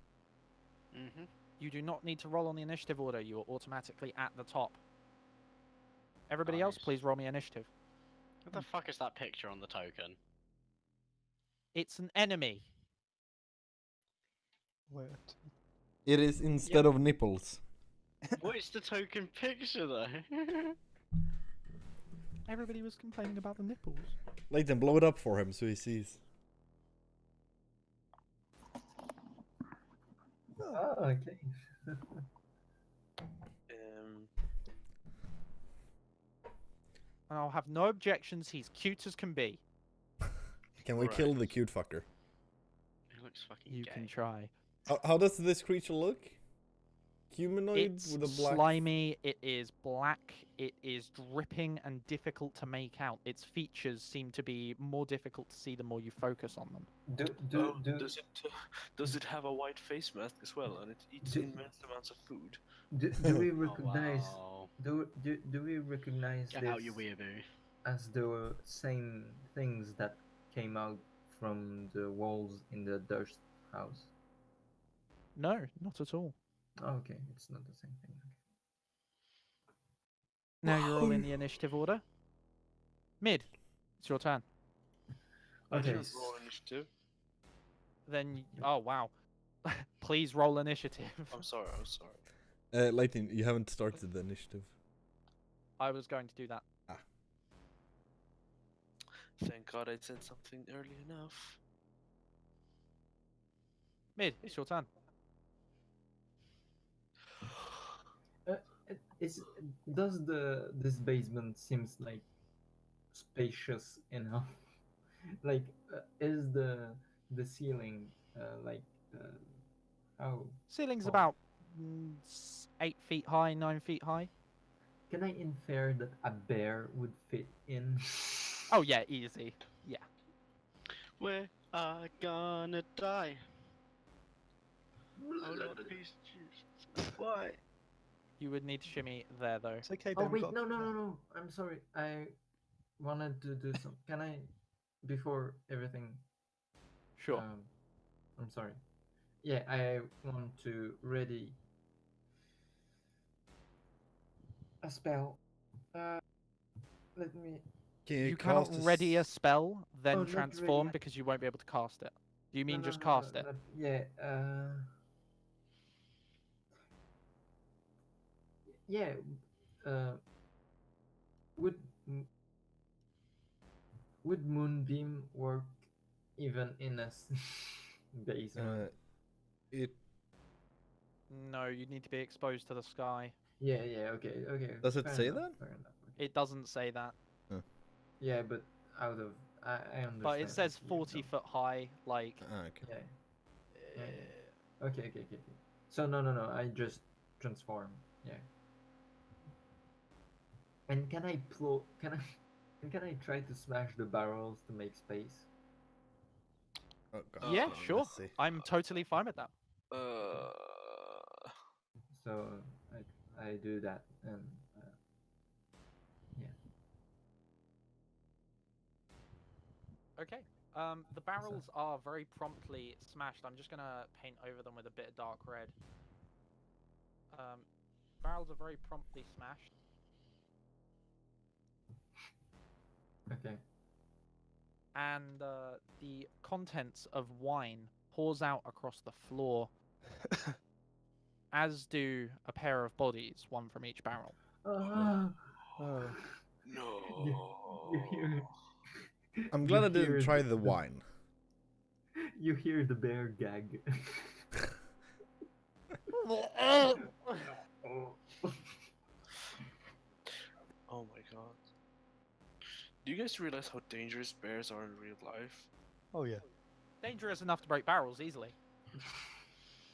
Mm-hmm. you do not need to roll on the initiative order. You are automatically at the top. Everybody else, Nice. please roll me initiative. What the fuck is that picture on the token? It's an enemy. Wait. It is instead of nipples. What is the token picture though? Everybody was complaining about the nipples. Layton, blow it up for him so he sees. Oh, okay. And I'll have no objections. He's cute as can be. Can we Right. kill the cute fucker? It looks fucking You gay. can try. How does this creature look? Humanoid It's with a black. slimy. It is black. It is dripping and difficult to make out. Its features seem to be more difficult to see the more you focus on them. Does it have a white face mask as well, and it eats Do- immense amounts of food? do we recognize Oh, wow. do we recognize Get this out your weeaboo. as the same things that came out from the walls in the Durst house? No, not at all. Oh, okay, it's not the same thing. Now you're all in the initiative order. Mid, it's your turn. I Okay. didn't roll initiative. Then, oh wow. Please roll initiative. I'm sorry. Layton, you haven't started the initiative. I was going to do that. Thank God I said something early enough. Mid, it's your turn. Does this basement seems like spacious enough? Like, is the ceiling like how Ceiling's Oh. about 8 feet high, 9 feet high. can I infer that a bear would fit in? Oh yeah, easy. Yeah. We're gonna die. Oh Lord, piece of juice. Why? You would need to shimmy there though. It's okay, Oh Ben. we've wait, got- no. I'm sorry. I wanted to do some. Can I, before everything? Sure. I'm sorry. Yeah, I want to ready a spell. Let me. Can You cannot cast ready a spell, then Oh, not transform ready. because you won't be able to cast it. Do you mean No, just no, cast it? not- yeah. Yeah. Uh. Would m- would moonbeam work even in a basement? It No, you need to be exposed to the sky. Yeah. Okay. Does it fair say enough, that? Fair enough. Okay. It doesn't say that. Yeah, but out of I understand. But it says you 40 don't- foot high, like. okay. Yeah. Okay. So no, I just transform. Yeah. And can I and can I try to smash the barrels to make space? Oh god. Yeah, Let's sure. see. I'm totally fine with that. Uh, So I do that and yeah. Okay. The barrels are very promptly smashed. I'm just gonna paint over them with a bit of dark red. Barrels are very promptly smashed. Okay. And the contents of wine pours out across the floor, as do a pair of bodies, one from each barrel. Ah, Oh. you, you no. hear I'm you glad I didn't hear try the wine. you hear the bear gag. Oh my god. Do you guys realize how dangerous bears are in real life? Oh yeah. Dangerous enough to break barrels easily.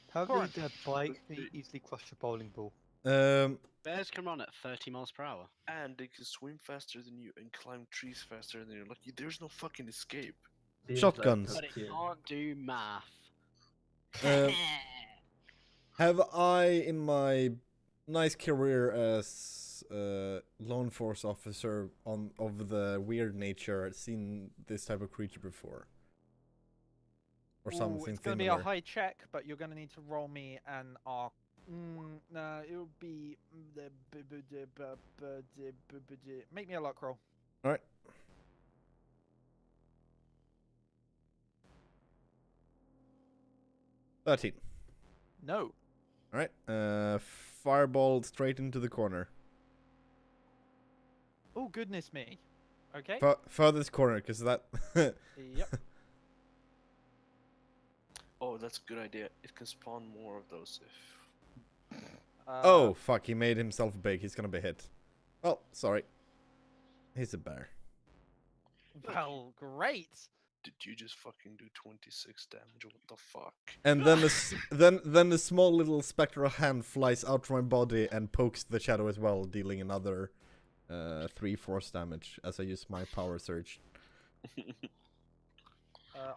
Apparently Corin. their bike can They- easily crush a bowling ball. Bears can run at 30 miles per hour. And they can swim faster than you and climb trees faster than you. Like, there's no fucking escape. Feels Shotguns. Like But top it tier. can't do math. Have I, in my nice career as law enforcement officer of the weird nature, seen this type of creature before? Or Ooh, something it's gonna similar? be a high check, but you're gonna need to roll me an arc. No, it'll be make me a luck roll. All right. $13. No. All right. Fireball straight into the corner. Oh goodness me. Okay. Furthest corner, because that. Yep. Oh, that's a good idea. It can spawn more of those if. Oh fuck! He made himself big. He's gonna be hit. Oh, sorry. He's a bear. Well, great. Did you just fucking do 26 damage? What the fuck? And then then the small little spectral hand flies out from my body and pokes the shadow as well, dealing another 3 force damage as I use my power surge.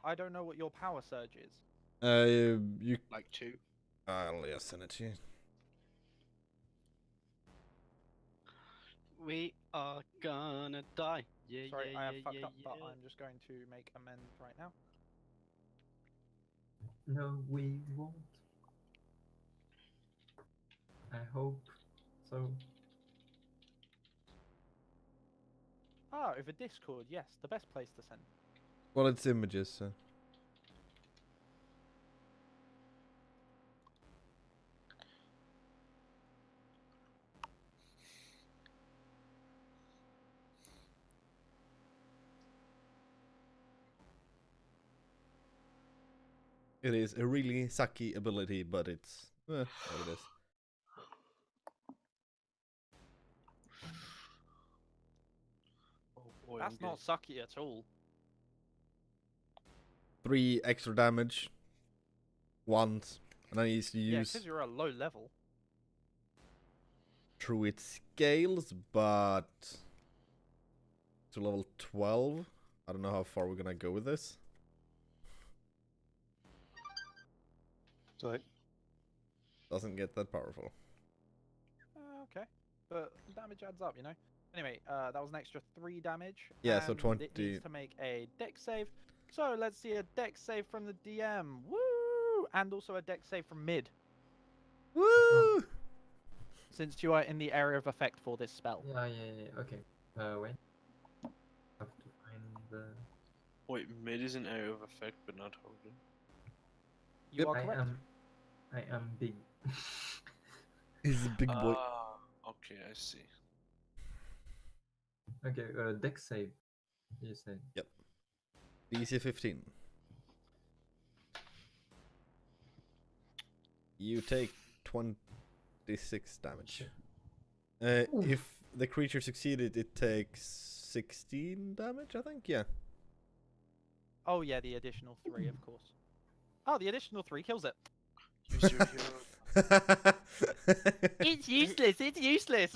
I don't know what your power surge is. You. Like 2. I'll just send it to you. We are gonna die. Yeah, Sorry, yeah, I have yeah, fucked yeah, up, but yeah. I'm just going to make amends right now. No, we won't. I hope so. Ah, over Discord, yes, the best place to send. Well, it's images. So. It is a really sucky ability, but it's what it is. Oh boy, That's not sucky at all. 3 extra damage once, and I need to Yeah, use because you're a low level. through its scales, but to level 12. I don't know how far we're gonna go with this. Sorry. Doesn't get that powerful. Okay, but damage adds up, you know. Anyway, that was an extra 3 damage. Yeah, so and 20. It needs to make a dex save. So let's see a dex save from the DM. Woo! And also a dex save from mid, Woo! since you are in the area of effect for this spell. Yeah. Okay. Wait. Have to find the. Wait, mid is an area of effect, but not Hogan. You are correct. I am big. He's a big boy. Okay, I see. Okay. Dex save. You said. DC 15. You take 26 damage. If the creature succeeded, it takes 16 damage, I think. Yeah. Oh yeah, the additional 3, of course. Oh, the additional 3 kills it. Use your hero. It's useless. It's useless.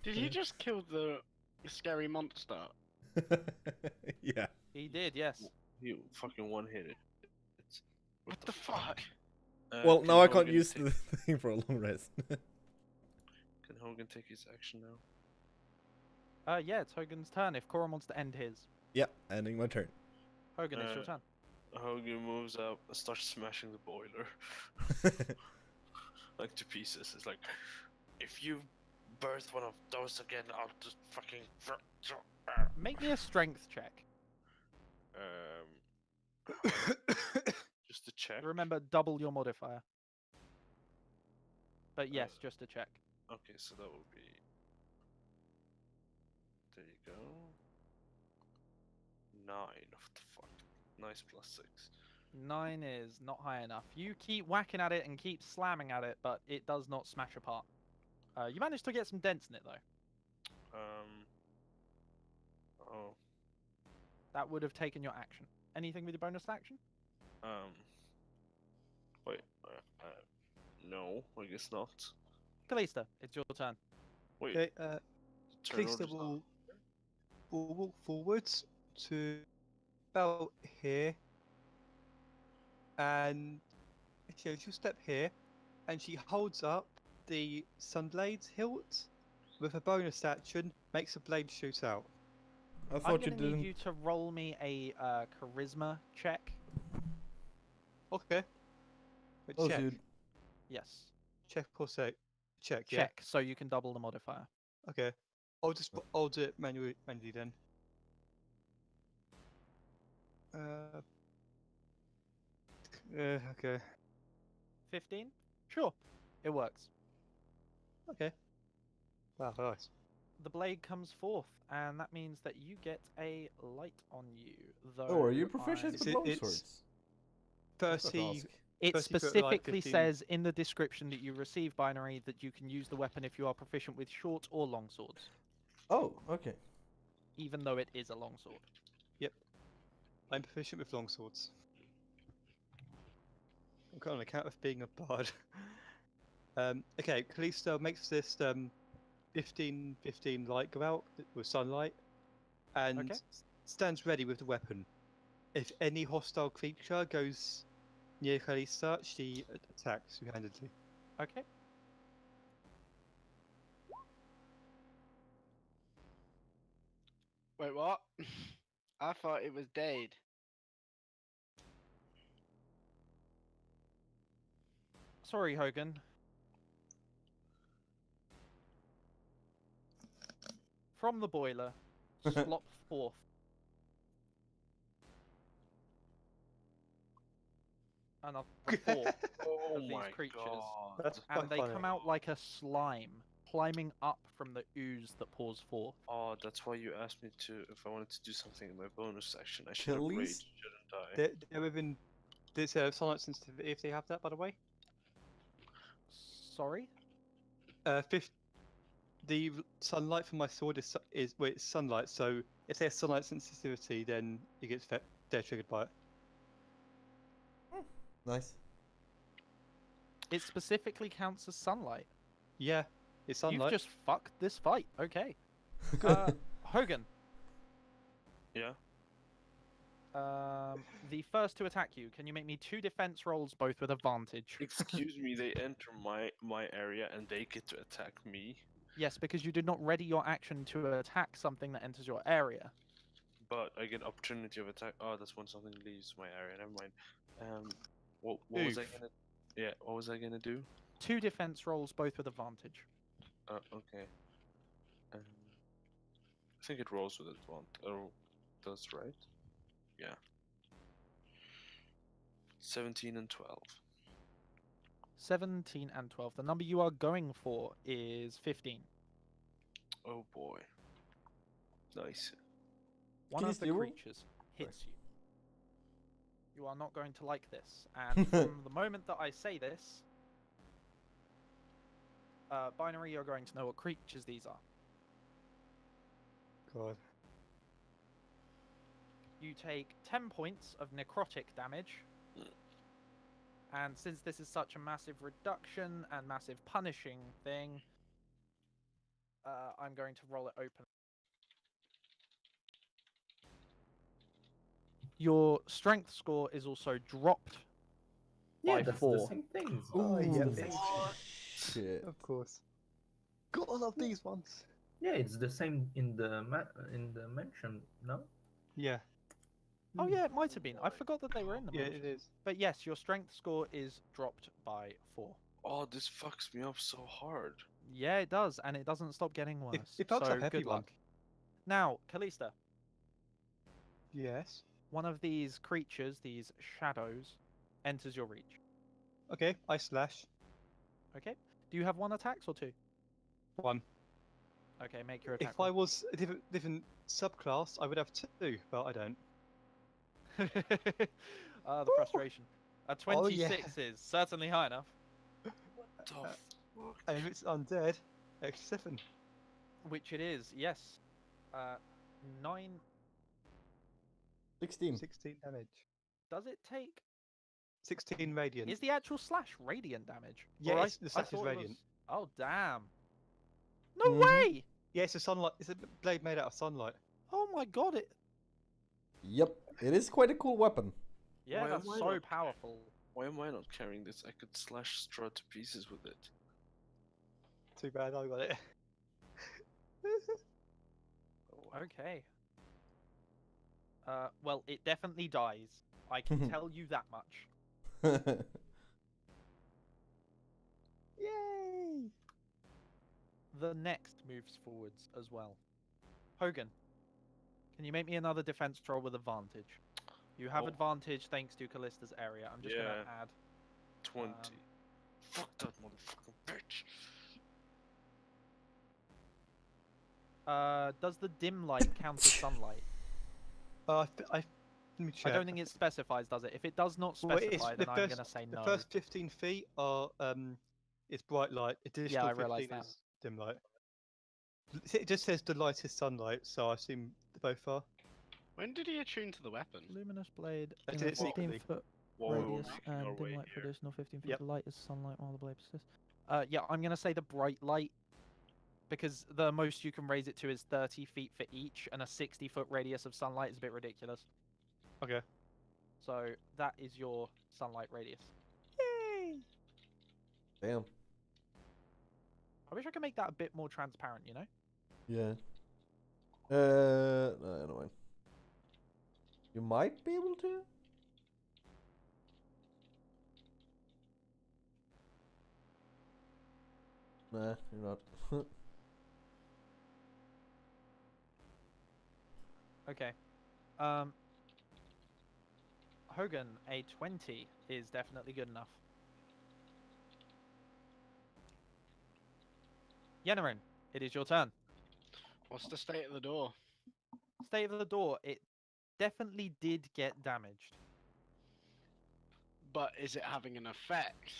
Did he just kill the scary monster? Yeah. He did, yes. He fucking one hit it. What the fuck? Well, Can now I can't Hogan use take- the thing for a long rest. Can Hogan take his action now? Yeah, it's Hogan's turn if Corin wants to end his. Yeah, ending my turn. Hogan, it's your turn. Hogan moves up and starts smashing the boiler. Like to pieces. It's like, if you birth one of those again, I'll just fucking. Make me a strength check. Just to check. Remember, double your modifier. But yes, just a check. Okay, so that will be. There you go. 9. What the fuck? Nice +6. 9 is not high enough. You keep whacking at it and keep slamming at it, but it does not smash apart. You managed to get some dents in it, though. Oh. That would have taken your action. Anything with your bonus action? Wait. No, I guess not. Kalista, it's your turn. Wait. Okay, turn Calista order's not- will walk forwards to about here, and she'll step here, and she holds up the Sunblade's hilt with a bonus action, makes the blade shoot out. I I'm thought you gonna need didn't. you to roll me a charisma check. Okay. But Oh, check, dude. Yes. check or say, check, yeah. Check, so you can double the modifier. Okay. I'll do it manually then. Okay. 15? Sure. It works. Okay. Wow, nice. The blade comes forth, and that means that you get a light on you. Though Oh, are you proficient Is with it- it's longswords? I forgot to 30. ask. It 30 foot, like, specifically 15. says in the description that you receive binary that you can use the weapon if you are proficient with short or long swords, Oh, okay. even though it is a long sword. I'm proficient with longswords. On account of being a bard. Okay, Callisto makes this 15 light go out with sunlight, and Okay. stands ready with the weapon. If any hostile creature goes near Callisto, she attacks two-handedly. Okay. Wait, what? I thought it was Dade. Sorry, Hogan. From the boiler, slop forth another 4 Oh of these my creatures, god. That's and quite they funny. come out like a slime, climbing up from the ooze that pours forth. Oh, that's why you asked me to if I wanted to do something in my bonus action. I should have Khalees? raged, shouldn't I? They're within. There's sunlight sensitivity if they have that, by the way. Sorry? The sunlight from my sword is well, it's sunlight. So if they have sunlight sensitivity, then it gets they're triggered by it. Nice. It specifically counts as sunlight. Yeah, it's sunlight. You've just fucked this fight. Okay. Hogan, Yeah. the first to attack you, can you make me 2 defense rolls, both with advantage? Excuse me, they enter my area and they get to attack me. Yes, because you did not ready your action to attack something that enters your area. But I get opportunity of attack. Oh, that's when something leaves my area. Never mind. What was I Oof. gonna? Yeah, what was I gonna do? 2 defense rolls, both with advantage. Okay. I think it rolls with advantage. Oh, that's right. Yeah. 17 and 12. 17 and 12. The number you are going for is 15. Oh boy. Nice. One Can you of the still roll? creatures hits you. You are not going to like this. And from the moment that I say this, Binary, you're going to know what creatures these are. God. You take 10 points of necrotic damage, And since this is such a massive reduction and massive punishing thing, I'm going to roll it open. Your strength score is also dropped Yeah, by that's 4. the same things. Oh, It's yeah. the same. Shit. Of course. Gotta love these ones. Yeah, it's the same in the mention. No. Yeah. Oh yeah, it might have been. I forgot that they were in the Yeah, mention. it is. But yes, your strength score is dropped by 4. Oh, this fucks me up so hard. Yeah, it does, and it doesn't stop getting worse. it fucks so up good everyone. luck. Now, Callista, Yes. one of these creatures, these shadows, enters your reach. Okay, I slash. Okay. Do you have 1 attacks or 2? 1. Okay, make your attack. If I was a different subclass, I would have 2, but I don't. The frustration. A Oh, 26 yeah. is certainly high enough. The Uh, fuck? And if it's undead, extra 7. Which it is, yes. 9. 16. 16 damage. Does it take? 16 radiant. Is the actual slash radiant damage? Yeah, Or I- it's, the I slash is thought it radiant. was- Oh damn! No Mhm. way! Yeah, it's a sunlight. It's a blade made out of sunlight. Oh my god! It. Yep, it is quite a cool weapon. Yeah, Why that's am I so not- powerful. Why am I not carrying this? I could slash Strahd to pieces with it. Too bad I got it. Okay. Well, it definitely dies. I can tell you that much. Yay! The next moves forwards as well. Hogan, can you make me another defense roll with advantage? You have Oh. advantage thanks to Callista's area. I'm just gonna Yeah. add. 20. Fuck that motherfucking bitch. Does the dim light count as sunlight? Let me check. I don't think it specifies, does it? If it does not Well, it's specify, then I'm gonna say the no. first 15 feet are it's bright light. Additional I realised 15 that. is dim light. It just says the light is sunlight, so I assume they both are. When did he attune to the weapon? Luminous blade, I in did a it 15 secretly. foot While we were radius, making and our dim way light for here. additional 15 feet. Yep. The light is sunlight while the blade persists. Yeah, I'm gonna say the bright light, because the most you can raise it to is 30 feet for each, and a 60-foot radius of sunlight is a bit ridiculous. Okay. So that is your sunlight radius. Yay! Damn. I wish I could make that a bit more transparent, you know? Yeah. No, never mind. You might be able to? Nah, you're not. Okay. Hogan, a 20 is definitely good enough. Yennerin, it is your turn. What's the state of the door? State of the door, it definitely did get damaged. But is it having an effect?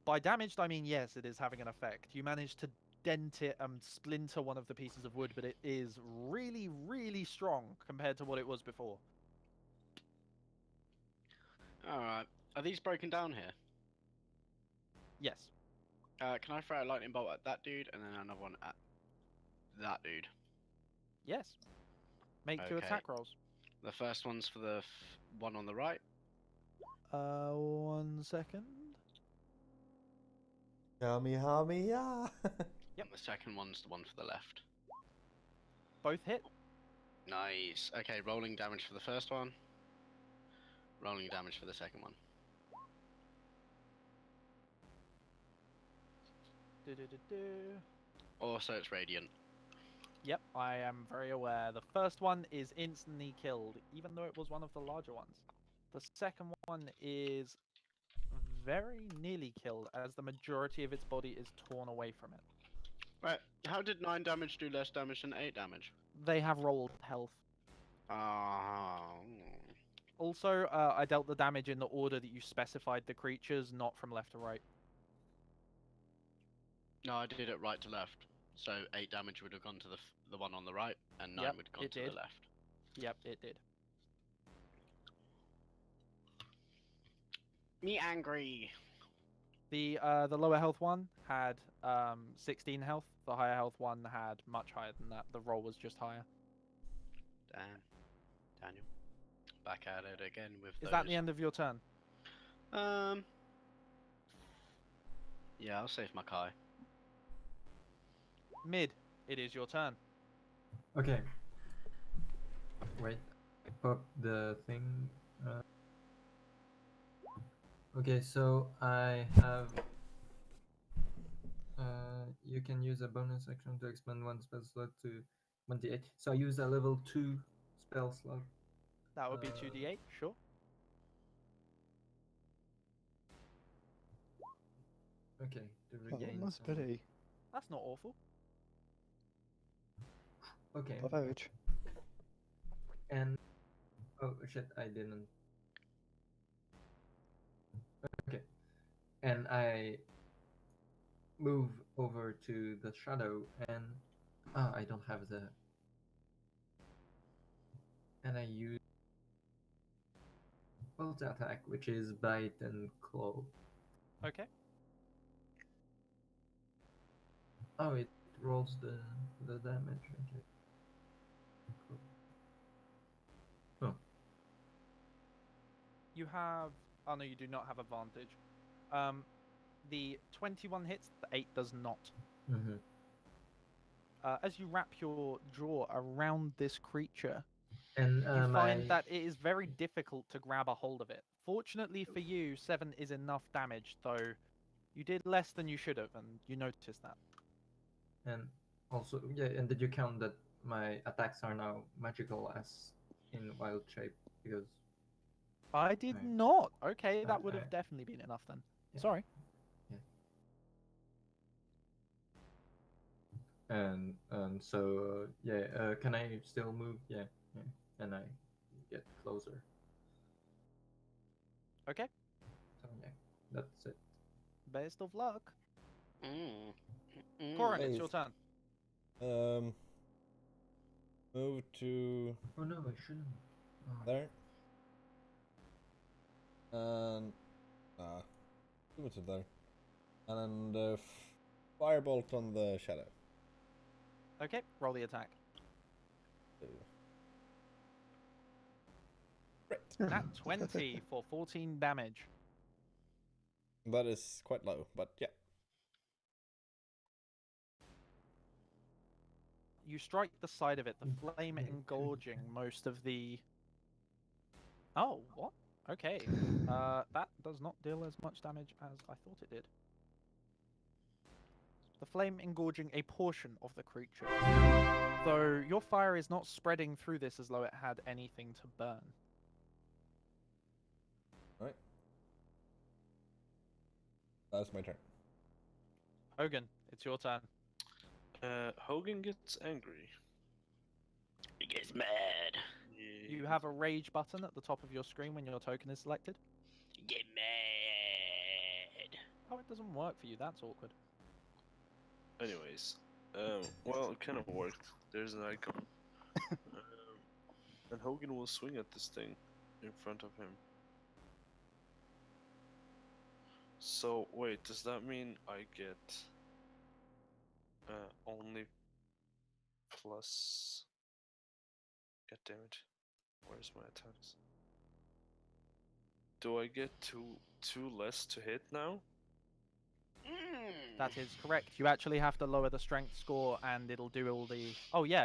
By damaged, I mean yes, it is having an effect. You managed to dent it and splinter one of the pieces of wood, but it is really, really strong compared to what it was before. Alright. Are these broken down here? Yes. Can I throw a lightning bolt at that dude and then another one at that dude? Yes. Make 2 Okay. attack rolls. The first one's for the one on the right. 1 second. Yummy, yummy, yeah. And the second one's the one for the left. Both hit. Nice. Okay, rolling damage for the first one. Rolling damage for the second one. Also, it's radiant. Yep, I am very aware. The first one is instantly killed, even though it was one of the larger ones. The second one is very nearly killed, as the majority of its body is torn away from it. Right. How did 9 damage do less damage than 8 damage? They have rolled health. Oh. Also, I dealt the damage in the order that you specified the creatures, not from left to right. No, I did it right to left. So 8 damage would have gone to the one on the right, and 9 Yep, would have gone it to did. the left. Yep, it did. Me angry. The lower health one had 16 health. The higher health one had much higher than that. The roll was just higher. Damn. Daniel. Back at it again with Is those. that the end of your turn? Yeah, I'll save my Kai. Mid, it is your turn. Okay. Wait. Pop the thing. Okay, so I have. You can use a bonus action to expand one spell slot to 1d8. So I use a level 2 spell slot. That would be 2d8, sure. Okay, to Oh, regain nice some. ability. That's not awful. Okay. Above average. And oh shit, I didn't. Okay, and I move over to the shadow, and I don't have the. And I use bolt attack, which is bite and claw. Okay. Oh, it rolls the damage. Okay. Cool. Oh. You have. Oh no, you do not have advantage. The 21 hits, the 8 does not. Mm-hmm. As you wrap your jaw around this creature, And you find that it is very difficult to grab a hold of it. Fortunately for you, 7 is enough damage, though you did less than you should have, and you noticed that. And also, yeah, and did you count that my attacks are now magical as in wild shape? Because I did Right. not. Okay, that would I- have definitely been enough then. Yeah. Sorry. and so yeah, can I still move? Yeah, and I get closer. Okay, So yeah, that's it. best of luck. Mm. Corin, Hey. it's your turn. Move to Oh no, I shouldn't. Oh. there. And move to there. And then firebolt on the shadow. Okay, roll the attack. Great. Nat 20 for 14 damage. That is quite low, but yeah. You strike the side of it, the Mm, flame yeah, engorging most of the... Oh, what? Okay. That does not deal as much damage as I thought it did. The flame engorging a portion of the creature. Though your fire is not spreading through this as though it had anything to burn. Right. That's my turn. Hogan, it's your turn. Hogan gets angry. He gets mad. Yeah. You have a rage button at the top of your screen when your token is selected. Get mad. Oh, it doesn't work for you. That's awkward. Anyways, well, it kind of worked. There's an icon. And Hogan will swing at this thing in front of him. So, wait, does that mean I get only plus... God damn it. Where's my attacks? Do I get two less to hit now? That is correct. You actually have to lower the strength score, and it'll do all the... Oh, yeah.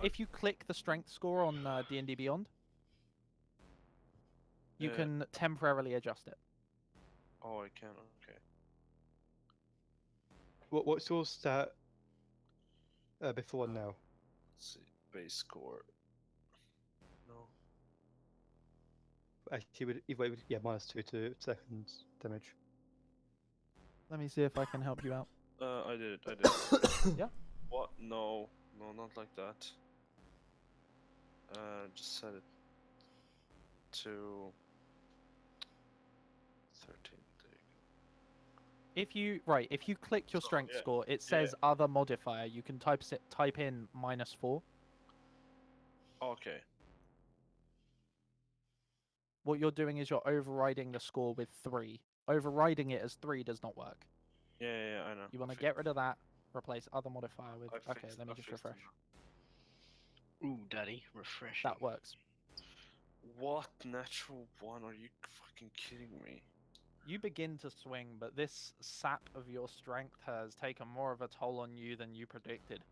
If you click the strength score on D&D Beyond, you can temporarily adjust it. Oh, I can, okay. What's your stat before now? Let's see, base score. No. Actually, yeah, -2 to second damage. Let me see if I can help you out. I did it. Yeah. What? No, not like that. Just set it to 13. If you click your So, strength yeah, score, it says other modifier. You can type in -4. Okay. what you're doing is you're overriding the score with 3. Overriding it as 3 does not work. Yeah, I know. You want I to get rid of that, replace other modifier with. I Okay, fixed- let me I just fixed it refresh. now. Ooh, daddy, refreshing. That works. What natural one? Are you fucking kidding me? You begin to swing, but this sap of your strength has taken more of a toll on you than you predicted.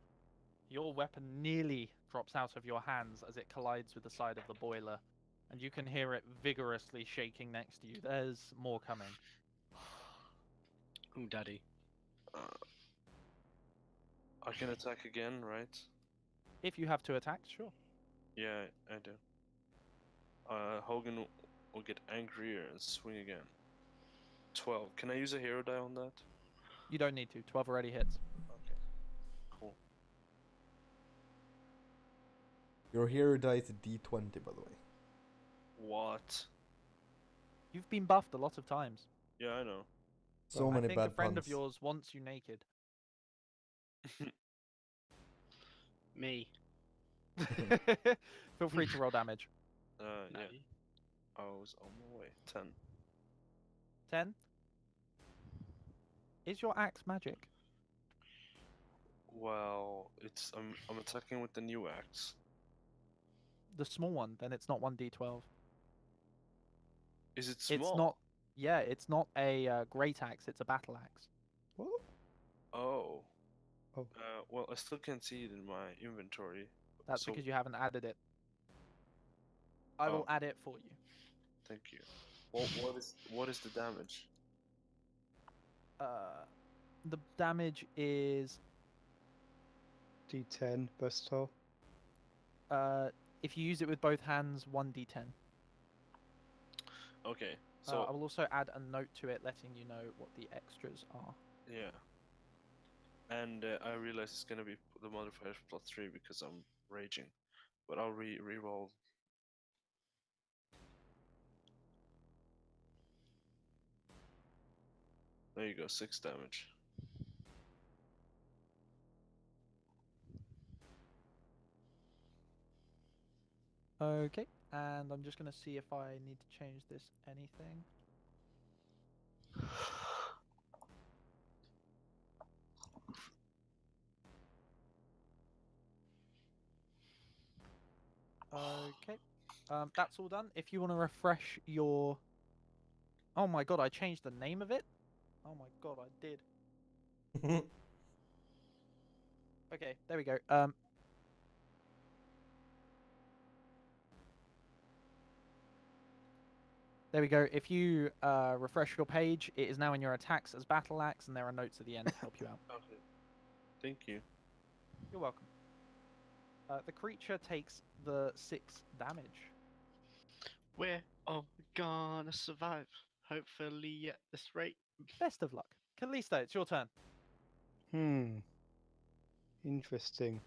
Your weapon nearly drops out of your hands as it collides with the side of the boiler, and you can hear it vigorously shaking next to you. There's more coming. Ooh, daddy. Uh, I can attack again, right? If you have 2 attacks, sure. Yeah, I do. Hogan will get angrier and swing again. 12. Can I use a hero die on that? You don't need to. 12 already hits. Okay. Cool. Your hero dies a D20, by the way. What? You've been buffed a lot of times. Yeah, I know. So I many think a bad friend puns. of yours wants you naked. Me. Feel free to roll damage. Yeah. Daddy. I was on my way. 10. 10. Is your axe magic? Well, I'm attacking with the new axe. The small one, then it's not 1d12. Is it small? It's not. Yeah, it's not a great axe. It's a battle axe. What? Oh. Oh. Well, I still can't see it in my inventory. That's so because you haven't added it. I will Oh. add it for you. Thank you. What is the damage? The damage is D10 versatile. if you use it with both hands, 1d10. Okay. So I will also add a note to it letting you know what the extras are. yeah. And I realize it's gonna be the modifier +3 because I'm raging, but I'll re-roll. There you go, 6 damage. Okay, and I'm just going to see if I need to change this anything. Okay, that's all done. If you want to refresh your... Oh my god, I changed the name of it? Oh my god, I did. Okay, there we go. There we go. If you refresh your page, it is now in your attacks as battle axe, and there are notes at the end to help you out. Okay. Thank you. You're welcome. The creature takes the 6 damage. We're all gonna survive. Hopefully at this rate. Best of luck. Callisto, it's your turn. Interesting.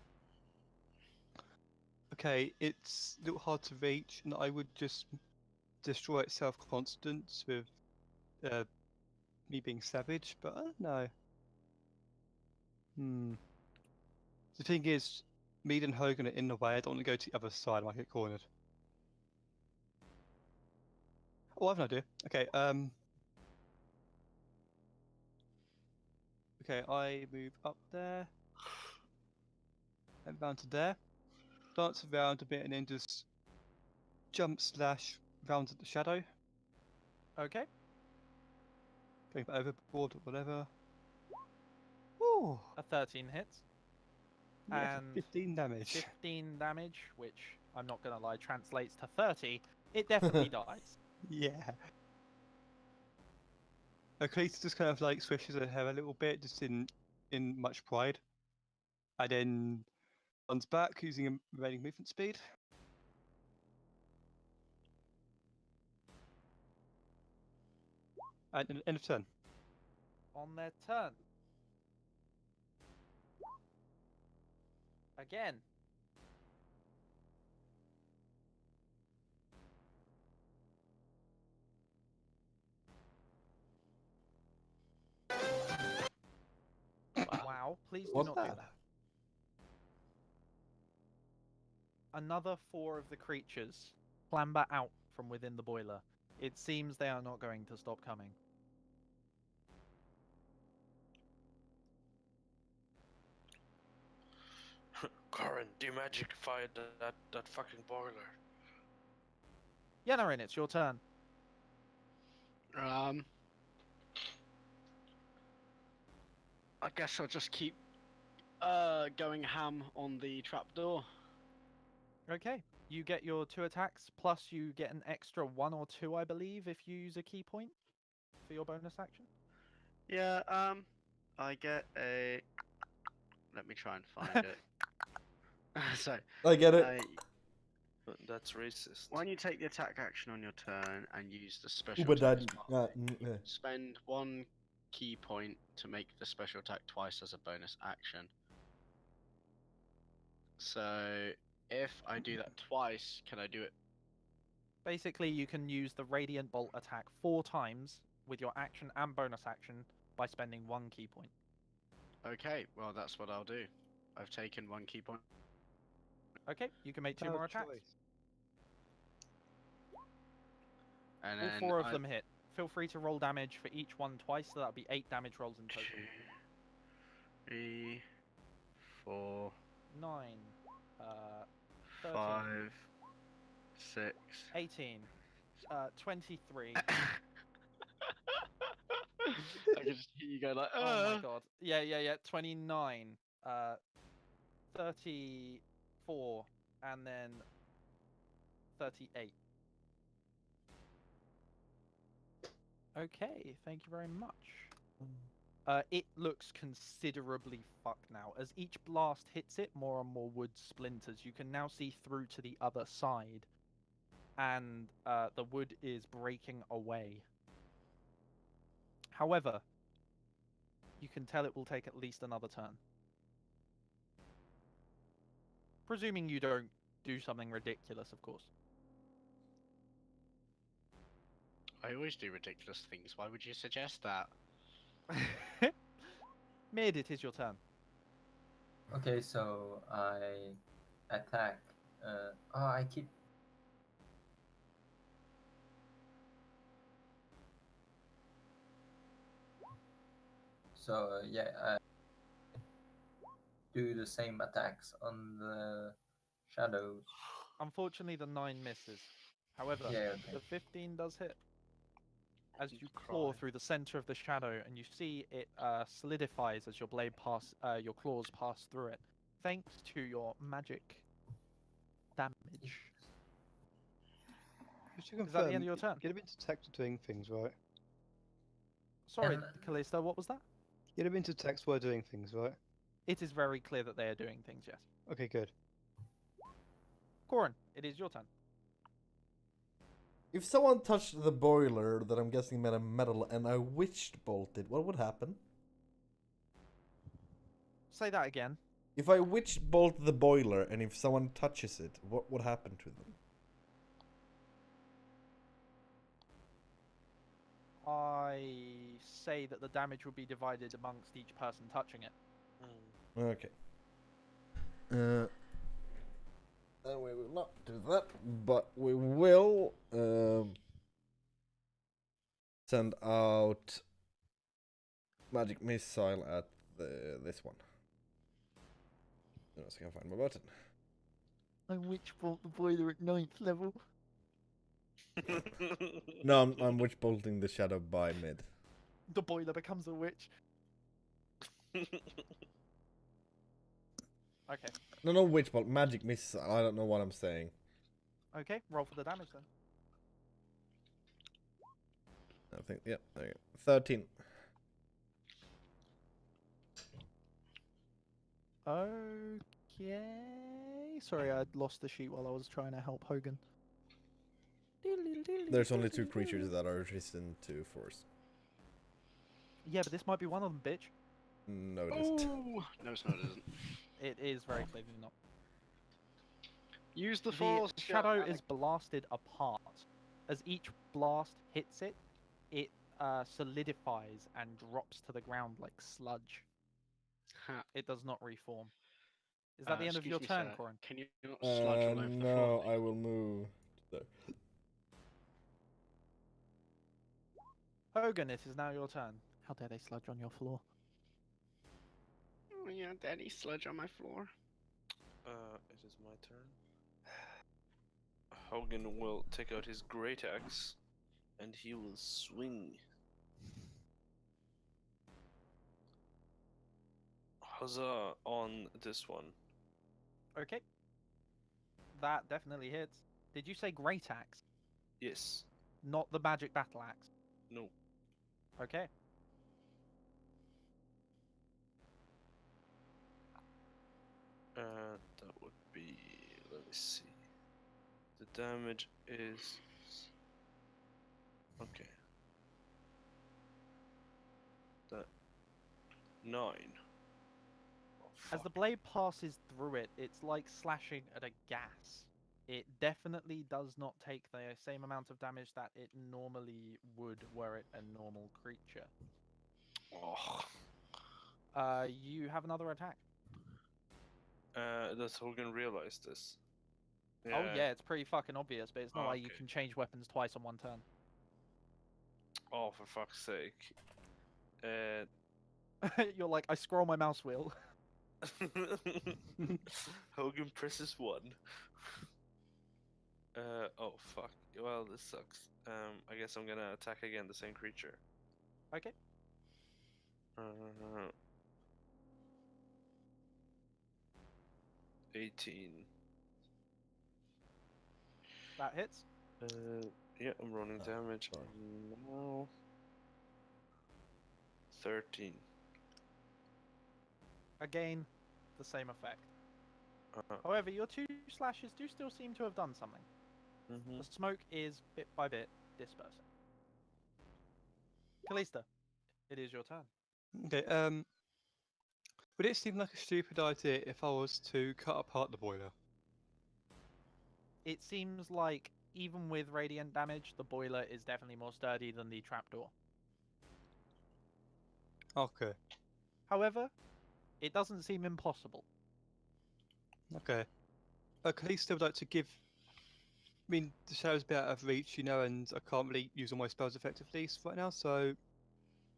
Okay, it's a little hard to reach, and I would just destroy its self-confidence with me being savage, but I don't know. The thing is, me and Hogan are in the way. I don't want to go to the other side. I might get cornered. Oh, I have an idea. Okay, okay, I move up there and round to there, dance around a bit, and then just jump slash round at the shadow, Okay. going overboard or whatever. Ooh, A 13 hits. yeah, And 15 damage. 15 damage, which I'm not going to lie, translates to 30. It definitely dies. Yeah. Okay, so just kind of like swishes her hair a little bit, just in much pride, and then runs back using a remaining movement speed. And end of turn. On their turn. Again. Wow, please do What's not do that? that. Another 4 of the creatures clamber out from within the boiler. It seems they are not going to stop coming. Corin, demagicify that fucking boiler. Yennerin, it's your turn. I guess I'll just keep going ham on the trapdoor. Okay, you get your 2 attacks, plus you get an extra 1 or 2, I believe, if you use a key point for your bonus action. Yeah, I get a. Let me try and find it. So, I get it. That's racist. when you take the attack action on your turn and use the special But attack, that, spend 1 key point to make the special attack twice as a bonus action. So, if I do that twice, can I do it? Basically, you can use the Radiant Bolt attack 4 times with your action and bonus action by spending 1 key point. Okay, well that's what I'll do. I've taken 1 key point. Okay, you can make 2 Valid more attacks. choice. And All then 4 of them hit. Feel free to roll damage for each one twice, so that'll be 8 damage rolls in total. 2, 3, 4, 9, 13, 5, 6. 18, 23. I can just hear you go like, Oh my god. Yeah. 29, 34, and then 38. Okay, thank you very much. It looks considerably fucked now. As each blast hits it, more and more wood splinters. You can now see through to the other side, and the wood is breaking away. However, you can tell it will take at least another turn. Presuming you don't do something ridiculous, of course. I always do ridiculous things. Why would you suggest that? Mid, it is your turn. Okay, so I attack. I keep. So yeah, I do the same attacks on the shadows. Unfortunately, the 9 misses. However, Yeah, okay. the 15 does hit. As you claw through the center of the shadow, and you see it solidifies as your your claws pass through it, thanks to your magic damage. Just to Is that the end confirm, of your turn? you'd have been detected doing things, right? Sorry, And- Callista, what was that? You'd have been to text while doing things, right? It is very clear that they are doing things, yes. Okay, good. Corin, it is your turn. If someone touched the boiler that I'm guessing made of metal and I witched bolted, what would happen? Say that again. If I witch bolt the boiler and if someone touches it, what would happen to them? I say that the damage would be divided amongst each person touching it. Okay. And we will not do that, but we will send out magic missile at this one. Let's see if I can find my button. I witch bolt the boiler at 9th level. No, I'm witch bolting the shadow by mid. The boiler becomes a witch. Okay. No, witch bolt, magic missile. I don't know what I'm saying. Okay, roll for the damage then. I think, yeah, there you go. 13. Okay. Sorry, I lost the sheet while I was trying to help Hogan. There's only 2 creatures that are resistant to force. Yeah, but this might be one of them, bitch. No, it isn't. Oh! No, it's not, it isn't. It is very clearly not. Use the The force. shadow is blasted apart. As each blast hits it, it solidifies and drops to the ground like sludge. It does not reform. Is that the end of your turn, Corin? Can you not sludge all over the No, floor? I will move there. Hogan, it is now your turn. How dare they sludge on your floor? Oh yeah, daddy sludge on my floor. It is my turn. Hogan will take out his great axe, and he will swing. Huzzah on this one. Okay. That definitely hits. Did you say great axe? Yes. Not the magic battle axe. No. Okay. That would be. Let me see. The damage is. Okay. That 9. Oh, As the fuck. blade passes through it, it's like slashing at a gas. It definitely does not take the same amount of damage that it normally would were it a normal creature. Oh. You have another attack. Does Hogan realize this? Oh yeah, it's pretty fucking obvious, but it's not like you Okay. can change weapons twice on one turn. Oh, for fuck's sake. You're like, I scroll my mouse wheel. Hogan presses 1. Oh fuck. Well, this sucks. I guess I'm gonna attack again the same creature. Okay. 18. That hits. Yeah, I'm rolling damage sorry. now. 13. Again, the same effect. Uh, However, your 2 slashes do still seem to have done something. mhm. The smoke is, bit by bit, dispersing. Kalista, it is your turn. Okay. Would it seem like a stupid idea if I was to cut apart the boiler? It seems like, even with radiant damage, the boiler is definitely more sturdy than the trapdoor. Okay. However, it doesn't seem impossible. Okay. Kalista would like to give. I mean, the shadow's a bit out of reach, and I can't really use all my spells effectively right now, so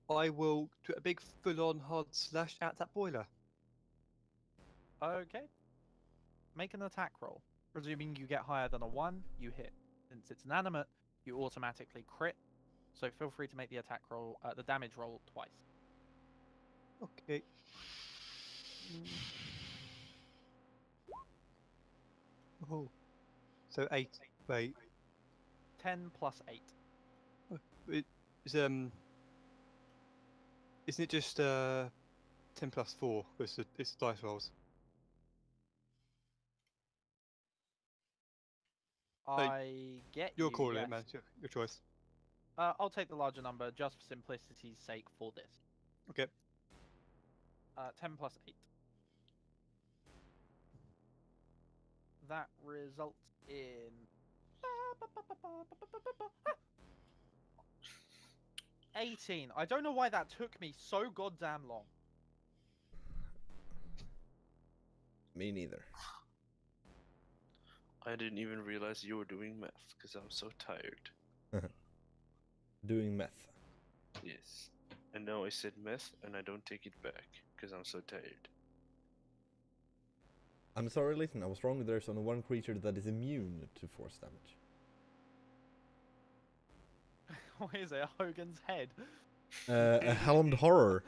I will do a big full-on hard slash at that boiler. Okay. Make an attack roll. Presuming you get higher than a 1, you hit. Since it's inanimate, you automatically crit. So feel free to make the attack roll, the damage roll twice. Okay. Oh. So 8. Wait. 10 plus 8. Is isn't it just 10 plus 4? It's dice rolls. I get You're you, calling yes. it, man. It's your choice. I'll take the larger number just for simplicity's sake for this. Okay. 10 plus 8. That results in 18. I don't know why that took me so goddamn long. Me neither. I didn't even realize you were doing math because I'm so tired. Doing meth. Yes. And now I said meth and I don't take it back because I'm so tired. I'm sorry, listen, I was wrong. There's only one creature that is immune to force damage. What is it? Hogan's head? A helmed horror.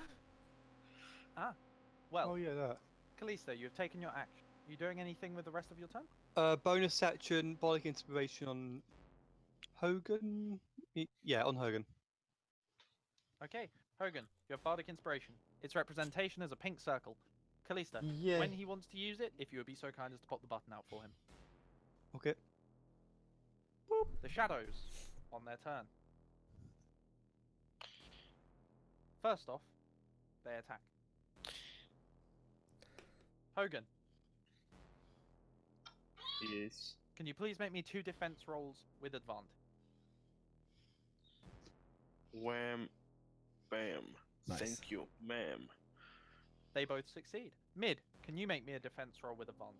Well, Oh yeah, that. Kalista, you've taken your action. You doing anything with the rest of your turn? Bonus action, Bardic Inspiration on Hogan. Yeah, on Hogan. Okay, Hogan, you have Bardic Inspiration. Its representation is a pink circle. Kalista, Yeah. when he wants to use it, if you would be so kind as to pop the button out for him. Okay. The shadows on their turn. First off, they attack. Hogan, Yes. can you please make me 2 defense rolls with advantage? Wham. Bam. Nice. Thank you, ma'am. They both succeed. Mid, can you make me a defense roll with advantage?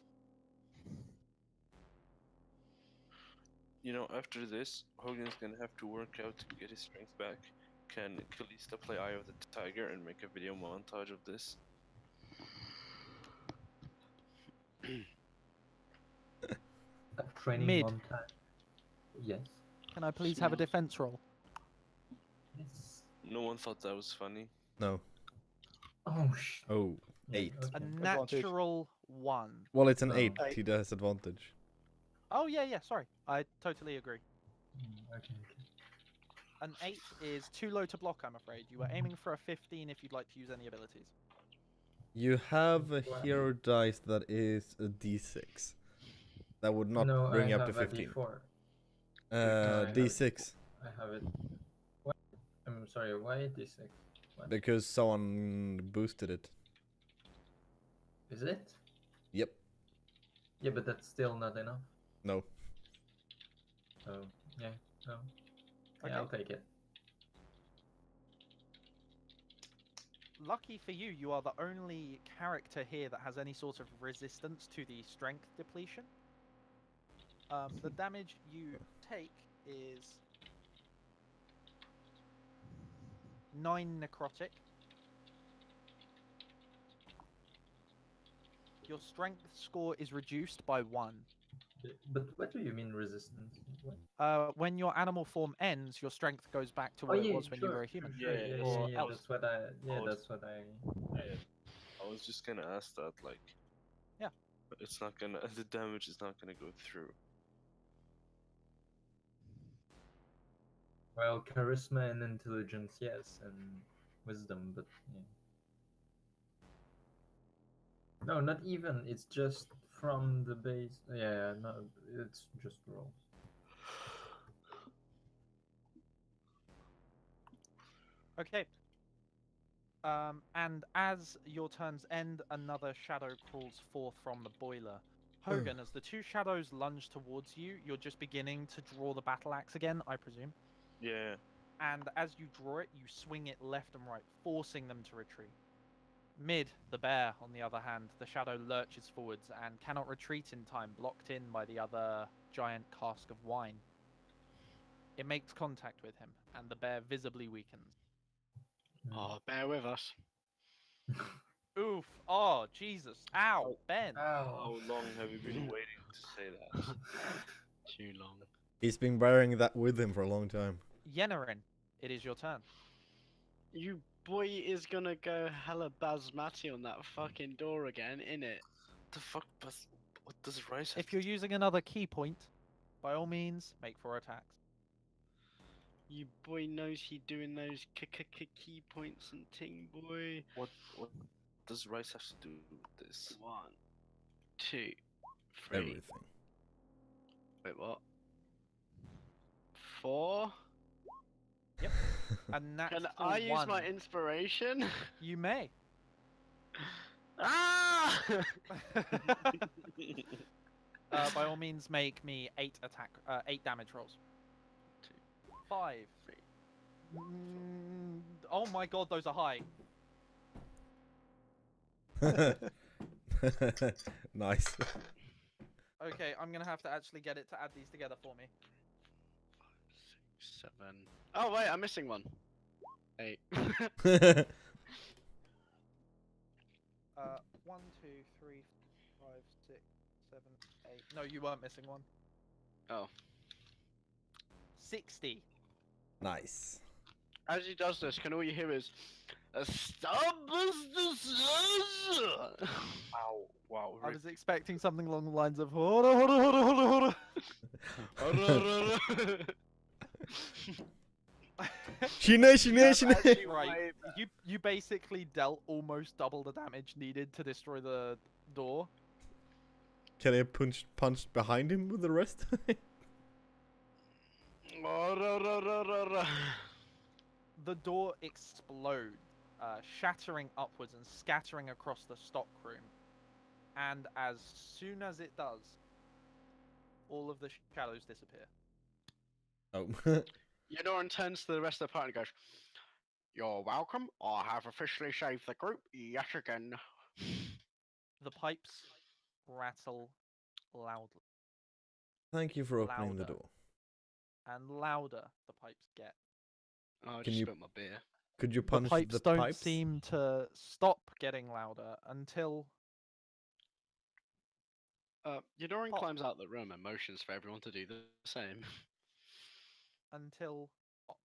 You know, after this, Hogan's gonna have to work out to get his strength back. Can Kalista play Eye of the Tiger and make a video montage of this? A training Mid. montage. Yes. Can I please have a Smart. defense roll? Yes. No one thought that was funny. No. Oh sh. Oh, Yeah, 8. A okay. Advantage. natural 1. Well, it's an No. 8. Eight. He does advantage. Oh, yeah, sorry. I totally agree. Okay. An 8 is too low to block, I'm afraid. You were aiming for a 15 if you'd like to use any abilities. You have a Wow. hero dice that is a d6. That would not No, bring I you up to have a 15. D4. No, I have D6. I have it. What? I'm sorry. Why D6? What? Because someone boosted it. Is it? Yep. Yeah, but that's still not enough. No. So yeah, no. Okay. Yeah, I'll take it. Lucky for you, you are the only character here that has any sort of resistance to the strength depletion. The damage you take is 9 necrotic. Your strength score is reduced by 1. But what do you mean resistance? What? When your animal form ends, your strength goes back to Oh what it yeah, was when you were a human. Sure. Yeah, Yeah, or yeah. else. That's what I. Yeah, was- that's what I. I was just gonna ask that, like. Yeah. It's not gonna. The damage is not gonna go through. Well, charisma and intelligence, yes, and wisdom, but yeah. No, not even. It's just from the base. Yeah, no, it's just rolls. Okay. And as your turns end, another shadow crawls forth from the boiler. Hogan, as the two shadows lunge towards you, you're just beginning to draw the battle axe again, I presume. Yeah. And as you draw it, you swing it left and right, forcing them to retreat. Mid, the bear, on the other hand, the shadow lurches forwards and cannot retreat in time, blocked in by the other giant cask of wine. It makes contact with him, and the bear visibly weakens. Oh, bear with us. Oof! Oh, Jesus! Ow! Ben! How long have you been waiting to say that? Too long. He's been bearing that with him for a long time. Yennerin, it is your turn. You boy is gonna go hella basmati on that fucking door again, innit? The fuck? What does Rice have If you're using another key point, by all means, make 4 attacks. You boy knows he doing those key points and ting, boy. What does Rice have to do with this? 1, 2, 3. Everything. Wait, what? 4? A natural Can I use 1. my inspiration? You may. Ah! By all means, make me 8 damage rolls. 2, 5. 3. Oh my god, those are high. Nice. Okay, I'm gonna have to actually get it to add these together for me. 6, 7. Oh wait, I'm missing one. 8. 1, 2, 3, 5, 6, 7, 8. No, you weren't missing one. Oh. 60. Nice. As he does this, can all you hear is a stop business. Wow. I was expecting something along the lines of hold Shine. Right. You basically dealt almost double the damage needed to destroy the door. Can I punch behind him with the rest? The door explodes, shattering upwards and scattering across the stockroom. And as soon as it does, all of the shadows disappear. Oh. Yodoran turns to the rest of the party and goes, "You're welcome. I have officially saved the group yet again." The pipes rattle loudly, Thank you for opening the Louder. door. and louder the pipes get. Oh, I Can just you- spilled my beer. Could you The punch pipes the don't pipes? seem to stop getting louder until Eudoran Pop. climbs out the room and motions for everyone to do the same. until pop.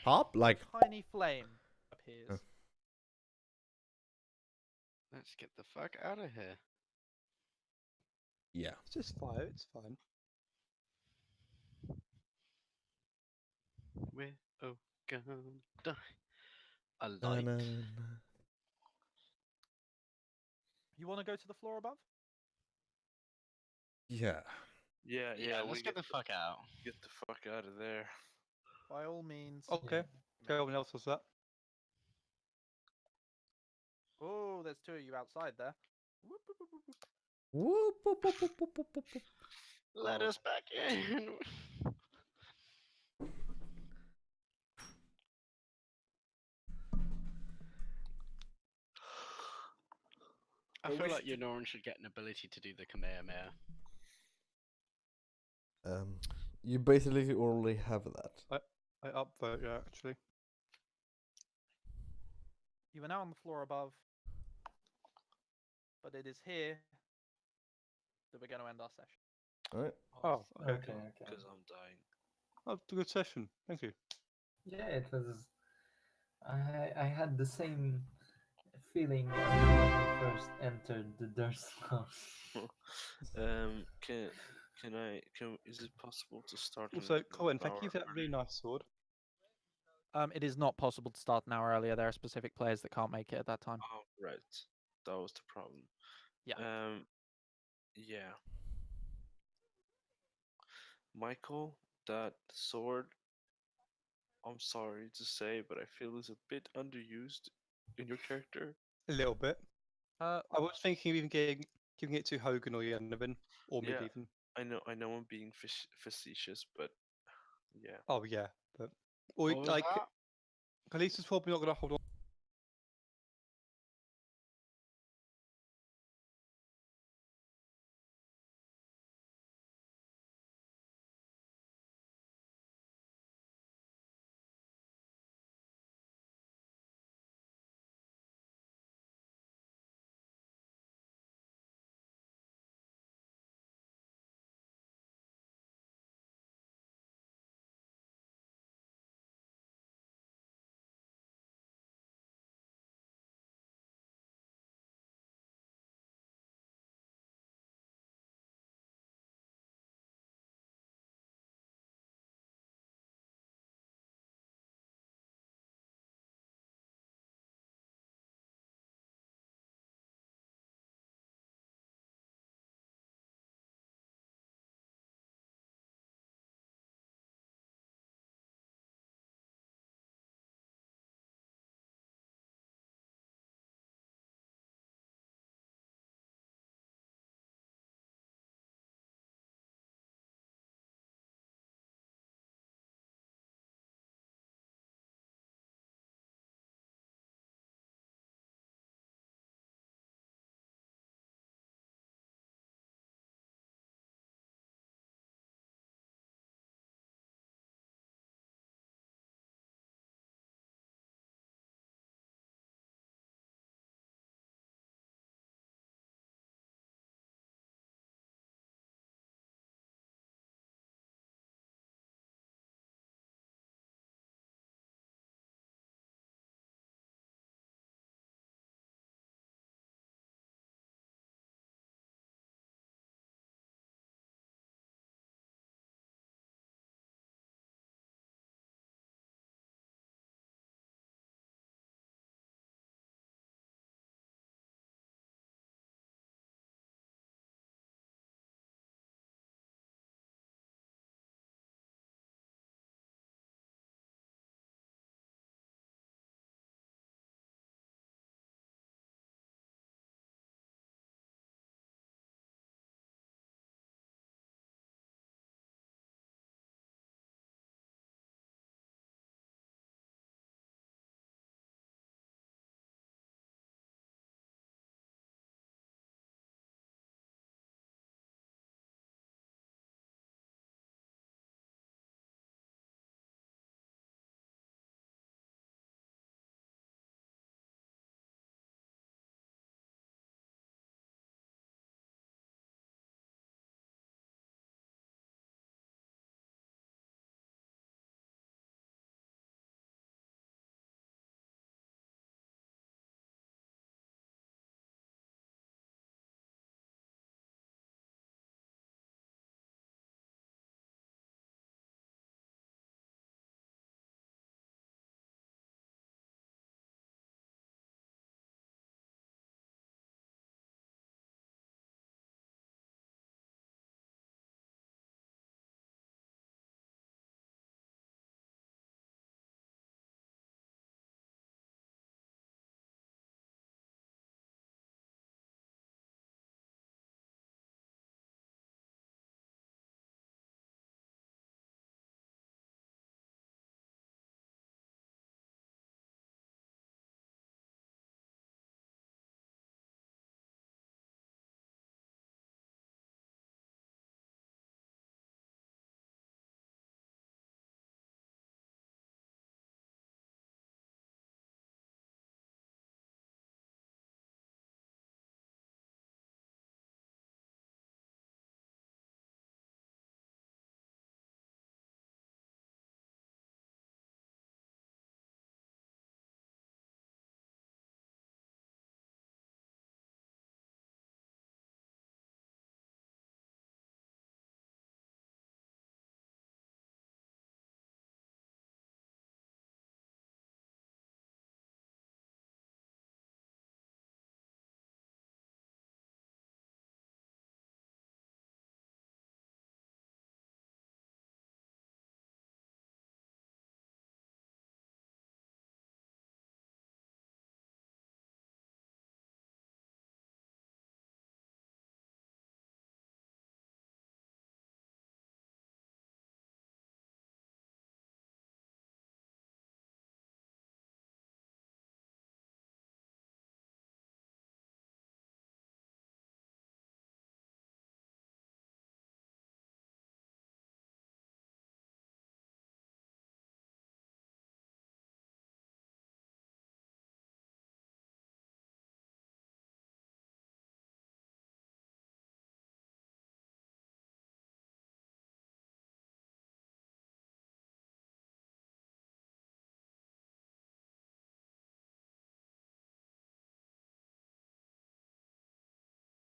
Pop? Like, Tiny flame appears. Oh. Let's get the fuck out of here. yeah. It's just fire. It's fine. We're oh gonna die. A Na, light. na, na. You want to go to the floor above? Yeah. Yeah, Yeah, we let's get the fuck out. get the fuck out of there. By all means. Okay. Everyone else does that. Oh, there's two of you outside there. Whoop, whoop, whoop, whoop. Whoop, whoop, whoop, whoop, whoop, whoop, whoop. Let us back in. I But feel we like should- Eudoran should get an ability to do the Kamehameha. You basically already have that. I upvote, yeah, actually. You are now on the floor above. But it is here that we're going to end our session. Alright. Oh, okay. Okay, okay. Because I'm dying. Oh, it's a good session. Thank you. Yeah, it was. I had the same feeling when I first entered the Durst house. Is it possible to start? Also, Colin, thank you for that really nice sword. It is not possible to start an hour earlier. There are specific players that can't make it at that time. Oh, right. That was the problem. Yeah. Yeah. Michael, that sword, I'm sorry to say, but I feel is a bit underused in your character. A little bit. Uh, I was thinking of even giving it to Hogan or Yanovan, or Yeah. mid even. I know I'm being facetious, but yeah. Oh yeah, but or What was like that? Kalisa's probably not gonna hold